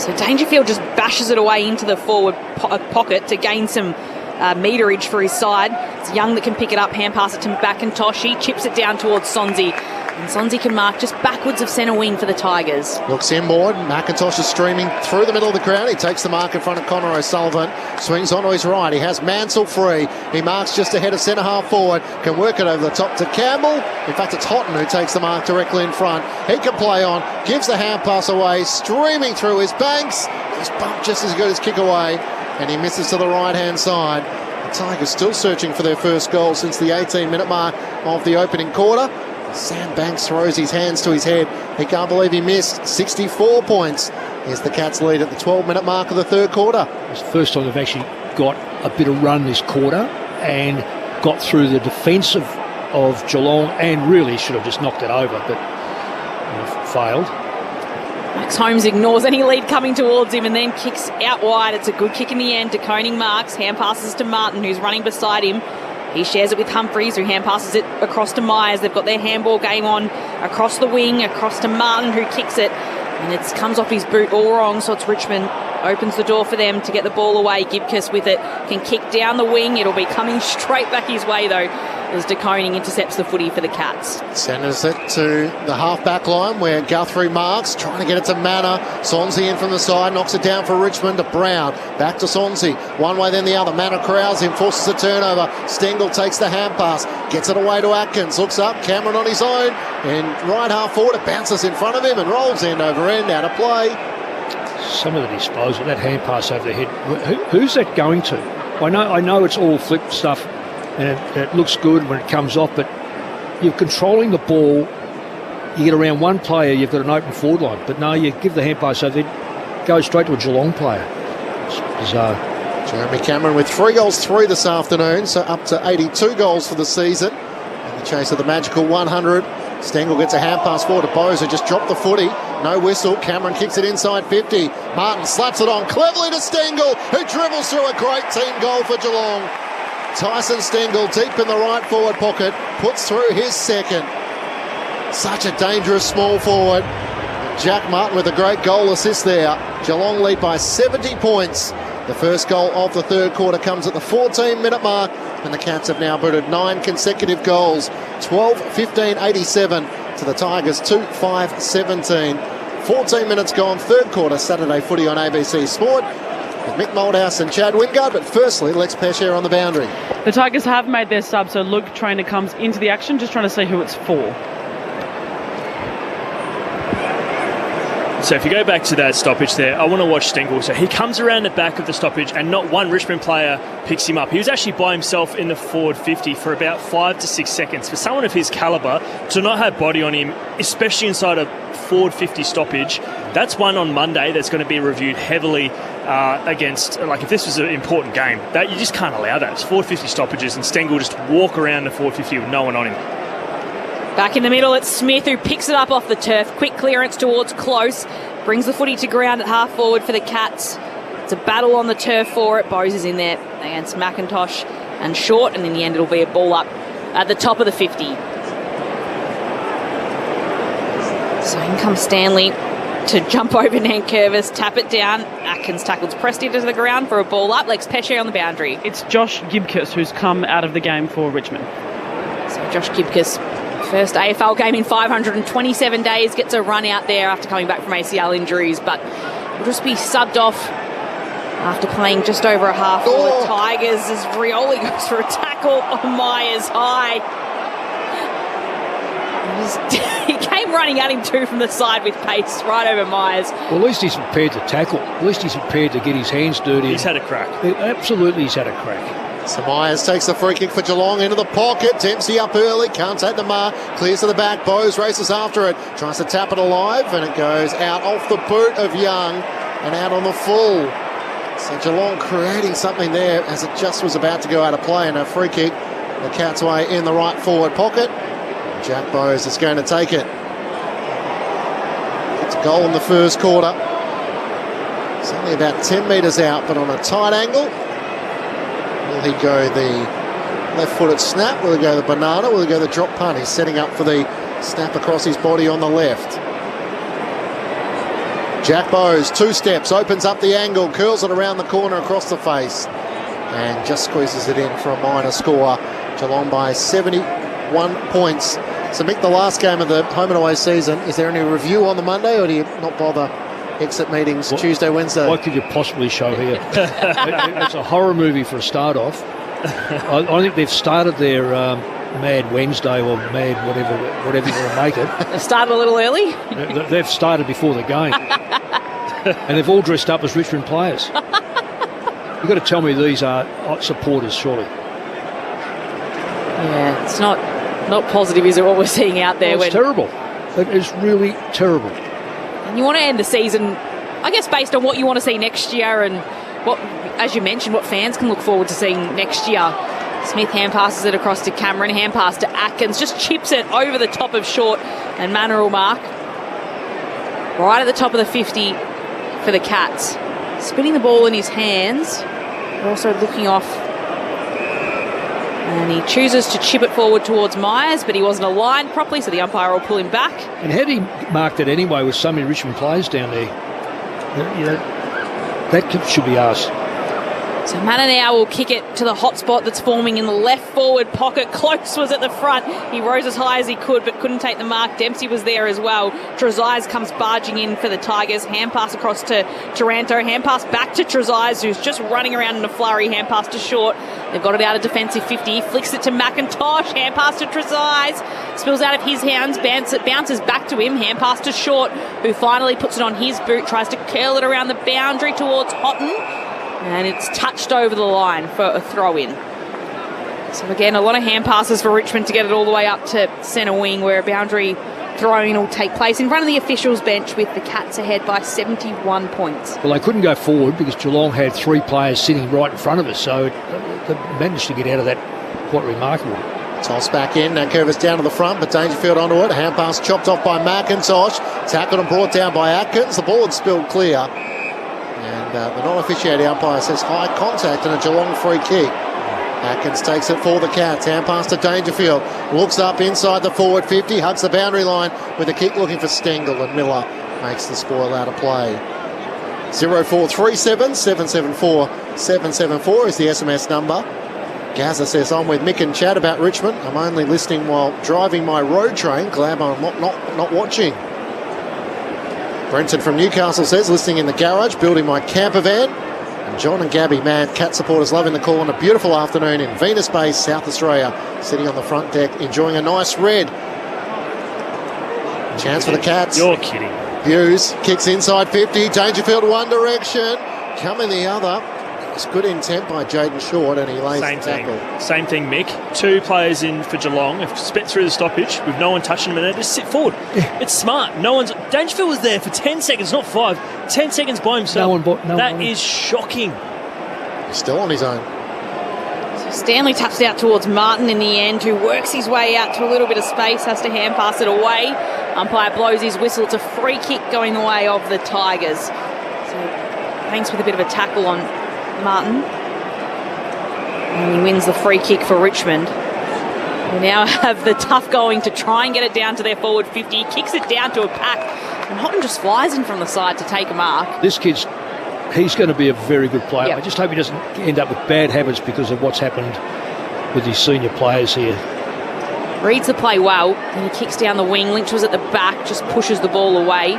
So Dangerfield just bashes it away into the forward pocket to gain some meterage for his side. It's Young that can pick it up, hand pass it to McIntosh. He chips it down towards Sonsie. And Sonsie can mark just backwards of centre wing for the Tigers. Looks inboard. McIntosh is streaming through the middle of the crowd. He takes the mark in front of Connor O'Sullivan. Swings onto his right. He has Mansell free. He marks just ahead of centre half forward. Can work it over the top to Campbell. In fact, it's Houghton who takes the mark directly in front. He can play on. Gives the hand pass away. Streaming through his Banks. He's bumped just as he got his kick away. And he misses to the right-hand side. The Tigers still searching for their first goal since the 18-minute mark of the opening quarter. Sam Banks throws his hands to his head. He can't believe he missed. 64 points is the Cats' lead at the 12-minute mark of the third quarter. It's the first time they've actually got a bit of run this quarter and got through the defence of Geelong, and really should have just knocked it over, but failed. Max Holmes ignores any lead coming towards him and then kicks out wide. It's a good kick in the end. De Koning marks. Hand passes to Martin, who's running beside him. He shares it with Humphreys, who hand passes it across to Myers. They've got their handball game on across the wing, across to Martin, who kicks it. And it comes off his boot all wrong, so it's Richmond. Opens the door for them to get the ball away. Gibcus with it. Can kick down the wing. It'll be coming straight back his way, though, as De Koning intercepts the footy for the Cats. Centres it to the half-back line where Guthrie marks, trying to get it to Manor. Sonsie in from the side, knocks it down for Richmond to Brown. Back to Sonsie. One way then the other. Manor corrals him, forces a turnover. Stengel takes the hand pass, gets it away to Atkins. Looks up, Cameron on his own. And right half forward, it bounces in front of him and rolls end over end, out of play. Some of the disposal, that hand pass over the head. Who's that going to? I know it's all flip stuff, and it looks good when it comes off, but you're controlling the ball. You get around one player, you've got an open forward line. But no, you give the hand pass, so then go straight to a Geelong player. It's bizarre. Jeremy Cameron with 3 goals, 3 this afternoon, so up to 82 goals for the season. In the chase of the magical 100. Stengel gets a hand pass forward to Bowes, who just dropped the footy. No whistle. Cameron kicks it inside 50. Martin slaps it on cleverly to Stengel, who dribbles through a great team goal for Geelong. Tyson Stengel deep in the right forward pocket, puts through his second. Such a dangerous small forward. Jack Martin with a great goal assist there. Geelong lead by 70 points. The first goal of the third quarter comes at the 14-minute mark, and the Cats have now booted 9 consecutive goals. 12-15-87 to the Tigers, 2-5-17. 14 minutes gone, third quarter, Saturday footy on ABC Sport. With Mick Moldhouse and Chad Wingard, but firstly, Lex Pesce on the boundary. The Tigers have made their sub, so Luke Traynor comes into the action, just trying to see who it's for. So if you go back to that stoppage there, I want to watch Stengel. So he comes around the back of the stoppage and not one Richmond player picks him up. He was actually by himself in the forward 50 for about 5 to 6 seconds. For someone of his calibre, to not have body on him, especially inside a forward 50 stoppage, that's one on Monday that's going to be reviewed heavily against, like if this was an important game, that you just can't allow that. It's forward 50 stoppages and Stengel just walk around the forward 50 with no one on him. Back in the middle, it's Smith who picks it up off the turf. Quick clearance towards Close. Brings the footy to ground at half forward for the Cats. It's a battle on the turf for it. Bowes is in there against McIntosh and Short, and in the end it'll be a ball up at the top of the 50. So in comes Stanley to jump over Nankervis, tap it down. Atkins tackles Presty to the ground for a ball up. Lex Pesce on the boundary. It's Josh Gibcus who's come out of the game for Richmond. So Josh Gibcus, first AFL game in 527 days, gets a run out there after coming back from ACL injuries, but will just be subbed off after playing just over a half for the Tigers as Rioli goes for a tackle on Myers high. He came running at him too from the side with pace right over Myers. Well, at least he's prepared to tackle. At least he's prepared to get his hands dirty. He's had a crack. Absolutely, he's had a crack. So Myers takes the free kick for Geelong into the pocket. Dempsey up early, can't take the mark. Clears to the back. Bowes races after it. Tries to tap it alive, and it goes out off the boot of Young and out on the full. So Geelong creating something there as it just was about to go out of play, and a free kick the Cats' way in the right forward pocket. Jack Bowes is going to take it. It's a goal in the first quarter. It's only about 10 metres out, but on a tight angle. Will he go the left-footed snap? Will he go the banana? Will he go the drop punt? He's setting up for the snap across his body on the left. Jack Bowes, 2 steps, opens up the angle, curls it around the corner across the face, and just squeezes it in for a minor score. Geelong by 71 points. So, Mick, the last game of the home and away season, is there any review on the Monday, or do you not bother exit meetings Tuesday, Wednesday? What could you possibly show here? It's a horror movie for a start off. I think they've started their Mad Wednesday or Mad whatever you want to make it. They've started a little early. They've started before the game. And they've all dressed up as Richmond players. You've got to tell me these are supporters, surely. Yeah, it's not positive, is it, what we're seeing out there? It's terrible. It is really terrible. You want to end the season, I guess, based on what you want to see next year and what, as you mentioned, what fans can look forward to seeing next year. Smith hand passes it across to Cameron, hand pass to Atkins, just chips it over the top of Short, and Manor will mark. Right at the top of the 50 for the Cats. Spinning the ball in his hands, also looking off. And he chooses to chip it forward towards Myers, but he wasn't aligned properly, so the umpire will pull him back. And had he marked it anyway with so many Richmond players down there, that should be asked. So Manor now will kick it to the hot spot that's forming in the left forward pocket. Close was at the front. He rose as high as he could, but couldn't take the mark. Dempsey was there as well. Trezise comes barging in for the Tigers. Hand pass across to Taranto. Hand pass back to Trezise, who's just running around in a flurry. Hand pass to Short. They've got it out of defensive 50. Flicks it to McIntosh. Hand pass to Trezise. Spills out of his hands. Bounces back to him. Hand pass to Short, who finally puts it on his boot. Tries to curl it around the boundary towards Houghton. And it's touched over the line for a throw-in. So again, a lot of hand passes for Richmond to get it all the way up to centre wing, where a boundary throw-in will take place in front of the officials' bench, with the Cats ahead by 71 points. Well, they couldn't go forward because Geelong had 3 players sitting right in front of us, so they managed to get out of that quite remarkable. Toss back in. Now Curvis down to the front, but Dangerfield onto it. Hand pass chopped off by McIntosh. Tackled and brought down by Atkins. The ball had spilled clear. And the non-officiating umpire says high contact and a Geelong free kick. Atkins takes it for the Cats. Hand pass to Dangerfield. Looks up inside the forward 50. Hugs the boundary line with a kick looking for Stengel. And Miller makes the spoil out of play. 0437 774 774 is the SMS number. Gaza says, I'm with Mick and Chad about Richmond. I'm only listening while driving my road train. Glad I'm not watching. Brenton from Newcastle says, listening in the garage, building my camper van. And John and Gabby, man, Cat supporters loving the call on a beautiful afternoon in Venus Bay, South Australia. Sitting on the front deck, enjoying a nice red. Chance for the Cats. You're kidding. Hughes kicks inside 50. Dangerfield one direction. Coming the other. It's good intent by Jaden Short, and he lays the tackle. Same thing, Mick. 2 players in for Geelong have sped through the stoppage with no one touching them, and they just sit forward. Yeah. It's smart. Dangerfield was there for 10 seconds, not 5. 10 seconds by himself. That is shocking. Still on his own. So Stanley taps it out towards Martin in the end, who works his way out to a little bit of space, has to hand pass it away. Umpire blows his whistle. It's a free kick going the way of the Tigers. So Hanks with a bit of a tackle on Martin, and he wins the free kick for Richmond. We now have the tough going to try and get it down to their forward 50. He kicks it down to a pack, and Houghton just flies in from the side to take a mark. This kid's, he's going to be a very good player. Yep. I just hope he doesn't end up with bad habits because of what's happened with his senior players here. Reads the play well, and he kicks down the wing. Lynch was at the back, just pushes the ball away.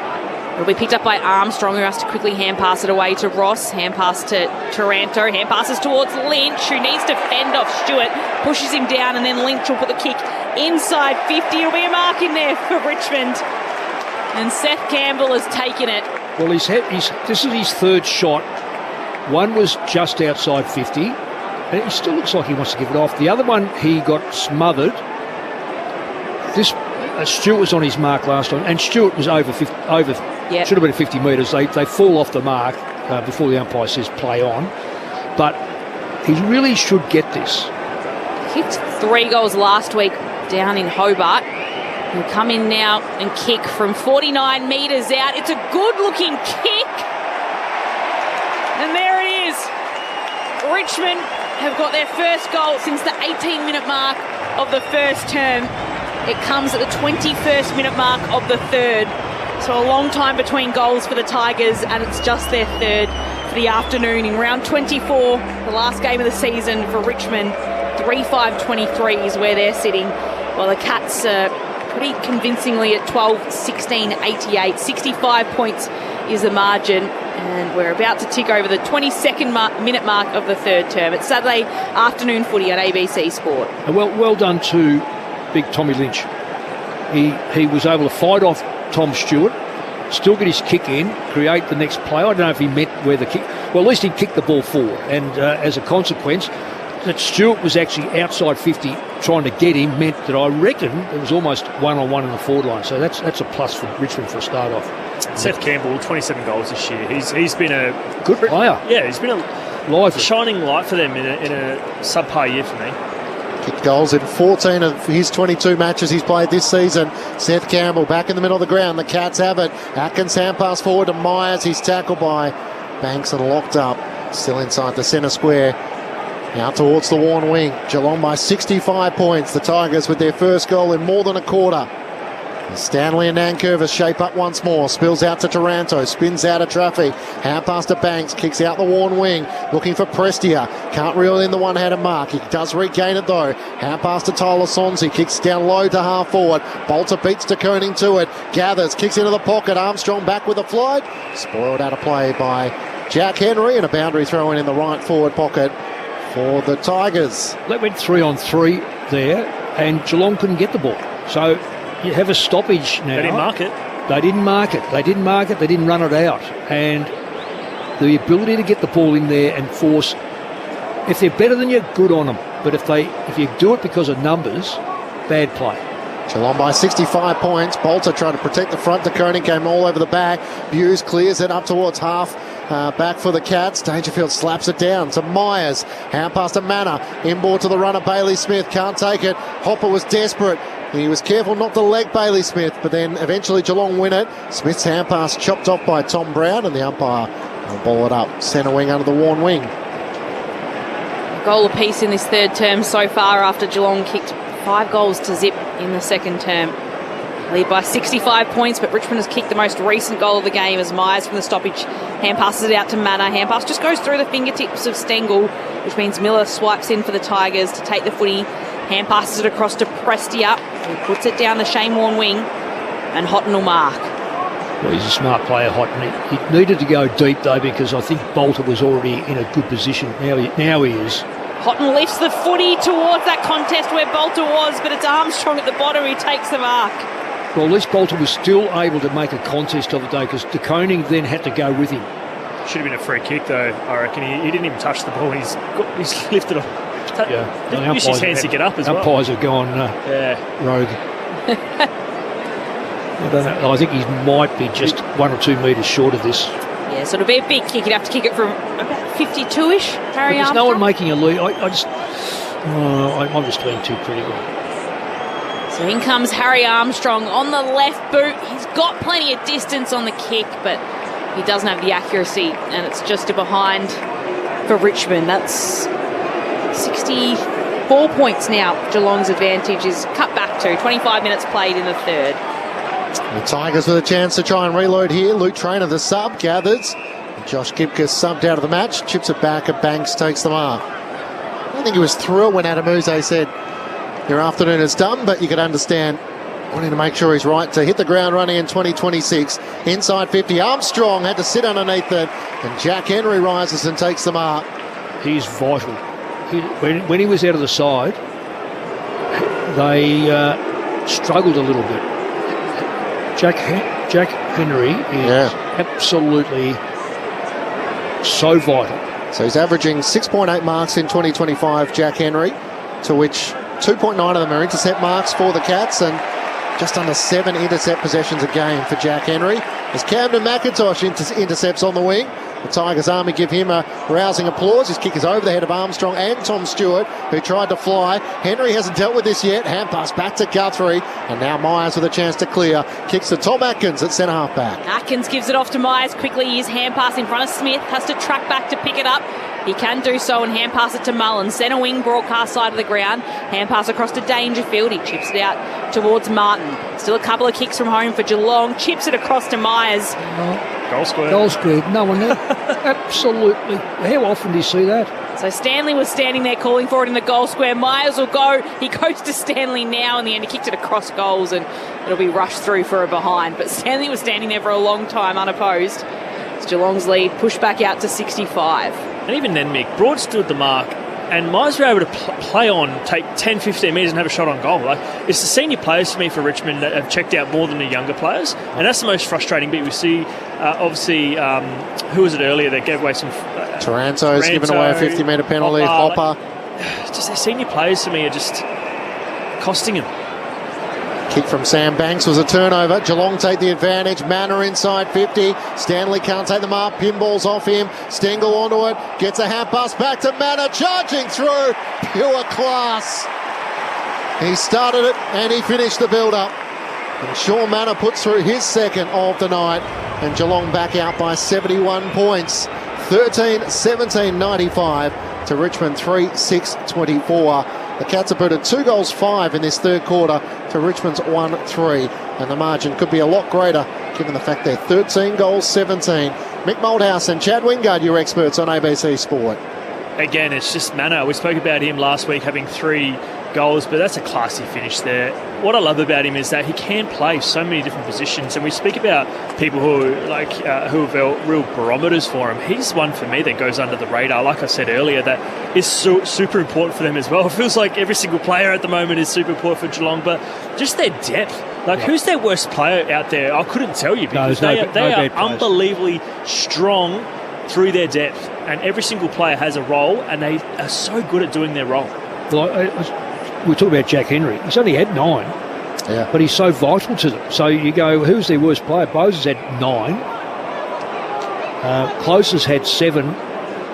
It'll be picked up by Armstrong, who has to quickly hand pass it away to Ross. Hand pass to Taranto. Hand passes towards Lynch, who needs to fend off Stewart. Pushes him down, and then Lynch will put the kick inside 50. It'll be a mark in there for Richmond. And Seth Campbell has taken it. Well, this is his 3rd shot. One was just outside 50, and he still looks like he wants to give it off. The other one, he got smothered. Stewart was on his mark last time, and Stewart was over 50, should have been 50 metres. They fall off the mark before the umpire says play on. But he really should get this. Kicked 3 goals last week down in Hobart. He'll come in now and kick from 49 metres out. It's a good-looking kick. And there it is. Richmond have got their first goal since the 18-minute mark of the first term. It comes at the 21st minute mark of the 3rd. So a long time between goals for the Tigers, and it's just their 3rd for the afternoon in round 24, the last game of the season for Richmond. 3-5-23 is where they're sitting, while the Cats are pretty convincingly at 12-16-88. 65 points is the margin, and we're about to tick over the 22nd minute mark of the 3rd term. It's Saturday afternoon footy on ABC Sport. And well done to big Tommy Lynch. He was able to fight off Tom Stewart, still get his kick in, create the next play. I don't know if he meant where the kick... Well, at least he kicked the ball forward. And as a consequence, that Stewart was actually outside 50 trying to get him meant that I reckon it was almost one-on-one in the forward line. So that's a plus for Richmond for a start off. Seth Campbell, 27 goals this year. He's been a... good player. Yeah, he's been a shining light for them in a subpar year for me. Kicked goals in 14 of his 22 matches he's played this season. Seth Campbell back in the middle of the ground. The Cats have it. Atkins hand pass forward to Myers. He's tackled by Banks and locked up. Still inside the centre square. Out towards the worn wing. Geelong by 65 points. The Tigers with their first goal in more than a quarter. Stanley and Nankervis shape up once more. Spills out to Taranto. Spins out of traffic. Hand pass to Banks. Kicks out the worn wing. Looking for Prestia. Can't reel in the one-handed mark. He does regain it though. Hand pass to Tyler Sonsi. Kicks down low to half forward. Bolter beats de Koning to it. Gathers. Kicks into the pocket. Armstrong back with a flight. Spoiled out of play by Jack Henry. And a boundary throw in the right forward pocket for the Tigers. That went 3-on-3 there, and Geelong couldn't get the ball. So you have a stoppage now. They didn't mark it. They didn't mark it. They didn't run it out. And the ability to get the ball in there and force. If they're better than you, good on them. But if you do it because of numbers, bad play. Geelong by 65 points. Bolter trying to protect the front. De Koning came all over the back. Hughes clears it up towards half. Back for the Cats. Dangerfield slaps it down to Myers. Hand pass to Manor. Inboard to the runner, Bailey Smith. Can't take it. Hopper was desperate. He was careful not to leg Bailey Smith, but then eventually Geelong win it. Smith's hand pass chopped off by Tom Brown, and the umpire will ball it up. Centre wing under the worn wing. Goal apiece in this third term so far after Geelong kicked 5 goals to zip in the second term. Lead by 65 points, but Richmond has kicked the most recent goal of the game as Myers from the stoppage hand passes it out to Manor. Hand pass just goes through the fingertips of Stengel, which means Miller swipes in for the Tigers to take the footy. Hand passes it across to Prestia, who puts it down the shame-worn wing, and Houghton will mark. Well, he's a smart player, Houghton. He needed to go deep, though, because I think Bolter was already in a good position. Now he is. Houghton lifts the footy towards that contest where Bolter was, but it's Armstrong at the bottom who takes the mark. Well, at least Bolter was still able to make a contest of the day because De Koning then had to go with him. Should have been a free kick, though, I reckon. He didn't even touch the ball. He's lifted it. Yeah. Use his hands to get up as well. Umpires have gone rogue. I don't know. I think he might be just 1 or 2 metres short of this. Yeah, so it'll be a big kick. You'd have to kick it from about 52-ish, Harry Armstrong. There's no one making a lead. I'm just being too critical. So in comes Harry Armstrong on the left boot. He's got plenty of distance on the kick, but he doesn't have the accuracy, and it's just a behind for Richmond. That's 64 points now. Geelong's advantage is cut back to 25 minutes played in the third. The Tigers with a chance to try and reload here. Luke Traynor, the sub, gathers. Josh Gibcus subbed out of the match, chips it back, and Banks takes the mark. I don't think he was through it when Adamuse said, your afternoon is done, but you could understand wanting to make sure he's right to hit the ground running in 2026. Inside 50, Armstrong had to sit underneath it, and Jack Henry rises and takes the mark. He's vital. When he was out of the side, they struggled a little bit. Jack Henry is absolutely so vital. So he's averaging 6.8 marks in 2025, Jack Henry, to which 2.9 of them are intercept marks for the Cats, and just under 7 intercept possessions a game for Jack Henry. As Camden McIntosh intercepts on the wing, the Tigers Army give him a rousing applause. His kick is over the head of Armstrong and Tom Stewart, who tried to fly. Henry hasn't dealt with this yet. Hand pass back to Guthrie, and now Myers with a chance to clear. Kicks to Tom Atkins at centre half back. Atkins gives it off to Myers quickly. His hand pass in front of Smith, has to track back to pick it up. He can do so and hand pass it to Mullen. Centre wing, broadcast side of the ground. Hand pass across to Dangerfield. He chips it out towards Martin. Still a couple of kicks from home for Geelong. Chips it across to Myers. Goal square. Goal square. No one there. Absolutely. How often do you see that? So Stanley was standing there calling for it in the goal square. Myers will go. He goes to Stanley now in the end. He kicked it across goals and it'll be rushed through for a behind. But Stanley was standing there for a long time unopposed. It's Geelong's lead pushed back out to 65. And even then, Mick, Broad stood the mark, and Myers were able to play on, take 10, 15 metres and have a shot on goal. Like, it's the senior players for me for Richmond that have checked out more than the younger players, and that's the most frustrating bit. We see, obviously, who was it earlier that gave away some... Taranto's given away a 50-metre penalty, Hopper. Just their senior players for me are just costing him. Kick from Sam Banks was a turnover. Geelong take the advantage. Manor inside 50. Stanley can't take them up. Pinballs off him. Stengel onto it. Gets a hand pass back to Manor. Charging through. Pure class. He started it and he finished the build-up. And Sean Manor puts through his second of the night. And Geelong back out by 71 points. 13-17-95 to Richmond 3-6-24. The Cats have booted 2 goals 5 in this third quarter to Richmond's 1-3, and the margin could be a lot greater given the fact they're 13 goals 17. Mick Moldhouse and Chad Wingard, your experts on ABC Sport. Again, it's just Manor. We spoke about him last week having 3 goals, but that's a classy finish there. What I love about him is that he can play so many different positions, and we speak about people who who have real barometers for him. He's one for me that goes under the radar. Like I said earlier, that is super important for them as well. It feels like every single player at the moment is super important for Geelong, but just their depth. Like, who's their worst player out there? I couldn't tell you because they are unbelievably strong through their depth, and every single player has a role, and they are so good at doing their role. Well, we talk about Jack Henry. He's only had 9, but he's so vital to them. So you go, who's their worst player? Bose has had 9. Close has had 7,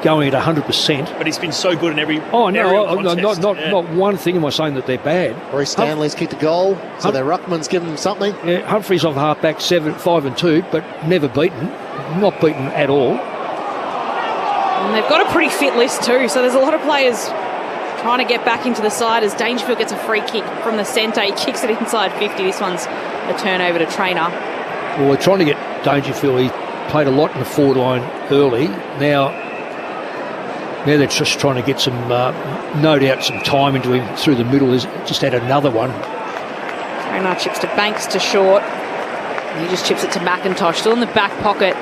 going at 100%. But he's been so good in every not one thing am I saying that they're bad. Rory Stanley's kicked a goal, so their ruckman's given them something. Yeah, Humphrey's off half-back 5 and 2, but never beaten. Not beaten at all. And they've got a pretty fit list too, so there's a lot of players trying to get back into the side as Dangerfield gets a free kick from the centre. He kicks it inside 50. This one's a turnover to Trainer. Well, we're trying to get Dangerfield. He played a lot in the forward line early. Now they're just trying to get some, no doubt, some time into him through the middle. He's just had another one. Trainer chips to Banks to short. And he just chips it to McIntosh. Still in the back pocket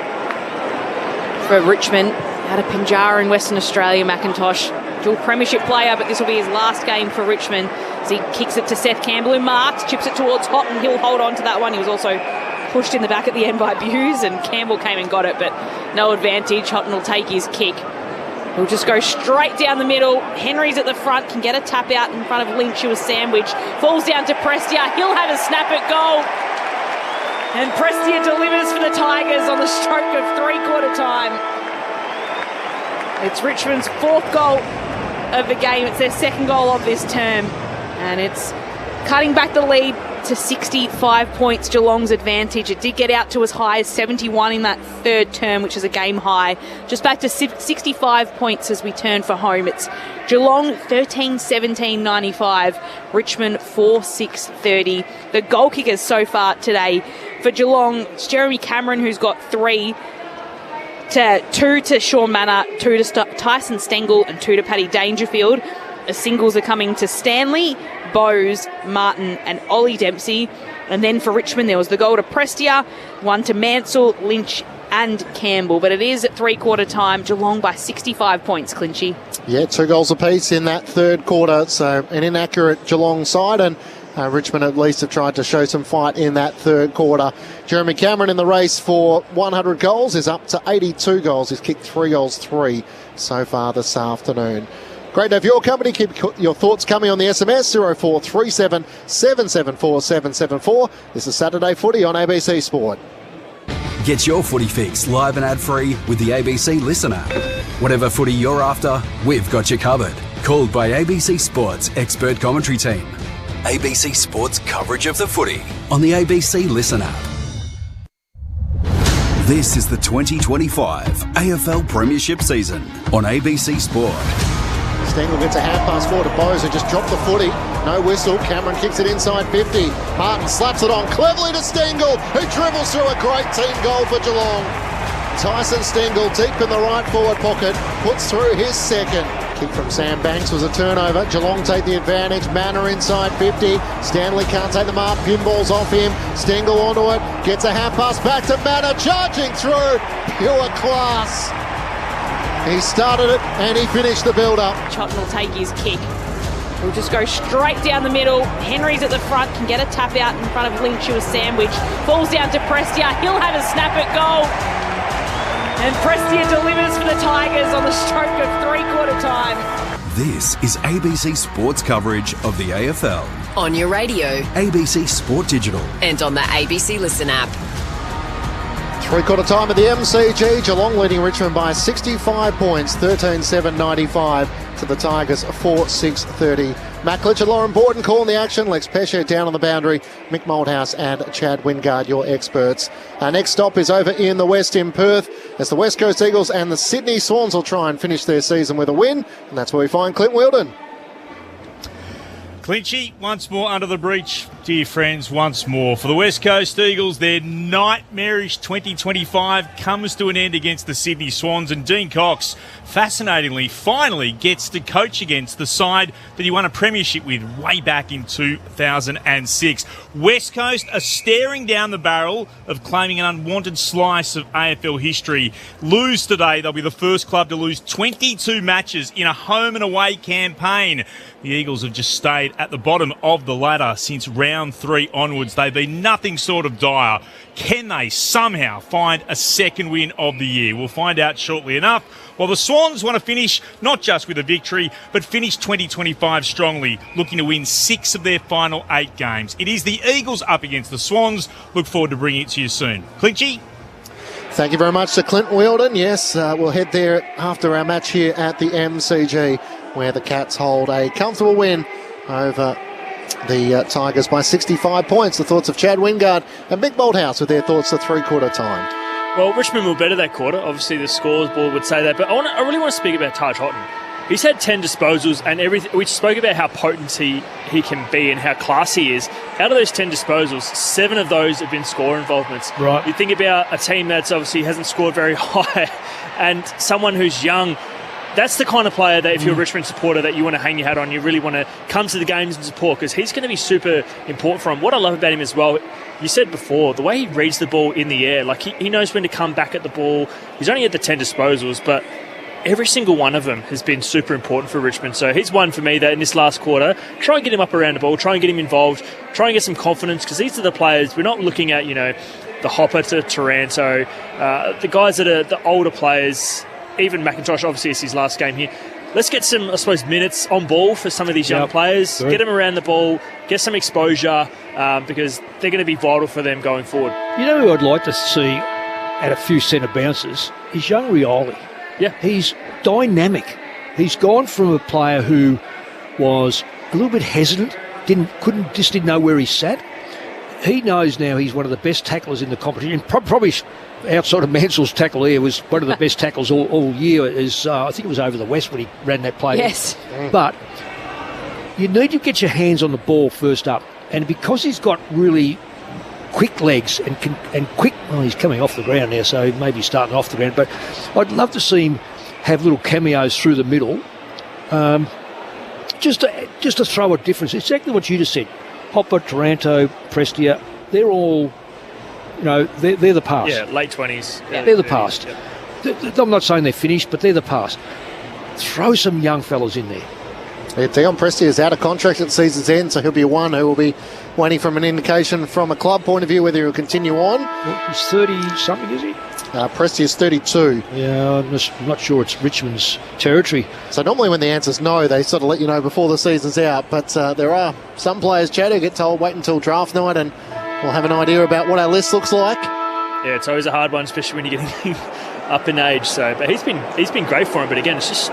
for Richmond. Out of Pinjarra in Western Australia, McIntosh. Dual premiership player, but this will be his last game for Richmond as he kicks it to Seth Campbell, who marks, chips it towards Houghton. He'll hold on to that one. He was also pushed in the back at the end by Buse, and Campbell came and got it, but no advantage. Houghton will take his kick. He'll just go straight down the middle. Henry's at the front, can get a tap out in front of Lynch, who was sandwiched. Falls down to Prestia. He'll have a snap at goal. And Prestia delivers for the Tigers on the stroke of three-quarter time. It's Richmond's 4th goal of the game. It's their 2nd goal of this term. And it's cutting back the lead to 65 points, Geelong's advantage. It did get out to as high as 71 in that 3rd term, which is a game high. Just back to 65 points as we turn for home. It's Geelong 13-17-95, Richmond 4-6-30. The goal kickers so far today for Geelong, it's Jeremy Cameron, who's got 3. 2 to Sean Manor, 2 to Tyson Stengel, and 2 to Paddy Dangerfield. The singles are coming to Stanley, Bose, Martin, and Ollie Dempsey. And then for Richmond, there was the goal to Prestia, 1 to Mansell, Lynch, and Campbell. But it is at three-quarter time, Geelong by 65 points, Clinchy. Yeah, 2 goals apiece in that 3rd quarter. So an inaccurate Geelong side, and Richmond at least have tried to show some fight in that 3rd quarter. Jeremy Cameron in the race for 100 goals is up to 82 goals. He's kicked 3 goals, 3 so far this afternoon. Great to have your company. Keep your thoughts coming on the SMS 0437 774 774. This is Saturday Footy on ABC Sport. Get your footy fix live and ad-free with the ABC Listen app. Whatever footy you're after, we've got you covered. Called by ABC Sport's expert commentary team. ABC Sports coverage of the footy on the ABC Listen app. This is the 2025 AFL Premiership season on ABC Sport. Stengel gets a hand pass forward to Bose, who just dropped the footy. No whistle. Cameron kicks it inside 50. Martin slaps it on cleverly to Stengel, who dribbles through a great team goal for Geelong. Tyson Stengel deep in the right forward pocket, puts through his 2nd. Kick from Sam Banks was a turnover. Geelong take the advantage. Manor inside 50. Stanley can't take the mark. Pinballs off him. Stengel onto it. Gets a hand pass back to Manor. Charging through. Pure class. He started it and he finished the build-up. Chotton will take his kick. He'll just go straight down the middle. Henry's at the front, can get a tap out in front of Lynch, who was sandwiched. Falls down to Prestia. He'll have a snap at goal. And Prestia delivers for the Tigers on the stroke of three-quarter time. This is ABC Sports coverage of the AFL. On your radio. ABC Sport Digital. And on the ABC Listen app. Three-quarter time at the MCG. Geelong leading Richmond by 65 points, 13-7-95 to the Tigers, 4-6-30. Matt Klitsch and Lauren Borden calling the action. Lex Pesce down on the boundary. Mick Moldhouse and Chad Wingard, your experts. Our next stop is over in the West in Perth as the West Coast Eagles and the Sydney Swans will try and finish their season with a win. And that's where we find Clint Wheeldon. Clinchy, once more under the breach, dear friends, once more. For the West Coast Eagles, their nightmarish 2025 comes to an end against the Sydney Swans, and Dean Cox, fascinatingly, finally gets to coach against the side that he won a premiership with way back in 2006. West Coast are staring down the barrel of claiming an unwanted slice of AFL history. Lose today, they'll be the first club to lose 22 matches in a home and away campaign. the Eagles have just stayed at the bottom of the ladder since round 3 onwards. They've been nothing sort of dire. Can they somehow find a second win of the year? We'll find out shortly enough. Well, the Swans want to finish not just with a victory, but finish 2025 strongly, looking to win 6 of their final 8 games. It is the Eagles up against the Swans. Look forward to bringing it to you soon. Clinchy? Thank you very much to Clint Wheeldon. Yes, we'll head there after our match here at the MCG, where the Cats hold a comfortable win over the Tigers by 65 points. The thoughts of Chad Wingard and Mick Bolthouse with their thoughts at three-quarter time. Well, Richmond were better that quarter. Obviously, the scores board would say that. But I really want to speak about Taj Houghton. He's had 10 disposals, and everything. We spoke about how potent he can be and how classy he is. Out of those 10 disposals, 7 of those have been score involvements. Right. You think about a team that's obviously hasn't scored very high, and someone who's young. That's the kind of player that if you're a Richmond supporter that you want to hang your hat on, you really want to come to the games and support, because he's going to be super important for him. What I love about him as well, you said before, the way he reads the ball in the air, like he knows when to come back at the ball. He's only had the 10 disposals, but every single one of them has been super important for Richmond. So he's one for me that in this last quarter, try and get him up around the ball, try and get him involved, try and get some confidence, because these are the players, we're not looking at, the Hopper to Taranto, the guys that are the older players. Even McIntosh, obviously, it's his last game here. Let's get some, I suppose, minutes on ball for some of these young players. Sure. Get them around the ball, get some exposure, because they're going to be vital for them going forward. You know who I'd like to see at a few centre bounces is young Rioli. Yeah. He's dynamic. He's gone from a player who was a little bit hesitant, didn't know where he sat. He knows now he's one of the best tacklers in the competition. Probably outside of Mansell's tackle here was one of the best tackles all year. I think it was over the West when he ran that play. Yes. But you need to get your hands on the ball first up. And because he's got really quick legs and quick... Well, he's coming off the ground now, so maybe starting off the ground. But I'd love to see him have little cameos through the middle, just to throw a difference. Exactly what you just said. Hopper, Taranto, Prestia, they're all, they're the past. Yeah, late 20s. Yeah, they're the past. Yeah. I'm not saying they're finished, but they're the past. Throw some young fellas in there. Yeah, Dion Prestia is out of contract at season's end, so he'll be one who will be waiting from an indication from a club point of view whether he'll continue on. Well, he's 30-something, is he? Prestia is 32. Yeah, I'm not sure it's Richmond's territory. So normally when the answer's no, they sort of let you know before the season's out. But there are some players, Chad, who get told wait until draft night and we'll have an idea about what our list looks like. Yeah, it's always a hard one, especially when you're getting up in age. So, but he's been great for him. But again, it's just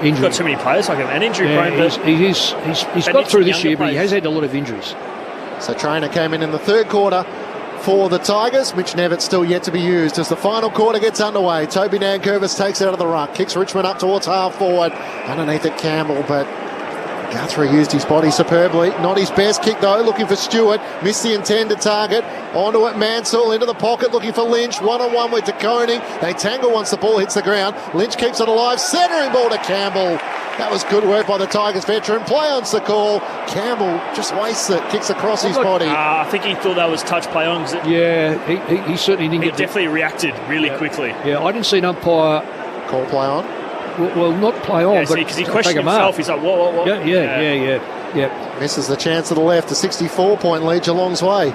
he's got too many players like him and injury prone. He's got through this year, but he has had a lot of injuries. So Trainer came in the third quarter for the Tigers. Mitch Nevitt still yet to be used as the final quarter gets underway. Toby Nankervis takes out of the ruck, kicks Richmond up towards half forward. Underneath it, Campbell, but Guthrie used his body superbly. Not his best kick though, looking for Stewart. Missed the intended target. Onto it, Mansell into the pocket, looking for Lynch. One-on-one with DeConing. They tangle once the ball hits the ground. Lynch keeps it alive. Centering ball to Campbell. That was good work by the Tigers veteran. Play on's the call. Campbell just wastes it, kicks across his body. I think he thought that was touch play on. Yeah, he certainly didn't He definitely reacted really quickly. Yeah, I didn't see an umpire call play on. Well, not play on, but because he questioned himself. He's like, what? Yeah. Misses the chance to the left. A 64-point lead Geelong's way.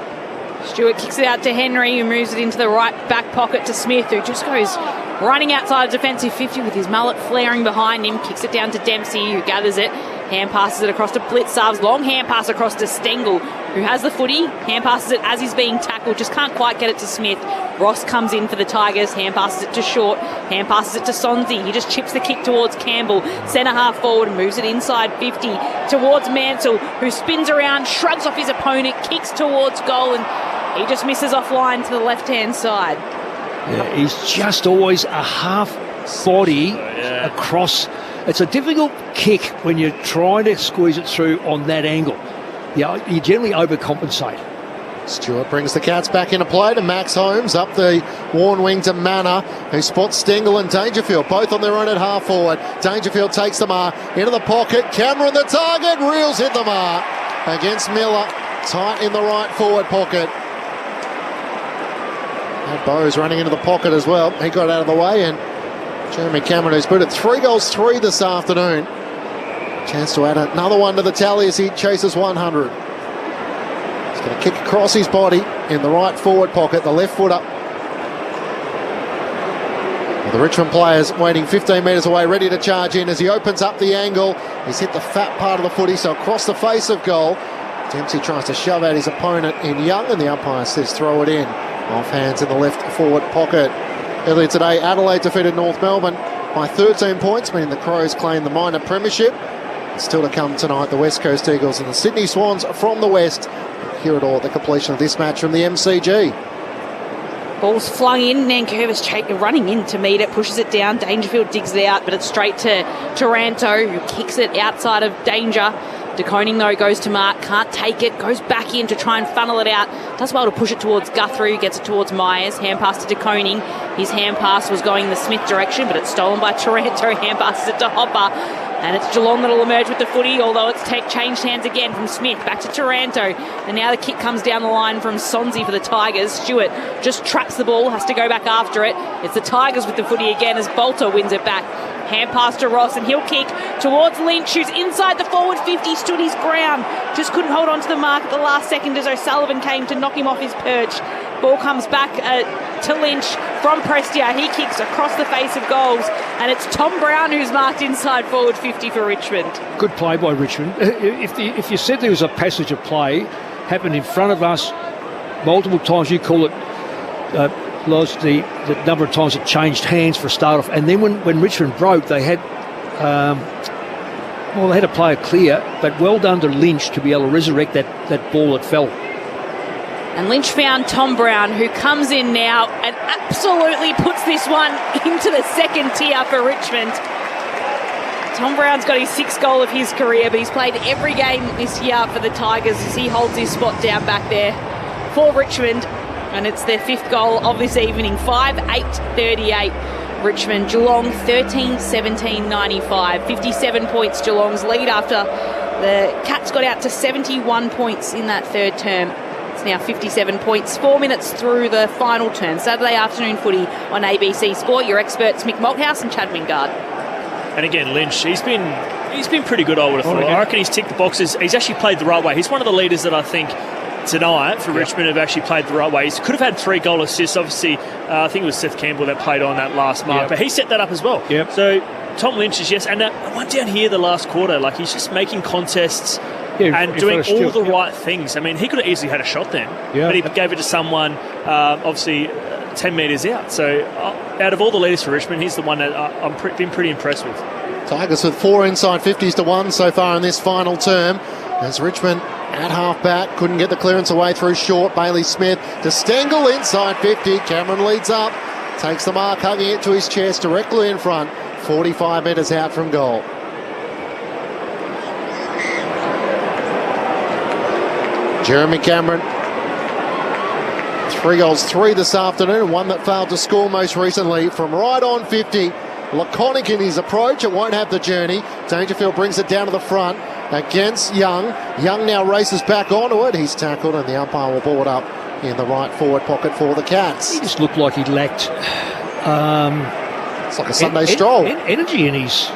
Stewart kicks it out to Henry, who moves it into the right back pocket to Smith, who just goes running outside of defensive 50 with his mullet flaring behind him. Kicks it down to Dempsey, who gathers it. Hand passes it across to Blitzarves. Long hand pass across to Stengel, who has the footy. Hand passes it as he's being tackled. Just can't quite get it to Smith. Ross comes in for the Tigers. Hand passes it to Short. Hand passes it to Sonzi. He just chips the kick towards Campbell. Centre half forward and moves it inside 50 towards Mansell, who spins around, shrugs off his opponent, kicks towards goal, and he just misses offline to the left-hand side. Yeah, he's just always a half body across. It's a difficult kick when you're trying to squeeze it through on that angle. Yeah, you generally overcompensate. Stewart brings the Cats back into play to Max Holmes, up the worn wing to Manor, who spots Stengel and Dangerfield, both on their own at half forward. Dangerfield takes the mark, into the pocket, Cameron the target, Reels hit the mark against Miller, tight in the right forward pocket. And Bowes running into the pocket as well, he got out of the way, and Jeremy Cameron, who's put it 3 goals 3 this afternoon. Chance to add another one to the tally as he chases 100. He's going to kick across his body in the right forward pocket, the left foot up. The Richmond players waiting 15 metres away, ready to charge in as he opens up the angle. He's hit the fat part of the footy, so across the face of goal. Dempsey tries to shove out his opponent in Young, and the umpire says throw it in. Off hands in the left forward pocket. Earlier today, Adelaide defeated North Melbourne by 13 points, meaning the Crows claim the minor premiership. Still to come tonight, the West Coast Eagles and the Sydney Swans from the West. Hear it all at the completion of this match from the MCG. Ball's flung in. Nankervis running in to meet it, pushes it down. Dangerfield digs it out, but it's straight to Taranto, who kicks it outside of danger. De Koning, though, goes to mark, can't take it, goes back in to try and funnel it out. Does well to push it towards Guthrie, who gets it towards Myers. Hand pass to De Koning. His hand pass was going the Smith direction, but it's stolen by Taranto. Hand passes it to Hopper. And it's Geelong that'll emerge with the footy, although it's changed hands again from Smith back to Taranto. And now the kick comes down the line from Sonzi for the Tigers. Stewart just traps the ball, has to go back after it. It's the Tigers with the footy again as Bolter wins it back. Hand pass to Ross, and he'll kick towards Lynch, who's inside the forward 50, stood his ground. Just couldn't hold on to the mark at the last second as O'Sullivan came to knock him off his perch. Ball comes back to Lynch from Prestia. He kicks across the face of goals, and it's Tom Brown who's marked inside forward 50 for Richmond. Good play by Richmond. If you said there was a passage of play happened in front of us multiple times, you call it Loz, the number of times it changed hands for a start off, and then when Richmond broke, they had they had a player clear, but well done to Lynch to be able to resurrect that ball that fell. And Lynch found Tom Brown, who comes in now and absolutely puts this one into the second tier for Richmond. Tom Brown's got his 6th goal of his career, but he's played every game this year for the Tigers as he holds his spot down back there for Richmond. And it's their 5th goal of this evening, 5-8-38. Richmond, Geelong 13-17-95. 57 points Geelong's lead after the Cats got out to 71 points in that third term. It's now 57 points, 4 minutes through the final term. Saturday afternoon footy on ABC Sport. Your experts Mick Malthouse and Chad Wingard. And again, Lynch, he's been pretty good, I would have thought. I reckon he's ticked the boxes. He's actually played the right way. He's one of the leaders that I think tonight for Richmond have actually played the right way. He could have had 3 goal assists. Obviously, I think it was Seth Campbell that played on that last mark, but he set that up as well. Yep. So Tom Lynch is, yes, and one down here the last quarter, like he's just making contests and doing all the right things. I mean, he could have easily had a shot then, but he gave it to someone, obviously, 10 metres out. So out of all the leaders for Richmond, he's the one that I've been pretty impressed with. Tigers with 4 inside 50s to 1 so far in this final term. As Richmond at half back, couldn't get the clearance away through short. Bailey Smith to Stengel inside 50. Cameron leads up, takes the mark, hugging it to his chest directly in front. 45 metres out from goal. Jeremy Cameron, 3 goals, 3 this afternoon, one that failed to score most recently from right on 50. Laconic in his approach, it won't have the journey. Dangerfield brings it down to the front against Young. Young now races back onto it. He's tackled and the umpire will ball it up in the right forward pocket for the Cats. He just looked like he lacked it's like a Sunday stroll. Energy in his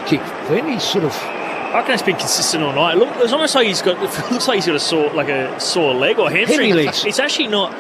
kick. Then he's sort of... I reckon it's been consistent all night. Look, it's almost like it looks like he's got a sore leg or hamstring. He's actually not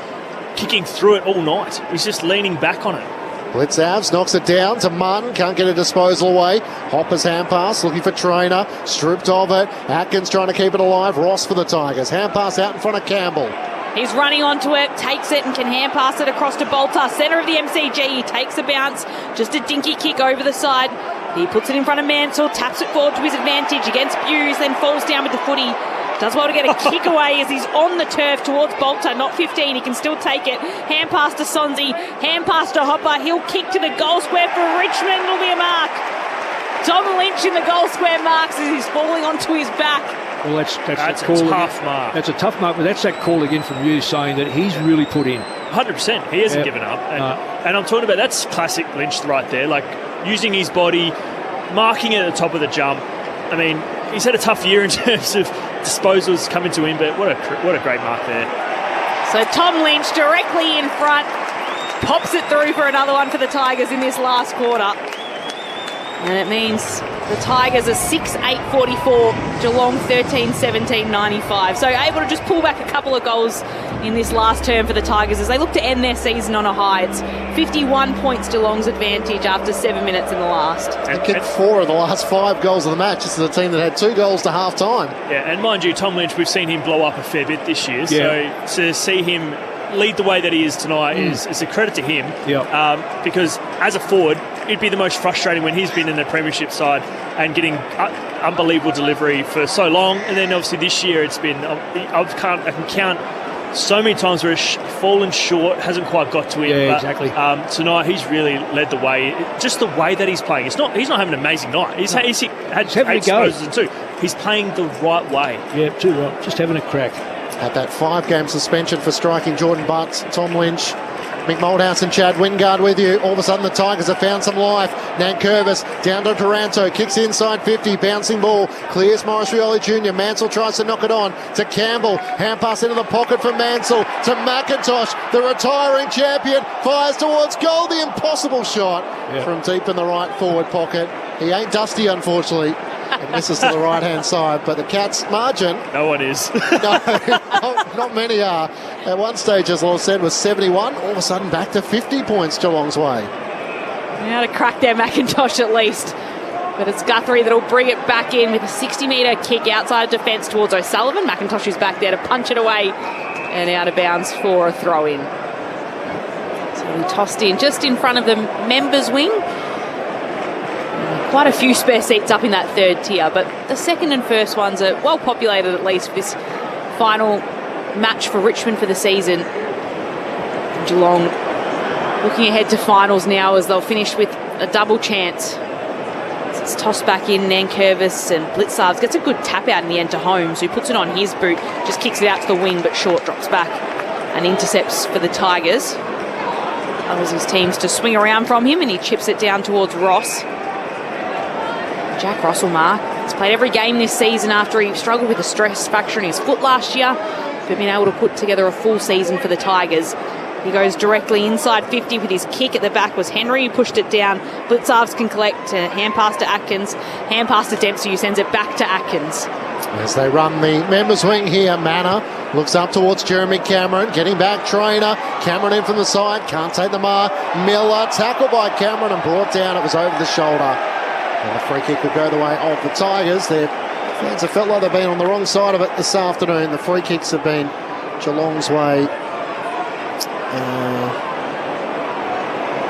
kicking through it all night. He's just leaning back on it. Blitzavs knocks it down to Martin, can't get a disposal away. Hopper's hand pass, looking for Trainer, stripped of it. Atkins trying to keep it alive. Ross for the Tigers. Hand pass out in front of Campbell. He's running onto it, takes it and can hand pass it across to Bolter. Centre of the MCG, he takes a bounce. Just a dinky kick over the side. He puts it in front of Mansell, taps it forward to his advantage against Hughes, then falls down with the footy. Does well to get a kick away as he's on the turf towards Bolter, not 15, he can still take it. Hand pass to Sonzi, hand pass to Hopper, he'll kick to the goal square for Richmond, will be a mark. Tom Lynch in the goal square marks as he's falling onto his back. Well, that's a tough mark. That's a tough mark, but that's that call again from you saying that he's really put in. 100%, he hasn't given up. And I'm talking about, that's classic Lynch right there, like using his body, marking it at the top of the jump. I mean, he's had a tough year in terms of disposals coming to him, but what a great mark there. So Tom Lynch directly in front, pops it through for another one for the Tigers in this last quarter. And it means the Tigers are 6-8-44, Geelong 13-17-95. So able to just pull back a couple of goals in this last term for the Tigers as they look to end their season on a high. It's 51 points Geelong's advantage after 7 minutes in the last. They kicked 4 of the last 5 goals of the match. This is a team that had 2 goals to half time. Yeah, and mind you, Tom Lynch, we've seen him blow up a fair bit this year. Yeah. So to see him lead the way that he is tonight is a credit to him. Yeah. Because as a forward, it'd be the most frustrating when he's been in the premiership side and getting unbelievable delivery for so long. And then obviously this year it's been, I can count so many times where it's fallen short, hasn't quite got to him. Yeah, but, exactly. Tonight he's really led the way. Just the way that he's playing. He's not having an amazing night. He's had 8 disposals and 2. He's playing the right way. Yeah, too right. Just having a crack. Had that 5-game suspension for striking Jordan Butt, Tom Lynch, Mick Moldhouse and Chad Wingard with you. All of a sudden the Tigers have found some life. Nankervis down to Taranto, kicks inside 50, bouncing ball, clears Morris Rioli Jr. Mansell tries to knock it on to Campbell. Hand pass into the pocket for Mansell to McIntosh, the retiring champion, fires towards goal. The impossible shot from deep in the right forward pocket. He ain't dusty, unfortunately. It misses to the right-hand side, but the Cats' margin... No one is. not many are. At one stage, as Law said, was 71. All of a sudden, back to 50 points Geelong's way. How to crack their McIntosh at least. But it's Guthrie that'll bring it back in with a 60-metre kick outside of defence towards O'Sullivan. McIntosh is back there to punch it away and out of bounds for a throw-in. So he tossed in just in front of the members' wing. Quite a few spare seats up in that third tier, but the second and first ones are well populated at least for this final match for Richmond for the season. Geelong looking ahead to finals now as they'll finish with a double chance. It's tossed back in, Nankervis and Blitzarves gets a good tap out in the end to Holmes, who puts it on his boot, just kicks it out to the wing, but short drops back and intercepts for the Tigers. Allows his teams to swing around from him and he chips it down towards Ross. Jack Russellmark has played every game this season after he struggled with a stress fracture in his foot last year, but been able to put together a full season for the Tigers. He goes directly inside 50 with his kick. At the back was Henry, who pushed it down. Blitzarves can collect, hand pass to Atkins, hand pass to Dempsey, who sends it back to Atkins. As they run the members' wing here, Manor looks up towards Jeremy Cameron, getting back Trainer. Cameron in from the side, can't take the mark. Miller, tackled by Cameron and brought down. It was over the shoulder. And the free kick will go the way of the Tigers. Their fans have felt like they've been on the wrong side of it this afternoon. The free kicks have been Geelong's way.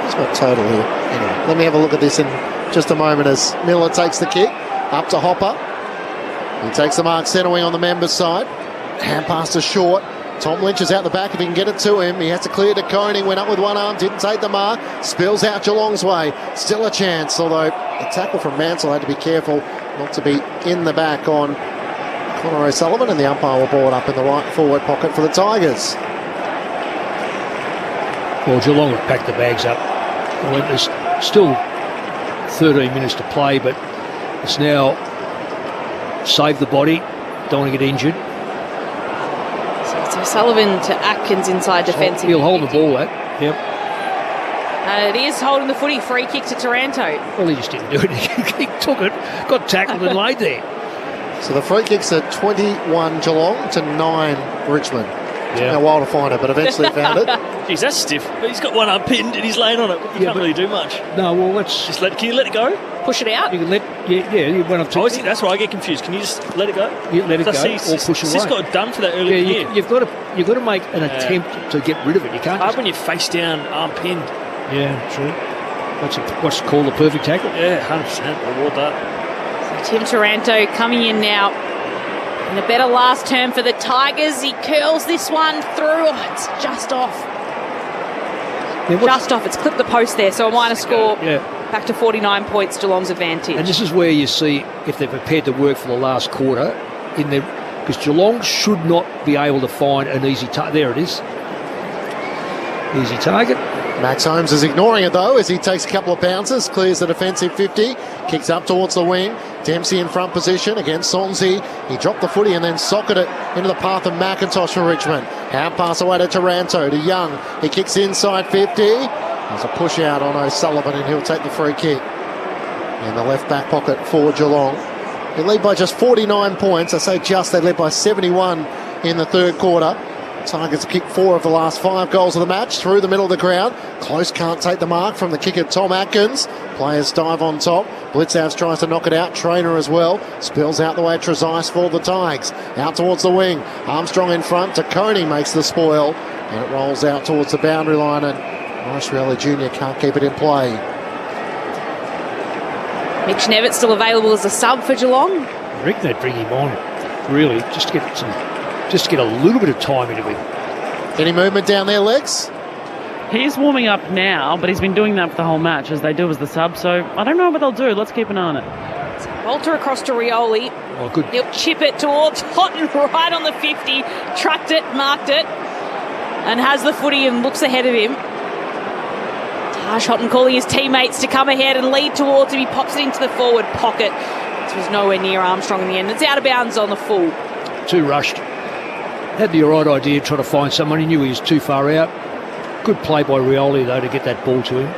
What's my total here? Anyway, let me have a look at this in just a moment as Miller takes the kick up to Hopper. He takes the mark centre wing on the members' side. Hand pass to Short. Tom Lynch is out the back if he can get it to him. He has to clear to Koning, went up with one arm, didn't take the mark, spills out Geelong's way. Still a chance, although the tackle from Mansell had to be careful not to be in the back on Connor O'Sullivan, and the umpire will ball up in the right forward pocket for the Tigers. Well, Geelong have packed the bags up. Well, there's still 13 minutes to play, but it's now save the body, don't want to get injured. So Sullivan to Atkins inside defence. He'll hold the ball, that. Yep. And it is holding the footy. Free kick to Taranto. Well, he just didn't do it. He took it, got tackled and laid there. So the free kicks are 21 Geelong to 9 Richmond. It took me a while to find it, but eventually found it. Jeez, that's stiff. He's got one arm pinned and he's laying on it. You can't really do much. No, well, let's just can you let it go? Push it out. You can let, you went up to. Oh, that's where I get confused. Can you just let it go? You let it go, or push away. He's got it done for that earlier in the year. You've got to make an attempt to get rid of it. You can't. Hard when you're face down, arm pinned. Yeah, true. What's called the perfect tackle? Yeah, 100%. Reward that. So Tim Taranto coming in now. And a better last term for the Tigers. He curls this one through. Oh, it's just off. Just off. It's clipped the post there. So a minor score. Back to 49 points, Geelong's advantage. And this is where you see if they're prepared to work for the last quarter. Because Geelong should not be able to find an easy target. There it is. Easy target. Max Holmes is ignoring it though as he takes a couple of bounces, clears the defensive 50, kicks up towards the wing. Dempsey in front position against Sonzi. He dropped the footy and then socketed it into the path of McIntosh for Richmond. Hand pass away to Taranto, to Young. He kicks inside 50. There's a push out on O'Sullivan and he'll take the free kick. in the left back pocket for Geelong. They lead by just 49 points. I say just, they led by 71 in the third quarter. Tigers kicked 4 of the last 5 goals of the match through the middle of the ground. Close can't take the mark from the kicker Tom Atkins. Players dive on top. Blitzhouse tries to knock it out. Trainer as well. Spills out the way Trezise for the Tigers. Out towards the wing. Armstrong in front. Taccone makes the spoil. And it rolls out towards the boundary line. And Maurice Rioli Jr. can't keep it in play. Mitch Nevitt still available as a sub for Geelong. I reckon they'd bring him on, really, just to get a little bit of time into him. Any movement down there, Lex? He's warming up now, but he's been doing that for the whole match, as they do as the sub, so I don't know what they'll do. Let's keep an eye on it. Bolter across to Rioli. Oh, good. He'll chip it towards Houghton right on the 50. Trucked it, marked it, and has the footy and looks ahead of him. Taj Houghton calling his teammates to come ahead and lead towards him. He pops it into the forward pocket. This was nowhere near Armstrong in the end. It's out of bounds on the full. Too rushed. Had the right idea, trying to find someone. He knew he was too far out. Good play by Rioli, though, to get that ball to him.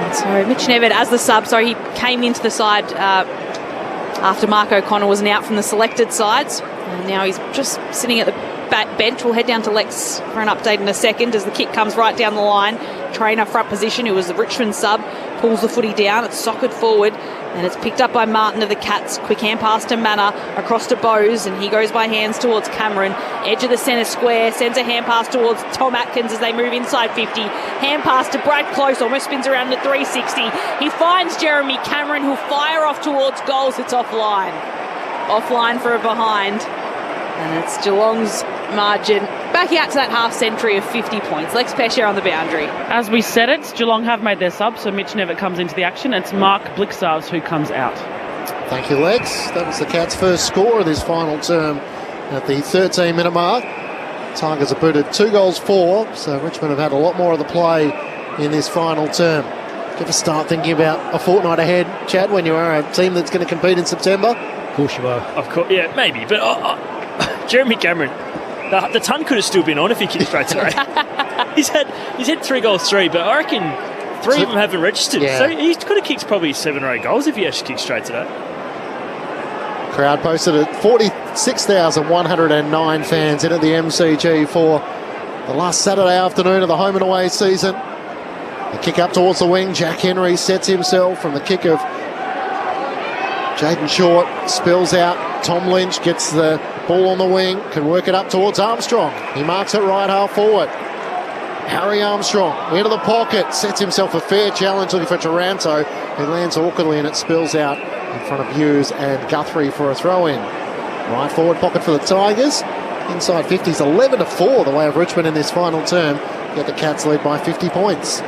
And so Mitch Nevitt as the sub. So he came into the side after Mark O'Connor was out from the selected sides. And now he's just sitting at the back bench. We'll head down to Lex for an update in a second as the kick comes right down the line. Trainer front position, who was the Richmond sub, pulls the footy down. It's socketed forward. And it's picked up by Martin of the Cats. Quick hand pass to Manor, across to Bowes, and he goes by hands towards Cameron. Edge of the centre square, sends a hand pass towards Tom Atkins as they move inside 50. Hand pass to Brad Close, almost spins around to 360. He finds Jeremy Cameron, who'll fire off towards goals. It's offline. Offline for a behind. And it's Geelong's margin back out to that half century of 50 points. Lex Pesce on the boundary. As we said it, Geelong have made their sub, so Mitch Nevitt comes into the action. It's Mark Blitzhouse who comes out. Thank you, Lex. That was the Cats' first score of this final term at the 13-minute mark. Tigers have booted 2 goals 4, so Richmond have had a lot more of the play in this final term. Do you ever start thinking about a fortnight ahead, Chad, when you are a team that's going to compete in September? Of course you are. Of course, yeah, maybe. But Jeremy Cameron, the ton could have still been on if he kicked straight today. he's had 3 goals 3, but I reckon 3 of them haven't registered. Yeah. So he could have kicked probably 7 or 8 goals if he actually kicked straight today. Crowd posted at 46,109 fans in at the MCG for the last Saturday afternoon of the home and away season. The kick up towards the wing. Jack Henry sets himself from the kick of Jaden Short. Spills out. Tom Lynch gets the ball on the wing. Can work it up towards Armstrong. He marks it right half forward. Harry Armstrong into the pocket. Sets himself a fair challenge looking for Taranto. He lands awkwardly and it spills out in front of Hughes and Guthrie for a throw-in. Right forward pocket for the Tigers. Inside 50s, 11-4 the way of Richmond in this final term. Get the Cats lead by 50 points.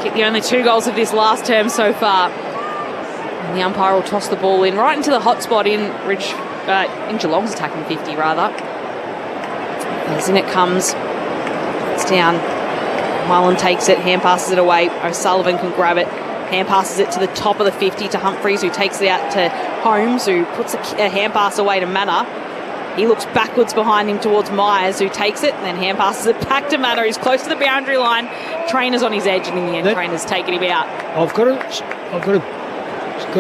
Kicked the only 2 goals of this last term so far. And the umpire will toss the ball in right into the hot spot in Geelong's attacking 50 rather. As in it comes. It's down. Mullen takes it, hand passes it away. O'Sullivan can grab it. Hand passes it to the top of the 50 to Humphreys, who takes it out to Holmes, who puts a hand pass away to Manor. He looks backwards behind him towards Myers, who takes it and then hand passes it back to Manor. He's close to the boundary line. Trainer's on his edge, and in the end, Trainer's taken him out. I've got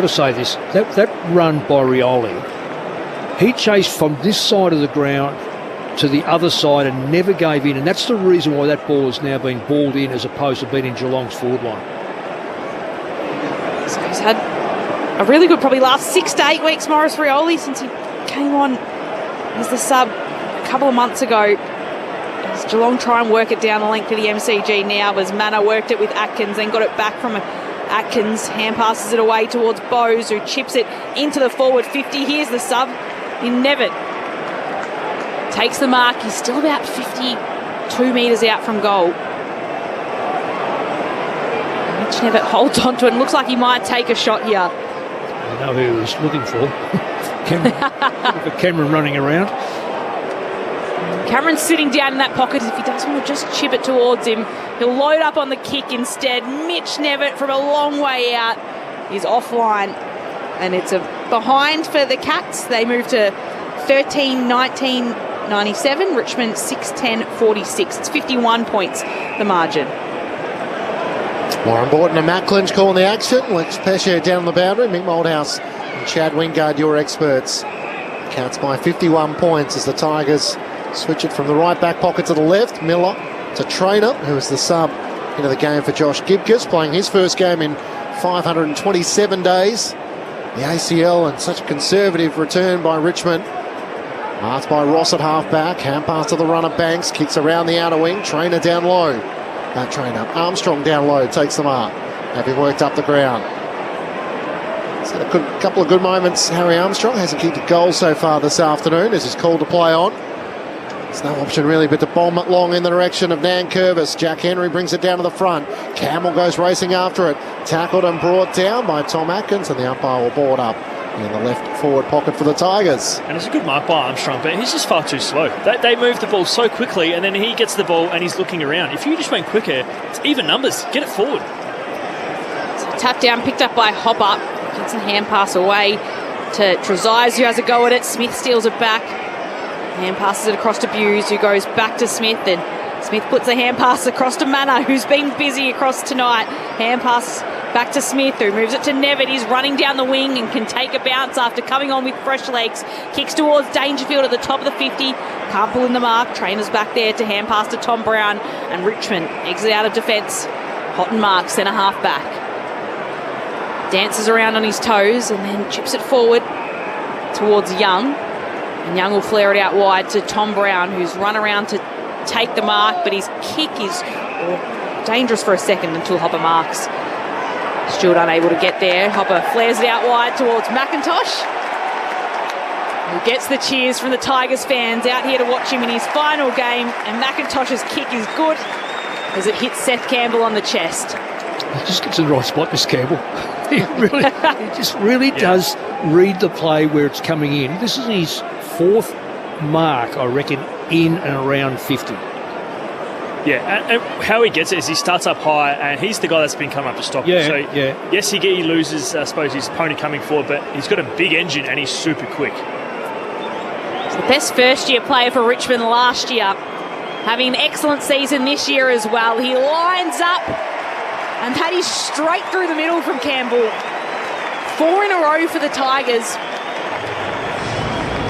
to say this. That run by Rioli, he chased from this side of the ground to the other side and never gave in, and that's the reason why that ball is now being balled in as opposed to being in Geelong's forward line. So he's had a really good, probably last 6 to 8 weeks, Maurice Rioli, since he came on as the sub a couple of months ago. As Geelong try and work it down the length of the MCG now, as Manor worked it with Atkins, then got it back from Atkins, hand passes it away towards Bowes, who chips it into the forward 50. Here's the sub in Nevitt. Takes the mark. He's still about 52 metres out from goal. Mitch Nevitt holds on to it and looks like he might take a shot here. I know who he was looking for. Cameron running around. Cameron's sitting down in that pocket. If he doesn't want to just chip it towards him, he'll load up on the kick instead. Mitch Nevitt from a long way out is offline. And it's a behind for the Cats. They move to 13-19-97. Richmond 6-10-46. It's 51 points, the margin. Warren Borton and Matt Clinch calling the action. Lex Pesce down on the boundary. Mick Moldhouse and Chad Wingard, your experts. Counts by 51 points as the Tigers switch it from the right back pocket to the left. Miller to Trainer, who is the sub into the game for Josh Gibcus, playing his first game in 527 days. The ACL and such a conservative return by Richmond. Marked by Ross at half-back. Hand pass to the runner Banks. Kicks around the outer wing. Trainer down low. Trainer. Armstrong down low. Takes the mark. Having worked up the ground. He's had a couple of good moments. Harry Armstrong hasn't kicked a goal so far this afternoon as he's called to play on. There's no option really but to bomb it long in the direction of Nankervis. Jack Henry brings it down to the front. Campbell goes racing after it. Tackled and brought down by Tom Atkins, and the umpire will board up in the left forward pocket for the Tigers. And it's a good mark by Armstrong, but he's just far too slow. They move the ball so quickly, and then he gets the ball and he's looking around. If you just went quicker, it's even numbers. Get it forward. So tap down, picked up by Hopper. Gets a hand pass away to Trezise, who has a go at it. Smith steals it back. Hand passes it across to Buse, who goes back to Smith. And Smith puts a hand pass across to Manor, who's been busy across tonight. Hand pass back to Smith, who moves it to Nevitt. He's running down the wing and can take a bounce after coming on with fresh legs. Kicks towards Dangerfield at the top of the 50. Can't pull in the mark. Trainer's back there to hand pass to Tom Brown. And Richmond exit out of defence. Houghton Mark, centre half back. Dances around on his toes and then chips it forward towards Young. And Young will flare it out wide to Tom Brown, who's run around to take the mark, but his kick is dangerous for a second until Hopper marks. Stewart unable to get there. Hopper flares it out wide towards McIntosh, who gets the cheers from the Tigers fans out here to watch him in his final game. And McIntosh's kick is good as it hits Seth Campbell on the chest. He just gets in the right spot, this Campbell. He just really does read the play where it's coming in. This is his fourth mark, I reckon, in and around 50. Yeah, and how he gets it is he starts up high, and he's the guy that's been coming up to stop him. So, yes, he loses, I suppose, his opponent coming forward, but he's got a big engine and he's super quick. He's the best first-year player for Richmond last year, having an excellent season this year as well. He lines up, and that is straight through the middle from Campbell. 4 in a row for the Tigers.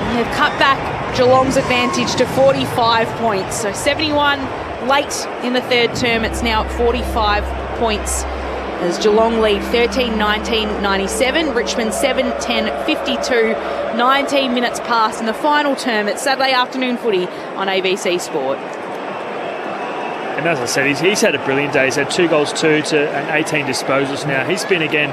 And they've cut back Geelong's advantage to 45 points. So 71 late in the third term. It's now at 45 points as Geelong lead 13-19-97. Richmond 7-10-52. 19 minutes past in the final term. It's Saturday afternoon footy on ABC Sport. And as I said, he's had a brilliant day. He's had 2 goals, 2 and 18 disposals now. He's been, again,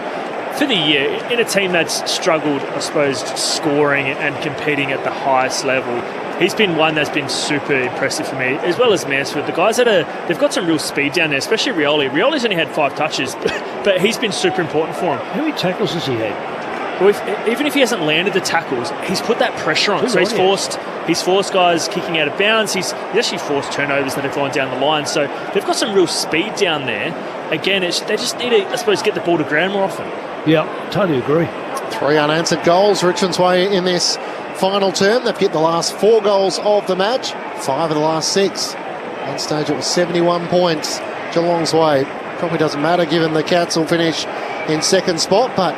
for the year, in a team that's struggled, I suppose, scoring and competing at the highest level. He's been one that's been super impressive for me, as well as Mansfield. The guys they've got some real speed down there, especially Rioli. Rioli's only had 5 touches, but he's been super important for him. How many tackles has he had? Well, even if he hasn't landed the tackles, he's put that pressure on. So he's forced guys kicking out of bounds. He's actually forced turnovers that have gone down the line. So they've got some real speed down there. Again, they just need to, I suppose, get the ball to ground more often. Yeah, totally agree. 3 unanswered goals Richmond's way in this final term. They've hit the last 4 goals of the match, 5 of the last 6. At one stage it was 71 points Geelong's way. Probably doesn't matter given the Cats will finish in second spot, but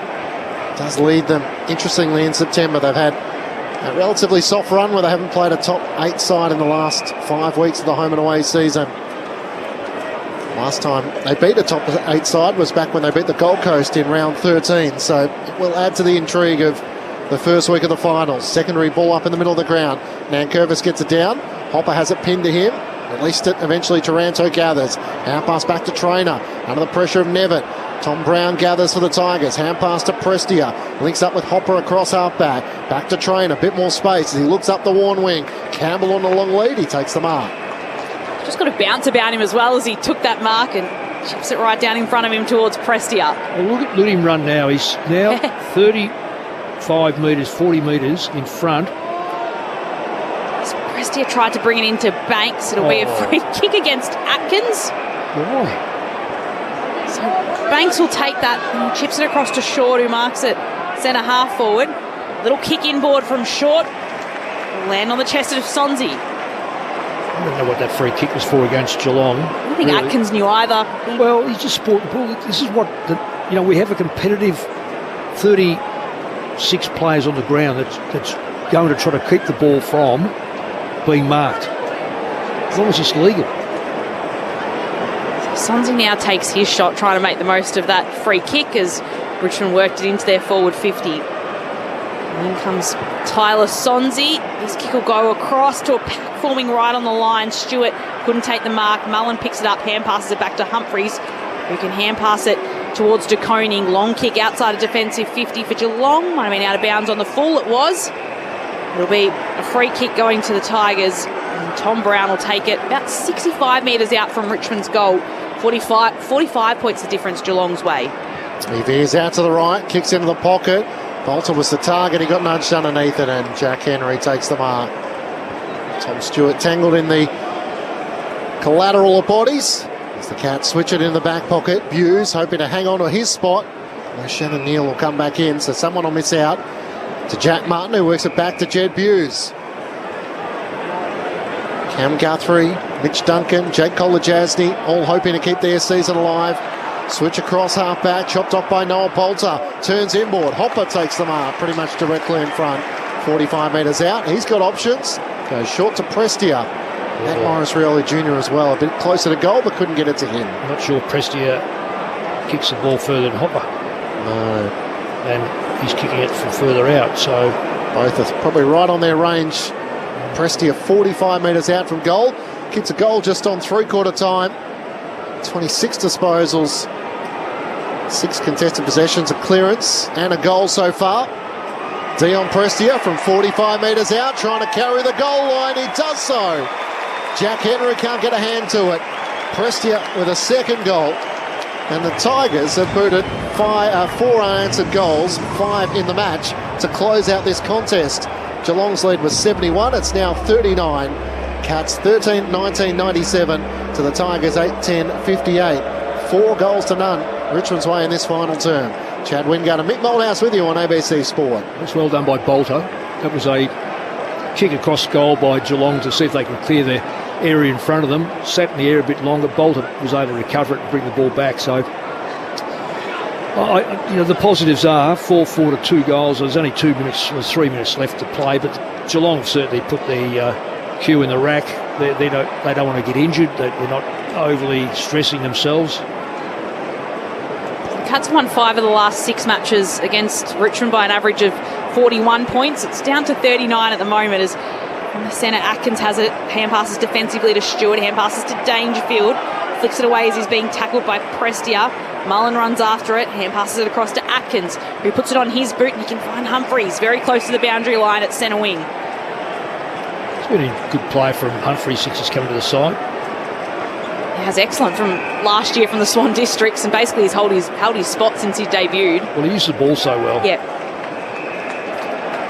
does lead them, interestingly, in September. They've had a relatively soft run where they haven't played a top 8 side in the last 5 weeks of the home and away season. Last time they beat a top 8 side was back when they beat the Gold Coast in round 13, so it will add to the intrigue of the first week of the finals. Secondary ball up in the middle of the ground. Nankervis gets it down. Hopper has it pinned to him. Released it, eventually Taranto gathers. Hand pass back to Trainer, under the pressure of Nevitt. Tom Brown gathers for the Tigers. Hand pass to Prestia. Links up with Hopper across half-back. Back to Trainer. A bit more space as he looks up the Warren wing. Campbell on the long lead. He takes the mark. Just got a bounce about him as well as he took that mark and chips it right down in front of him towards Prestia. Well, look at him run now. He's now 35 metres, 40 metres in front. Prestia tried to bring it into Banks. It'll be a free kick against Atkins. Why? So Banks will take that and chips it across to Short, who marks it centre half forward. Little kick inboard from Short. Will land on the chest of Sonzi. I don't know what that free kick was for against Geelong. think really. Atkins knew either. Well, he's just sport the ball. This is what, we have a competitive 36 players on the ground that's going to try to keep the ball from being marked, as long as it's legal. Sonsie now takes his shot, trying to make the most of that free kick as Richmond worked it into their forward 50. And then comes Tyler Sonsie. His kick will go across to a pack forming right on the line. Stewart couldn't take the mark. Mullen picks it up, hand passes it back to Humphreys, who can hand pass it towards De Koning. Long kick outside a defensive 50 for Geelong. Might have been out of bounds on the full. It was. It'll be a free kick going to the Tigers. And Tom Brown will take it about 65 metres out from Richmond's goal. 45 points the difference Geelong's way. He veers out to the right, kicks into the pocket. Bolter was the target. He got nudged underneath it, and Jack Henry takes the mark. Tom Stewart tangled in the collateral of bodies as the Cats switch it in the back pocket. Hughes hoping to hang on to his spot. Shannon Neal will come back in, so someone will miss out to Jack Martin, who works it back to Jed Hughes. Cam Guthrie, Mitch Duncan, Jake Kolajasny, all hoping to keep their season alive. Switch across half back, chopped off by Noah Bolter. Turns inboard. Hopper takes the mark pretty much directly in front. 45 metres out. He's got options. Goes short to Prestia. Matt Morris Rioli Jr. as well. A bit closer to goal, but couldn't get it to him. I'm not sure Prestia kicks the ball further than Hopper. No. And he's kicking it from further out, so... Both are probably right on their range. Prestia 45 metres out from goal. Kicks a goal just on three-quarter time. 26 disposals, 6 contested possessions, a clearance and a goal so far. Dion Prestia from 45 metres out, trying to carry the goal line. He does so. Jack Henry can't get a hand to it. Prestia with a second goal. And the Tigers have booted 4 unanswered goals, 5 in the match, to close out this contest. Geelong's lead was 71, it's now 39. Cats 13-19-97 to the Tigers 8-10-58. 4 goals to none. Richmond's way in this final term. Chad Wingard and Mick Moldhouse with you on ABC Sport. That's well done by Bolter. That was a kick across goal by Geelong to see if they can clear their area in front of them. Sat in the air a bit longer. Bolter was able to recover it and bring the ball back. So, the positives are 4-4 to 2 goals. There's only 3 minutes left to play, but Geelong have certainly put the cue in the rack. They don't want to get injured. They're not overly stressing themselves. Cats won 5 of the last 6 matches against Richmond by an average of 41 points. It's down to 39 at the moment as from the centre Atkins has it. Hand passes defensively to Stewart. Hand passes to Dangerfield. Flicks it away as he's being tackled by Prestia. Mullen runs after it. Hand passes it across to Atkins, who puts it on his boot, and he can find Humphreys very close to the boundary line at centre wing. It's been a good play from Humphreys since he's coming to the side. He has excellent from last year from the Swan Districts, and basically he's held his spot since he debuted. Well, he used the ball so well. Yep.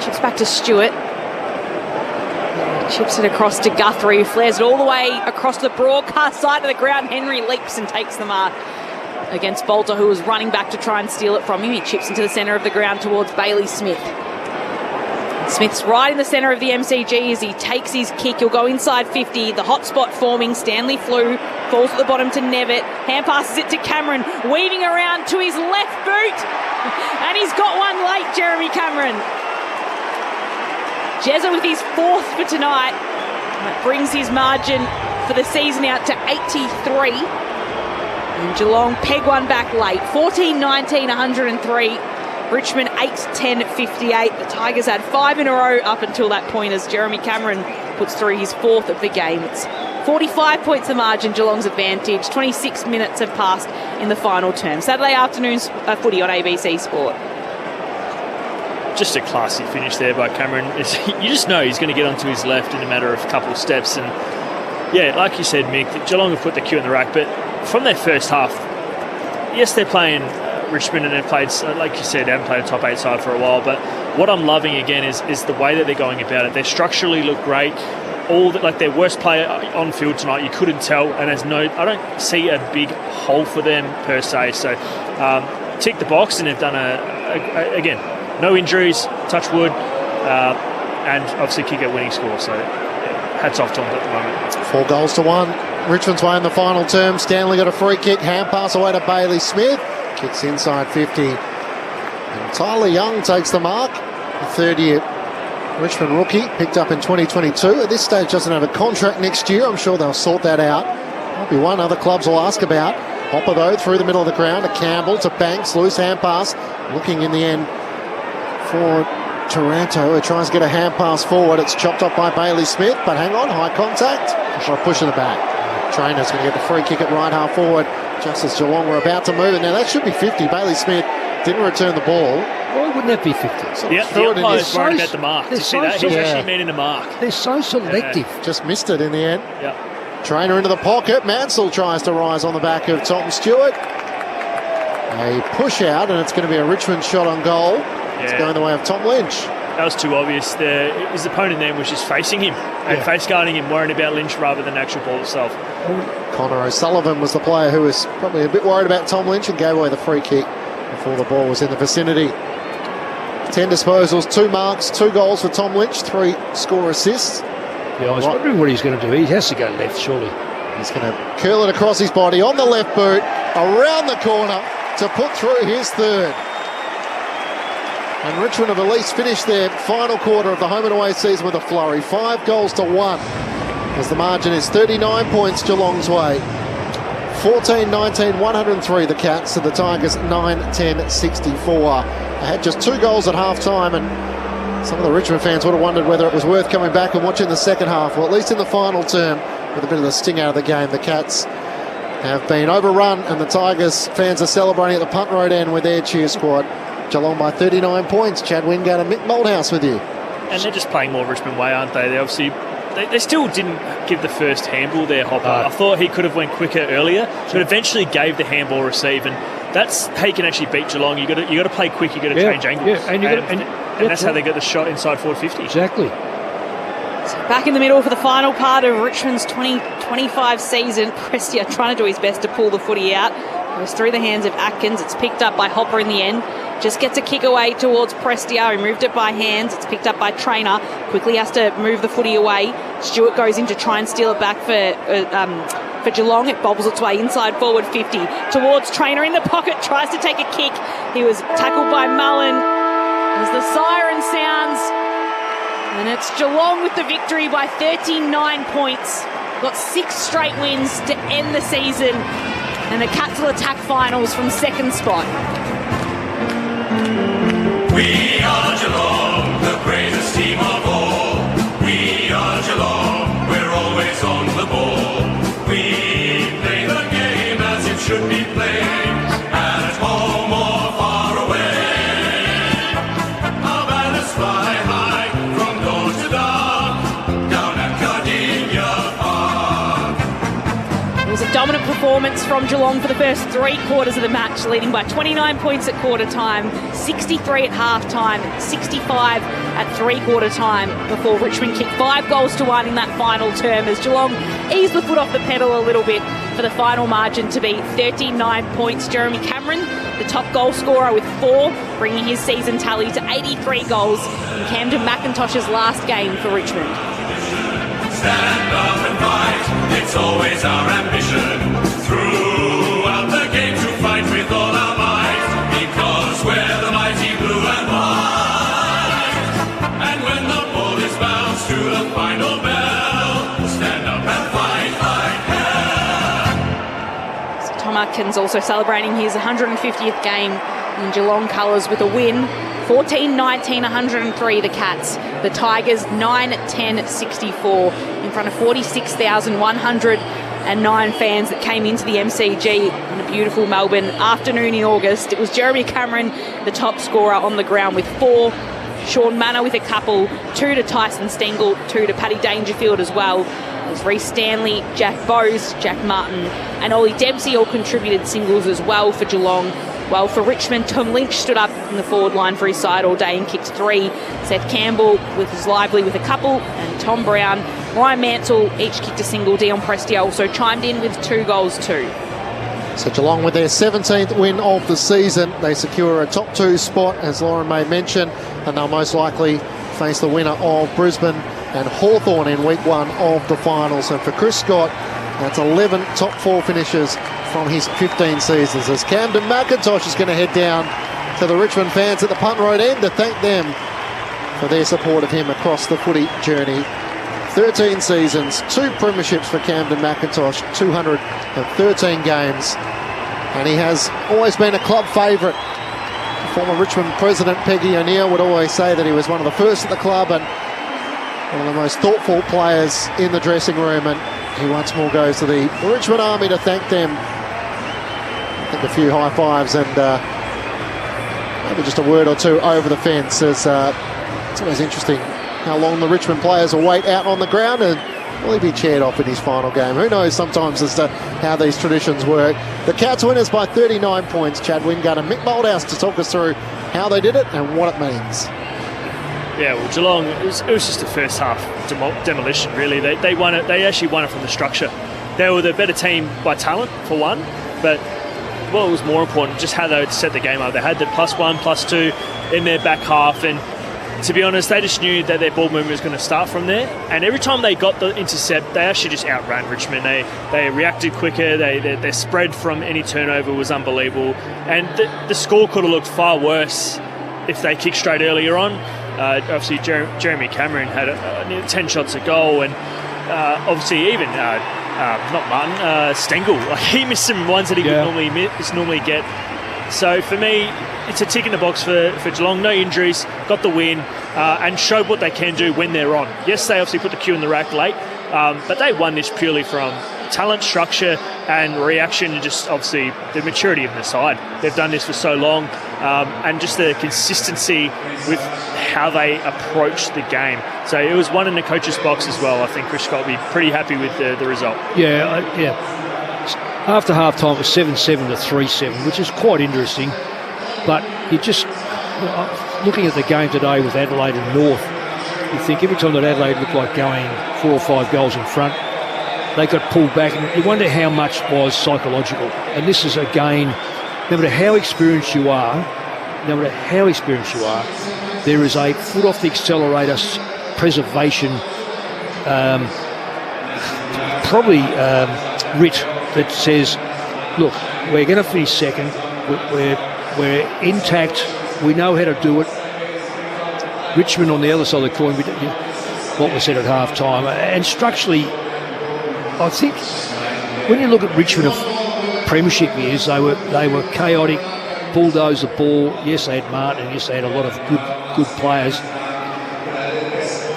Chips back to Stewart. Chips it across to Guthrie, who flares it all the way across the broadcast side of the ground. Henry leaps and takes the mark against Bolter, who was running back to try and steal it from him. He chips into the centre of the ground towards Bailey Smith. Smith's right in the centre of the MCG as he takes his kick. He'll go inside 50. The hot spot forming. Stanley Flew falls at the bottom to Nevitt. Hand passes it to Cameron, weaving around to his left boot. And he's got one late, Jeremy Cameron. Jezza with his 4th for tonight. That brings his margin for the season out to 83. And Geelong peg one back late. 14-19, 103. Richmond 8-10-58. The Tigers had 5 in a row up until that point as Jeremy Cameron puts through his 4th of the game. It's 45 points the margin, Geelong's advantage. 26 minutes have passed in the final term. Saturday afternoon's footy on ABC Sport. Just a classy finish there by Cameron. You just know he's going to get onto his left in a matter of a couple of steps. And yeah, like you said, Mick, Geelong have put the cue in the rack, but from their first half, yes, they're playing Richmond and they've played, like you said, they haven't played a top 8 side for a while, but what I'm loving again is the way that they're going about it. They structurally look great. Their worst player on field tonight, you couldn't tell, and I don't see a big hole for them per se. So tick the box, and they've done again, no injuries, touch wood, and obviously kick a winning score. So hats off to them at the moment. 4 goals to 1. Richmond's way in the final term. Stanley got a free kick. Hand pass away to Bailey Smith. Kicks inside 50. And Tyler Young takes the mark. The third-year Richmond rookie, picked up in 2022. At this stage doesn't have a contract next year. I'm sure they'll sort that out. Might be one other clubs will ask about. Hopper, though, through the middle of the ground to Campbell, to Banks. Loose hand pass. Looking in the end for Taranto, who tries to get a hand pass forward. It's chopped up by Bailey Smith, but hang on, high contact. Or a push in the back. Trainer's going to get the free kick at right half forward, just as Geelong were about to move it. Now that should be 50. Bailey Smith didn't return the ball. Why wouldn't that be 50? So the umpire's worried about the mark. Did you see that? He's actually meaning the mark. They're so selective. Just missed it in the end. Yeah. Trainer into the pocket. Mansell tries to rise on the back of Tom Stewart. A push out, and it's going to be a Richmond shot on goal. It's going the way of Tom Lynch. That was too obvious. His opponent then was just facing him and face guarding him, worrying about Lynch rather than the actual ball itself. Connor O'Sullivan was the player who was probably a bit worried about Tom Lynch and gave away the free kick before the ball was in the vicinity. 10 disposals, 2 marks, 2 goals for Tom Lynch, 3 score assists. Yeah, I was wondering what he's going to do. He has to go left, surely. He's going to curl it across his body on the left boot, around the corner to put through his third. And Richmond have at least finished their final quarter of the home and away season with a flurry. 5 goals to 1, as the margin is 39 points Geelong's way. 14-19, 103 the Cats, to the Tigers 9-10-64. They had just 2 goals at half-time, and some of the Richmond fans would have wondered whether it was worth coming back and watching the second half. Well, at least in the final term, with a bit of the sting out of the game, the Cats have been overrun, and the Tigers fans are celebrating at the Punt Road end with their cheer squad. Geelong by 39 points. Chad Wingate and Mick Moldhouse with you. And they're just playing more Richmond way, aren't they? They obviously... They still didn't give the first handball there, Hopper. I thought he could have went quicker earlier, but eventually gave the handball receive, and that's how you can actually beat Geelong. You got to play quick. You got to change angles, and that's how they get the shot inside forward 50. Exactly. So back in the middle for the final part of Richmond's 2025 season. Prestia trying to do his best to pull the footy out. It was through the hands of Atkins. It's picked up by Hopper in the end. Just gets a kick away towards Prestia. He moved it by hands. It's picked up by Trainer. Quickly has to move the footy away. Stewart goes in to try and steal it back for Geelong. It bobbles its way inside forward 50 towards Trainer in the pocket. Tries to take a kick. He was tackled by Mullen. As the siren sounds, and it's Geelong with the victory by 39 points. Got 6 straight wins to end the season, and the Cats will attack finals from second spot. We are Geelong, the greatest team of all. We are Geelong, we're always on the ball. We play the game as it should be played, at home or far away. Our banners fly high from dawn to dark, down at Gardenia Park. It was a dominant performance from Geelong for the first 3 quarters of the match, leading by 29 points at quarter time, 63 at half time, 65 at 3/4 time, before Richmond kicked 5 goals to 1 in that final term, as Geelong eased the foot off the pedal a little bit for the final margin to be 39 points. Jeremy Cameron, the top goal scorer with 4, bringing his season tally to 83 goals in Camden McIntosh's last game for Richmond. Stand up and fight, it's always our ambition. Throughout the game to fight with all our might, because we're the mighty blue and white. And when the ball is bounced to the final bell, stand up and fight like hell. So Tom Atkins also celebrating his 150th game in Geelong colours with a win. 14-19, 103 the Cats. The Tigers 9-10-64 in front of 46,109 fans that came into the MCG on a beautiful Melbourne afternoon in August. It was Jeremy Cameron, the top scorer on the ground with 4. Sean Manor with a couple, 2 to Tyson Stengel, 2 to Paddy Dangerfield as well. It was Reece Stanley, Jack Bowes, Jack Martin and Ollie Dempsey all contributed singles as well for Geelong. Well, for Richmond, Tom Lynch stood up in the forward line for his side all day and kicked 3. Seth Campbell was lively with a couple, and Tom Brown, Ryan Mansell each kicked a single. Dion Prestia also chimed in with 2 goals too. So Geelong with their 17th win of the season, they secure a top 2 spot, as Lauren May mentioned, and they'll most likely face the winner of Brisbane and Hawthorn in week 1 of the finals. And for Chris Scott, that's 11 top 4 finishes from his 15 seasons, as Camden McIntosh is going to head down to the Richmond fans at the Punt Road end to thank them for their support of him across the footy journey. 13 seasons, 2 premierships for Camden McIntosh, 213 games, and he has always been a club favourite. Former Richmond president Peggy O'Neill would always say that he was one of the first at the club and one of the most thoughtful players in the dressing room, and he once more goes to the Richmond Army to thank them. I think a few high fives and maybe just a word or two over the fence, as it's always interesting how long the Richmond players will wait out on the ground, and will he be cheered off in his final game? Who knows sometimes as to how these traditions work. The Cats winners by 39 points. Chad Wingard and Mick Moldhouse to talk us through how they did it and what it means. Yeah, well, Geelong, it was just the first half demolition, really. They won it. They actually won it from the structure. They were the better team by talent, for one, but what was more important, just how they would set the game up. They had the +1, +2 in their back half, and to be honest, they just knew that their ball movement was going to start from there. And every time they got the intercept, they actually just outran Richmond. They reacted quicker. Their spread from any turnover was unbelievable. And the score could have looked far worse if they kicked straight earlier on. Obviously, Jeremy Cameron had 10 shots a goal, and obviously even not Martin, Stengel. He missed some ones that he would normally get. So for me, it's a tick in the box for Geelong. No injuries, got the win, and showed what they can do when they're on. Yes, they obviously put the cue in the rack late, but they won this purely from talent, structure, and reaction, and just obviously the maturity of the side. They've done this for so long, and just the consistency with how they approach the game. So it was one in the coach's box as well. I think Chris Scott will be pretty happy with the result. Yeah. After half-time, it was 7-7 to 3-7, which is quite interesting. But you just, looking at the game today with Adelaide and North, you think every time that Adelaide looked like going 4 or 5 goals in front, they got pulled back, and you wonder how much was psychological. And this is, again, no matter how experienced you are, there is a foot off the accelerator preservation, writ that says, look, we're going to finish second, we're intact, we know how to do it. Richmond on the other side of the coin, what was said at half time, and structurally, I think when you look at Richmond of premiership years, they were chaotic, bulldoze the ball. Yes, they had Martin, and yes, they had a lot of good players.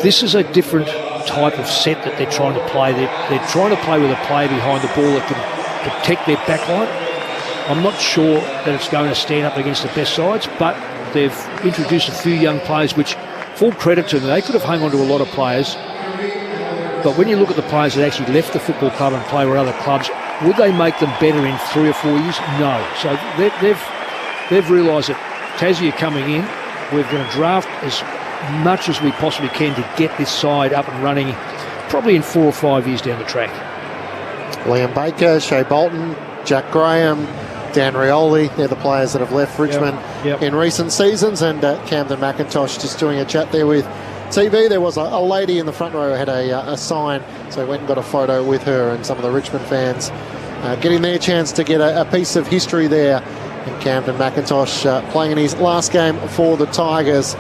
This is a different type of set that they're trying to play. They're trying to play with a player behind the ball that can protect their backline. I'm not sure that it's going to stand up against the best sides, but they've introduced a few young players, which, full credit to them, they could have hung on to a lot of players. But when you look at the players that actually left the football club and play with other clubs, would they make them better in 3 or 4 years? No. So they've realised that Tassie are coming in. We're going to draft as much as we possibly can to get this side up and running, probably in 4 or 5 years down the track. Liam Baker, Shea Bolton, Jack Graham, Dan Rioli, they're the players that have left Richmond in recent seasons, and Camden McIntosh just doing a chat there with TV. There was a lady in the front row who had a sign, so we went and got a photo with her and some of the Richmond fans getting their chance to get a piece of history there. And Camden McIntosh playing in his last game for the Tigers.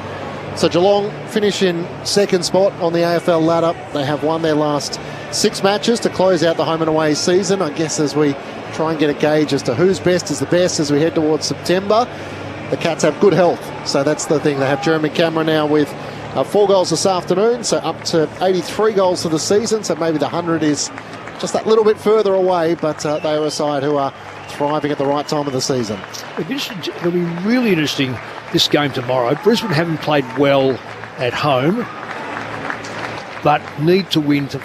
So Geelong finish in second spot on the AFL ladder. They have won their last 6 matches to close out the home and away season. I guess as we try and get a gauge as to who's best is the best as we head towards September. The Cats have good health, so that's the thing. They have Jeremy Cameron now with 4 goals this afternoon, so up to 83 goals for the season, so maybe the 100 is just that little bit further away, but they are a side who are thriving at the right time of the season. It'll be really interesting, this game tomorrow. Brisbane haven't played well at home, but need to win to,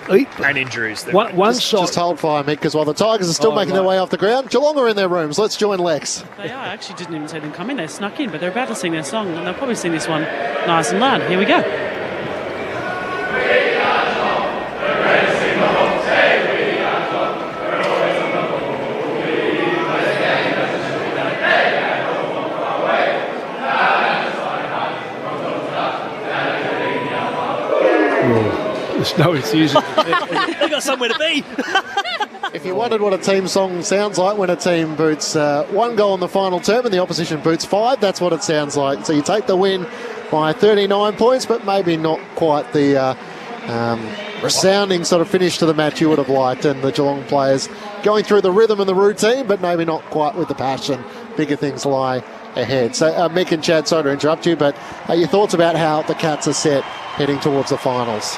and injuries. One side. Just hold fire, Mick, because while the Tigers are still making their way off the ground, Geelong are in their rooms. Let's join Lex. They are. I actually didn't even see them come in. They snuck in, but they're about to sing their song, and they'll probably sing this one nice and loud. Here we go. There's no enthusiasm. They've got somewhere to be. If you wondered what a team song sounds like when a team boots 1 goal in the final term and the opposition boots 5, that's what it sounds like. So you take the win by 39 points, but maybe not quite the resounding sort of finish to the match you would have liked, and the Geelong players going through the rhythm and the routine, but maybe not quite with the passion. Bigger things lie ahead. So Mick and Chad, sorry to interrupt you, but your thoughts about how the Cats are set heading towards the finals?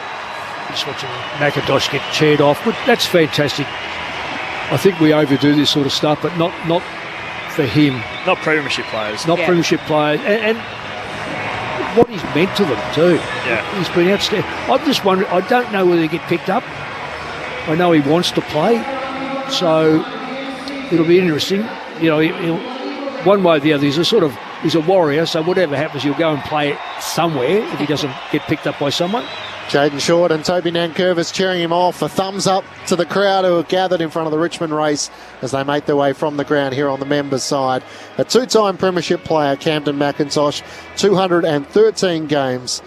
Just watching McIntosh get cheered off, but that's fantastic. I think we overdo this sort of stuff, but not for him. Not premiership players. Not premiership players. And what he's meant to them too. Yeah. He's been outstanding. I'm just wondering, I don't know whether he get picked up. I know he wants to play, so it'll be interesting. You know, he'll, one way or the other, he's a warrior, so whatever happens, he'll go and play somewhere if he doesn't get picked up by someone. Jaden Short and Toby Nankervis cheering him off. A thumbs up to the crowd who have gathered in front of the Richmond race as they make their way from the ground here on the members' side. A two-time premiership player, Camden McIntosh, 213 games,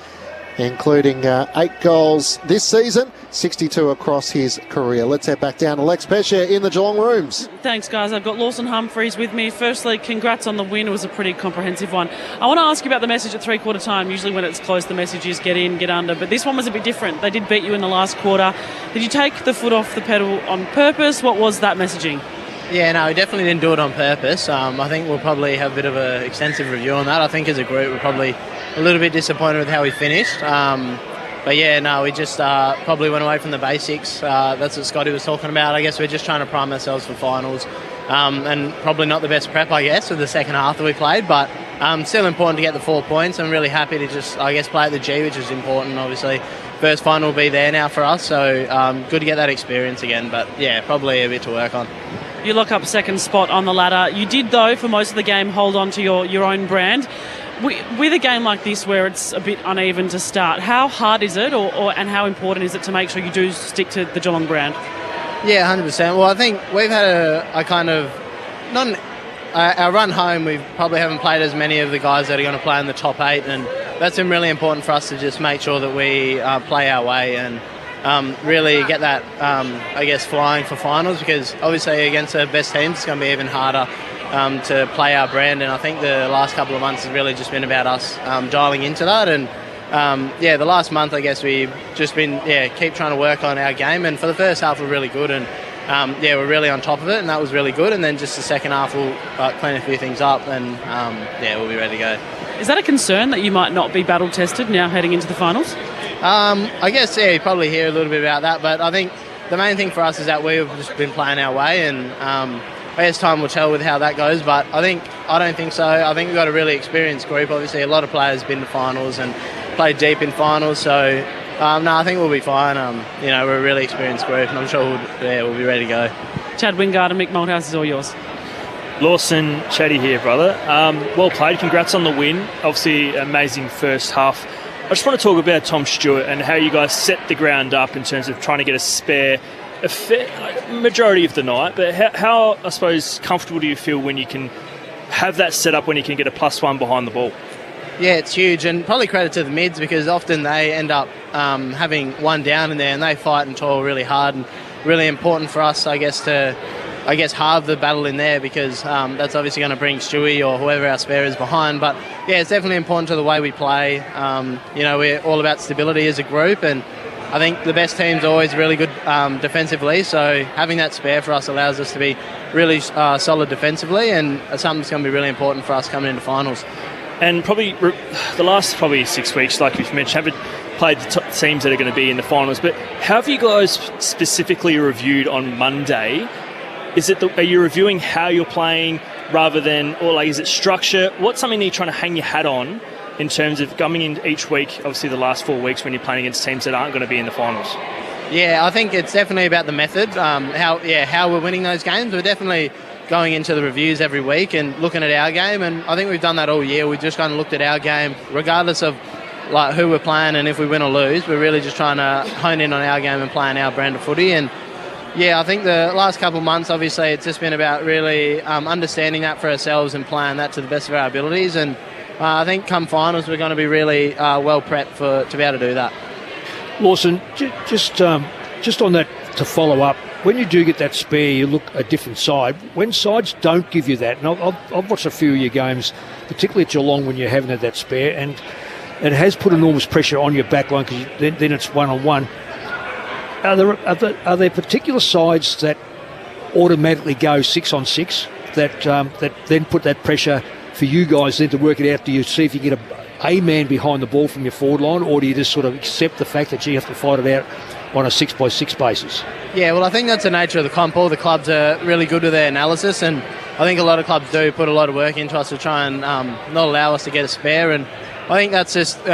including 8 goals this season, 62 across his career. Let's head back down to Lex Pesher in the Geelong rooms. Thanks, guys. I've got Lawson Humphreys with me. Firstly, congrats on the win. It was a pretty comprehensive one. I want to ask you about the message at three-quarter time. Usually when it's close, the message is get in, get under. But this one was a bit different. They did beat you in the last quarter. Did you take the foot off the pedal on purpose? What was that messaging? Yeah, no, we definitely didn't do it on purpose. I think we'll probably have a bit of an extensive review on that. I think as a group, we're probably a little bit disappointed with how we finished. But yeah, no, we just probably went away from the basics. That's what Scotty was talking about. I guess we're just trying to prime ourselves for finals. And probably not the best prep, I guess, with the second half that we played. But still important to get the 4 points. I'm really happy to just, I guess, play at the G, which is important, obviously. First final will be there now for us. So good to get that experience again. But yeah, probably a bit to work on. You lock up second spot on the ladder. You did, though, for most of the game, hold on to your own brand. With a game like this where it's a bit uneven to start, how hard is it and how important is it to make sure you do stick to the Geelong brand? Yeah, 100%. Well, I think we've had a kind of... our run home, we probably haven't played as many of the guys that are going to play in the top 8, and that's been really important for us to just make sure that we play our way and really get that, I guess, flying for finals, because obviously against the best teams it's going to be even harder to play our brand, and I think the last couple of months has really just been about us dialing into that. And the last month I guess we've just been keep trying to work on our game, and for the first half we're really good, and we're really on top of it, and that was really good. And then just the second half we'll clean a few things up, and we'll be ready to go. Is that a concern that you might not be battle tested now heading into the finals? I guess you probably hear a little bit about that, but I think the main thing for us is that we've just been playing our way, and I guess time will tell with how that goes. But I don't think so. I think we've got a really experienced group. Obviously, a lot of players have been to finals and played deep in finals, so I think we'll be fine. We're a really experienced group, and I'm sure we'll be ready to go. Chad Wingard and Mick Malthouse is all yours. Lawson, Chatty here, brother. Well played. Congrats on the win. Obviously, amazing first half. I just want to talk about Tom Stewart and how you guys set the ground up in terms of trying to get a fair majority of the night. But how, I suppose, comfortable do you feel when you can have that set up, when you can get a +1 behind the ball? Yeah, it's huge, and probably credit to the mids, because often they end up having one down in there, and they fight and toil really hard, and really important for us, I guess, to halve the battle in there, because that's obviously going to bring Stewie or whoever our spare is behind. But yeah, it's definitely important to the way we play. We're all about stability as a group, and I think the best teams are always really good defensively, so having that spare for us allows us to be really solid defensively, and something that's going to be really important for us coming into finals. And probably the last 6 weeks, like you've mentioned, haven't played the teams that are going to be in the finals, but how have you guys specifically reviewed on Monday? Are you reviewing how you're playing rather than, or is it structure? What's something that you're trying to hang your hat on in terms of coming in each week, obviously the last 4 weeks when you're playing against teams that aren't going to be in the finals? Yeah, I think it's definitely about the method, how we're winning those games. We're definitely going into the reviews every week and looking at our game, and I think we've done that all year. We've just kind of looked at our game, regardless of who we're playing and if we win or lose. We're really just trying to hone in on our game and playing our brand of footy. And yeah, I think the last couple of months, obviously, it's just been about really understanding that for ourselves and playing that to the best of our abilities. And I think come finals, we're going to be really well prepped to be able to do that. Lawson, just on that to follow up, when you do get that spare, you look a different side. When sides don't give you that, and I've watched a few of your games, particularly at Geelong when you haven't had that spare, and it has put enormous pressure on your back line because then it's one-on-one. Are there particular sides that automatically go 6-on-6 that then put that pressure for you guys then to work it out? Do you see if you get a man behind the ball from your forward line, or do you just sort of accept the fact that you have to fight it out on a 6-by-6 basis? Yeah, well, I think that's the nature of the comp. All the clubs are really good with their analysis, and I think a lot of clubs do put a lot of work into us to try and not allow us to get a spare. And I think that's just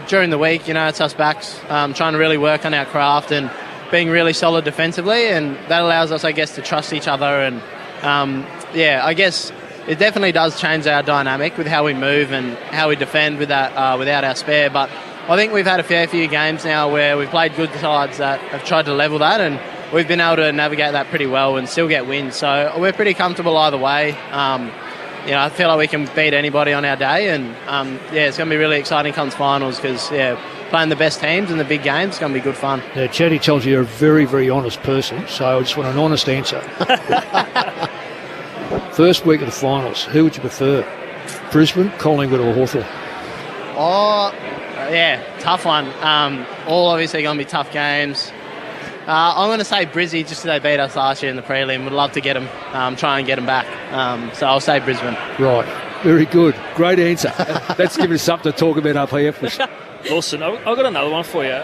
during the week, it's us backs trying to really work on our craft and being really solid defensively, and that allows us, I guess, to trust each other. And I guess it definitely does change our dynamic with how we move and how we defend with that without our spare. But I think we've had a fair few games now where we've played good sides that have tried to level that, and we've been able to navigate that pretty well and still get wins. So we're pretty comfortable either way. I feel like we can beat anybody on our day, and it's going to be really exciting comes finals because playing the best teams in the big games is going to be good fun. Now, Chatty tells you you're a very, very honest person, so I just want an honest answer. First week of the finals, who would you prefer? Brisbane, Collingwood or Hawthorn? Tough one. All obviously going to be tough games. I'm going to say Brizzy just because they beat us last year in the prelim. Would love to get them, try and get them back. So I'll say Brisbane. Right. Very good. Great answer. That's giving us something to talk about up here. Lawson, I've got another one for you.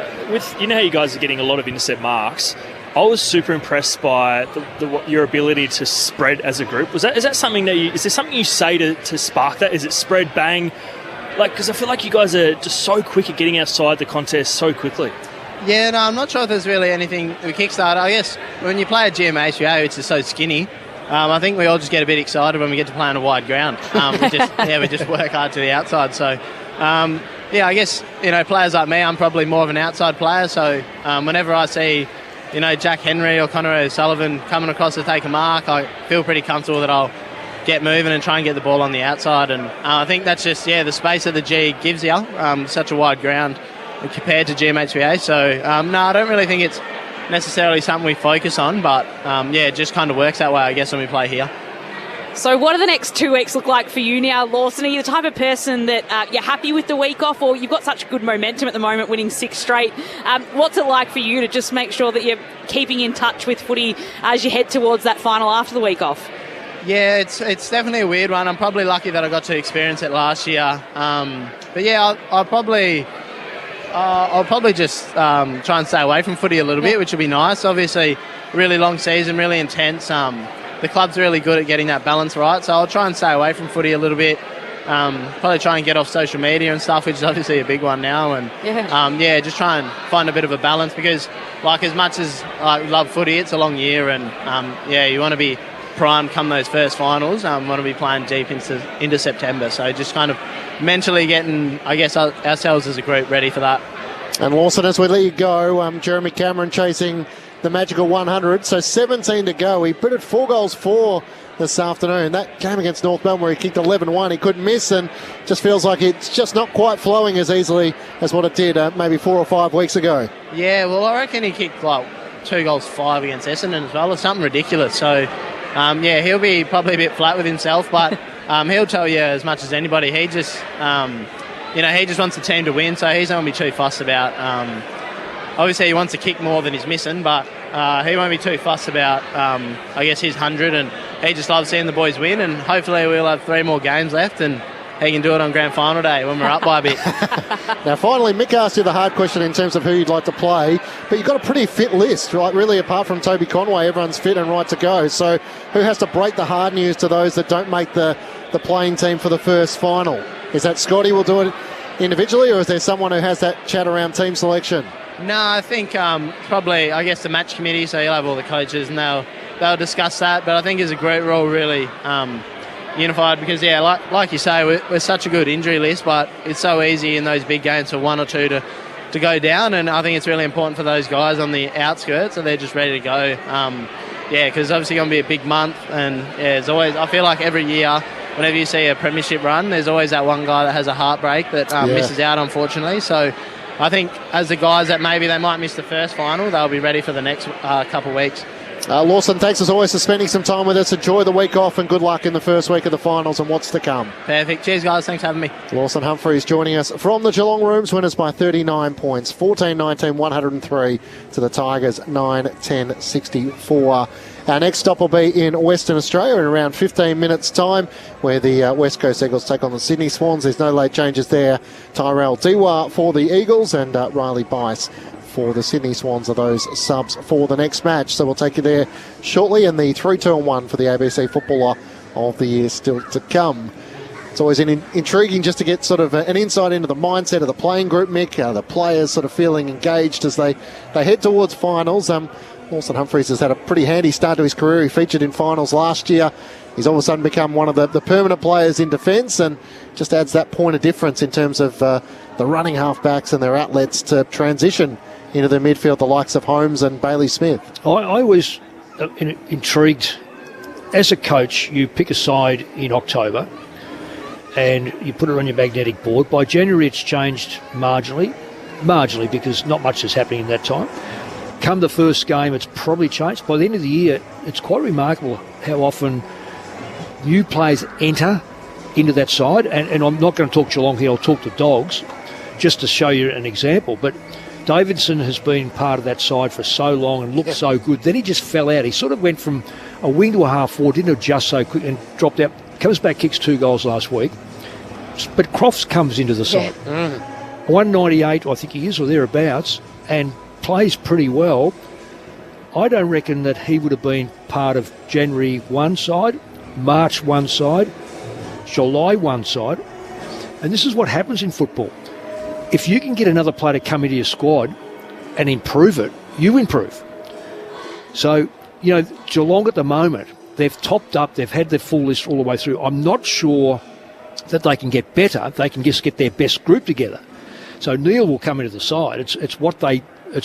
You know how you guys are getting a lot of intercept marks. I was super impressed by your ability to spread as a group. Is that something is there something you say to spark that? Is it spread, bang? Because I feel like you guys are just so quick at getting outside the contest so quickly. Yeah, no, I'm not sure if there's really anything we kickstart. I guess when you play a GMHBA, which is so skinny, I think we all just get a bit excited when we get to play on a wide ground. We just work hard to the outside. So, I guess, players like me, I'm probably more of an outside player. So whenever I see, Jack Henry or Connor O'Sullivan coming across to take a mark, I feel pretty comfortable that I'll get moving and try and get the ball on the outside. And I think that's just, the space that the G gives you, such a wide ground compared to GMHBA. So, I don't really think it's necessarily something we focus on, but it just kind of works that way, I guess, when we play here. So what do the next 2 weeks look like for you now, Lawson? Are you the type of person that you're happy with the week off, or you've got such good momentum at the moment, winning 6 straight? What's it like for you to just make sure that you're keeping in touch with footy as you head towards that final after the week off? Yeah, it's definitely a weird one. I'm probably lucky that I got to experience it last year. I'll probably just try and stay away from footy a little bit, which would be nice. Obviously, really long season, really intense. The club's really good at getting that balance right, so I'll try and stay away from footy a little bit. Probably try and get off social media and stuff, which is obviously a big one now. And just try and find a bit of a balance because, as much as I love footy, it's a long year, and you want to be primed come those first finals. Want to be playing deep into September, so just kind of mentally getting, I guess, ourselves as a group ready for that. And Lawson, as we let you go, Jeremy Cameron chasing the magical 100, so 17 to go. He put it 4 goals for this afternoon. That game against North Melbourne where he kicked 11-1, he couldn't miss, and just feels like it's just not quite flowing as easily as what it did maybe 4 or 5 weeks ago. Yeah, well, I reckon he kicked 2 goals 5 against Essendon as well, or something ridiculous. So, he'll be probably a bit flat with himself, but he'll tell you as much as anybody. He just, he just wants the team to win, so he's not going to be too fussed about. Obviously, he wants to kick more than he's missing, but he won't be too fussed about, his 100, and he just loves seeing the boys win, and hopefully we'll have 3 more games left, and he can do it on grand final day when we're up by a bit. Now, finally, Mick asked you the hard question in terms of who you'd like to play, but you've got a pretty fit list, right? Really, apart from Toby Conway, everyone's fit and right to go. So who has to break the hard news to those that don't make the playing team for the first final? Is that Scotty will do it individually, or is there someone who has that chat around team selection? No, I think probably, the match committee, so you'll have all the coaches and they'll discuss that. But I think as a group, we're all really unified because, like you say, we're such a good injury list, but it's so easy in those big games for 1 or 2 to go down. And I think it's really important for those guys on the outskirts that they're just ready to go. Because it's obviously going to be a big month. And, there's always, I feel like every year, whenever you see a premiership run, there's always that one guy that has a heartbreak that misses out, unfortunately. So I think as the guys that maybe they might miss the first final, they'll be ready for the next couple of weeks. Lawson, thanks as always for spending some time with us. Enjoy the week off and good luck in the first week of the finals and what's to come. Perfect. Cheers, guys. Thanks for having me. Lawson Humphreys joining us from the Geelong Rooms, winners by 39 points, 14-19, 103 to the Tigers, 9-10, 64. Our next stop will be in Western Australia in around 15 minutes' time, where the West Coast Eagles take on the Sydney Swans. There's no late changes there. Tyrell Dewar for the Eagles and Riley Bice for the Sydney Swans are those subs for the next match. So we'll take you there shortly, and the 3-2-1 for the ABC Footballer of the year still to come. It's always intriguing just to get sort of an insight into the mindset of the playing group, Mick, the players sort of feeling engaged as they head towards finals. Lawson Humphreys has had a pretty handy start to his career. He featured in finals last year. He's all of a sudden become one of the permanent players in defence, and just adds that point of difference in terms of the running halfbacks and their outlets to transition into the midfield, the likes of Holmes and Bailey Smith. I was intrigued. As a coach, you pick a side in October and you put it on your magnetic board. By January, it's changed marginally because not much is happening in that time. Come the first game, it's probably changed. By the end of the year, it's quite remarkable how often new players enter into that side. And I'm not going to talk Geelong here, I'll talk the Dogs, just to show you an example. But Davidson has been part of that side for so long and looked so good. Then he just fell out. He sort of went from a wing to a half forward, didn't adjust so quick and dropped out. Comes back, kicks 2 goals last week. But Crofts comes into the side. 198, I think he is, or thereabouts, and plays pretty well. I don't reckon that he would have been part of January 1 side, March 1 side, July 1 side. And this is what happens in football. If you can get another player to come into your squad and improve it, you improve. So, Geelong at the moment, they've topped up, they've had their full list all the way through. I'm not sure that they can get better. They can just get their best group together. So Neil will come into the side. It's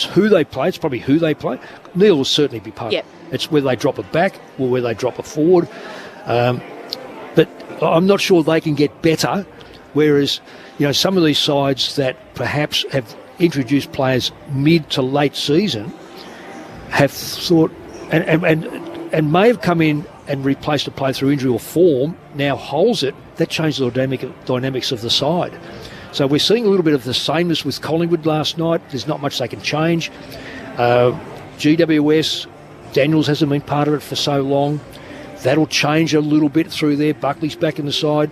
who they play. It's probably who they play. Neil will certainly be part of it. It's whether they drop a back or whether they drop a forward. But I'm not sure they can get better, whereas some of these sides that perhaps have introduced players mid to late season have thought and may have come in and replaced a player through injury or form, now holds it. That changes the dynamics of the side. So we're seeing a little bit of the sameness with Collingwood last night. There's not much they can change. GWS, Daniels hasn't been part of it for so long. That'll change a little bit through there. Buckley's back in the side.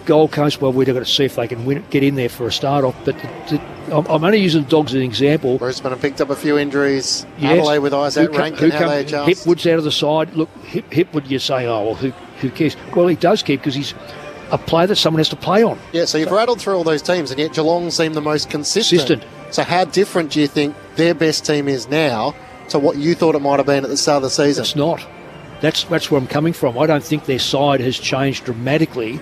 Gold Coast, well, we've got to see if they can get in there for a start off. But I'm only using the Dogs as an example. Brisbane have picked up a few injuries. Yes. Adelaide with Isaac Rankin, how they adjust. Hipwood's out of the side. Look, Hipwood, you say, who cares? Well, he does care because he's a player that someone has to play on. Yeah, so you've rattled through all those teams, and yet Geelong seem the most consistent. So how different do you think their best team is now to what you thought it might have been at the start of the season? It's not. That's where I'm coming from. I don't think their side has changed dramatically.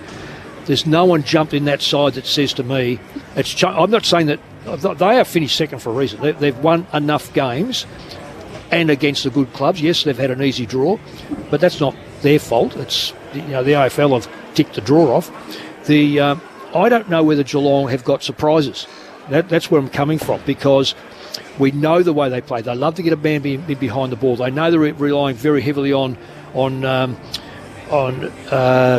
There's no one jumped in that side that says to me, I'm not saying that they have finished second for a reason. They've won enough games and against the good clubs. Yes, they've had an easy draw, but that's not their fault. It's the AFL have ticked the draw off. I don't know whether Geelong have got surprises. That's where I'm coming from, because we know the way they play. They love to get a man behind the ball. They know they're relying very heavily on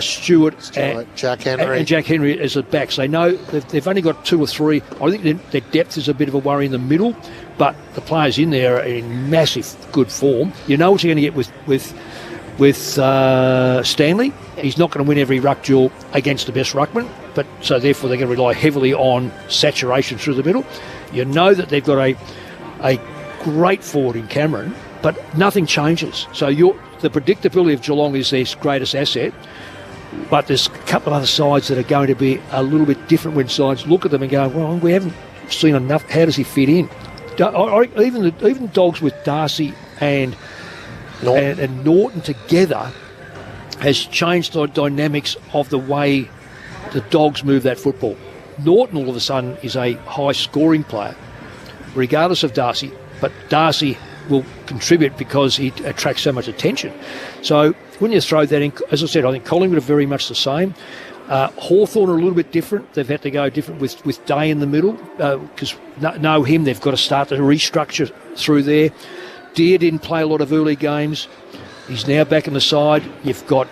Stewart and Jack Henry. And Jack Henry as the backs. They know they've only got 2 or 3. I think their depth is a bit of a worry in the middle, but the players in there are in massive good form. You know what you're going to get with Stanley. He's not going to win every ruck duel against the best ruckman, but so therefore they're going to rely heavily on saturation through the middle. You know that they've got a great forward in Cameron, but nothing changes. So the predictability of Geelong is their greatest asset, but there's a couple of other sides that are going to be a little bit different when sides look at them and go, well, we haven't seen enough. How does he fit in? Even Dogs with Darcy and Norton together has changed the dynamics of the way the Dogs move that football. Norton all of a sudden is a high-scoring player, regardless of Darcy, but Darcy will contribute because he attracts so much attention. So when you throw that in, as I said, I think Collingwood are very much the same. Hawthorn are a little bit different. They've had to go different with Day in the middle because know him. They've got to start to restructure through there. Deere didn't play a lot of early games. He's now back in the side. You've got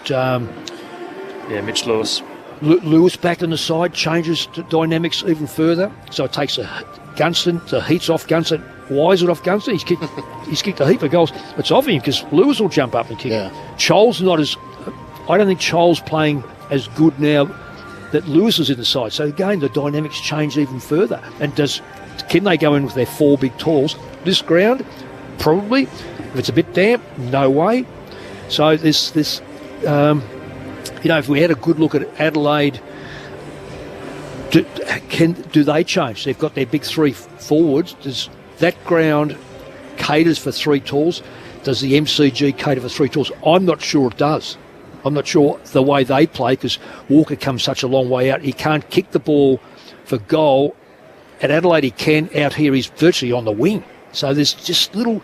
Mitch Lewis. Lewis back in the side changes the dynamics even further. So it takes Gunston, the heat's off Gunston. Why is it off Gunston? He's kicked a heap of goals. It's off him because Lewis will jump up and kick it. Chol's not as... I don't think Chol's playing as good now that Lewis is in the side. So again, the dynamics change even further. And can they go in with their 4 big talls? This ground, probably. If it's a bit damp, no way. So this if we had a good look at Adelaide, do they change? They've got their big 3 forwards. Does that ground caters for 3 talls? Does the MCG cater for 3 talls? I'm not sure it does. I'm not sure the way they play because Walker comes such a long way out. He can't kick the ball for goal. At Adelaide, he can. Out here, he's virtually on the wing. So there's just little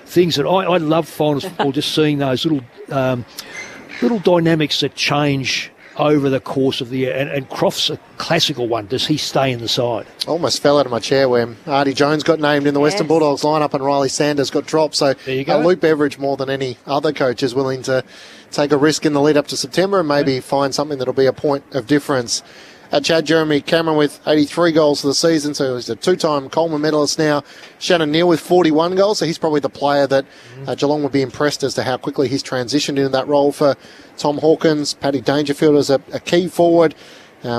things that I love finals football, just seeing those little dynamics that change over the course of the year. And Croft's a classical one. Does he stay in the side? Almost fell out of my chair when Artie Jones got named in the Western Bulldogs lineup and Riley Sanders got dropped. So Luke Beveridge, more than any other coach, is willing to take a risk in the lead up to September and maybe find something that'll be a point of difference. Chad Jeremy Cameron with 83 goals for the season, so he's a 2-time Coleman medalist now. Shannon Neal with 41 goals, so he's probably the player that Geelong would be impressed as to how quickly he's transitioned into that role for Tom Hawkins. Paddy Dangerfield is a key forward.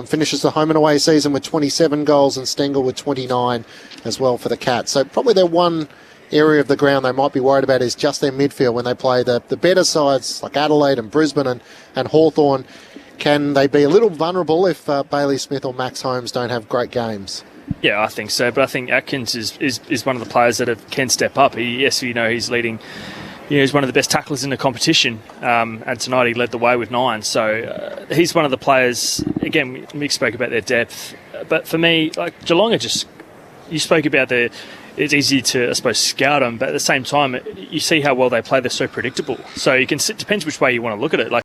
Finishes the home and away season with 27 goals, and Stengel with 29 as well for the Cats. So probably their one area of the ground they might be worried about is just their midfield when they play the better sides like Adelaide and Brisbane and Hawthorn. Can they be a little vulnerable if Bailey Smith or Max Holmes don't have great games? Yeah, I think so. But I think Atkins is one of the players that can step up. He's leading. He's one of the best tacklers in the competition, and tonight he led the way with 9. So he's one of the players. Again, Mick spoke about their depth, but for me, like Geelong are just. You spoke about it's easy to, I suppose, scout them, but at the same time, you see how well they play. They're so predictable. So you can. It depends which way you want to look at it. Like.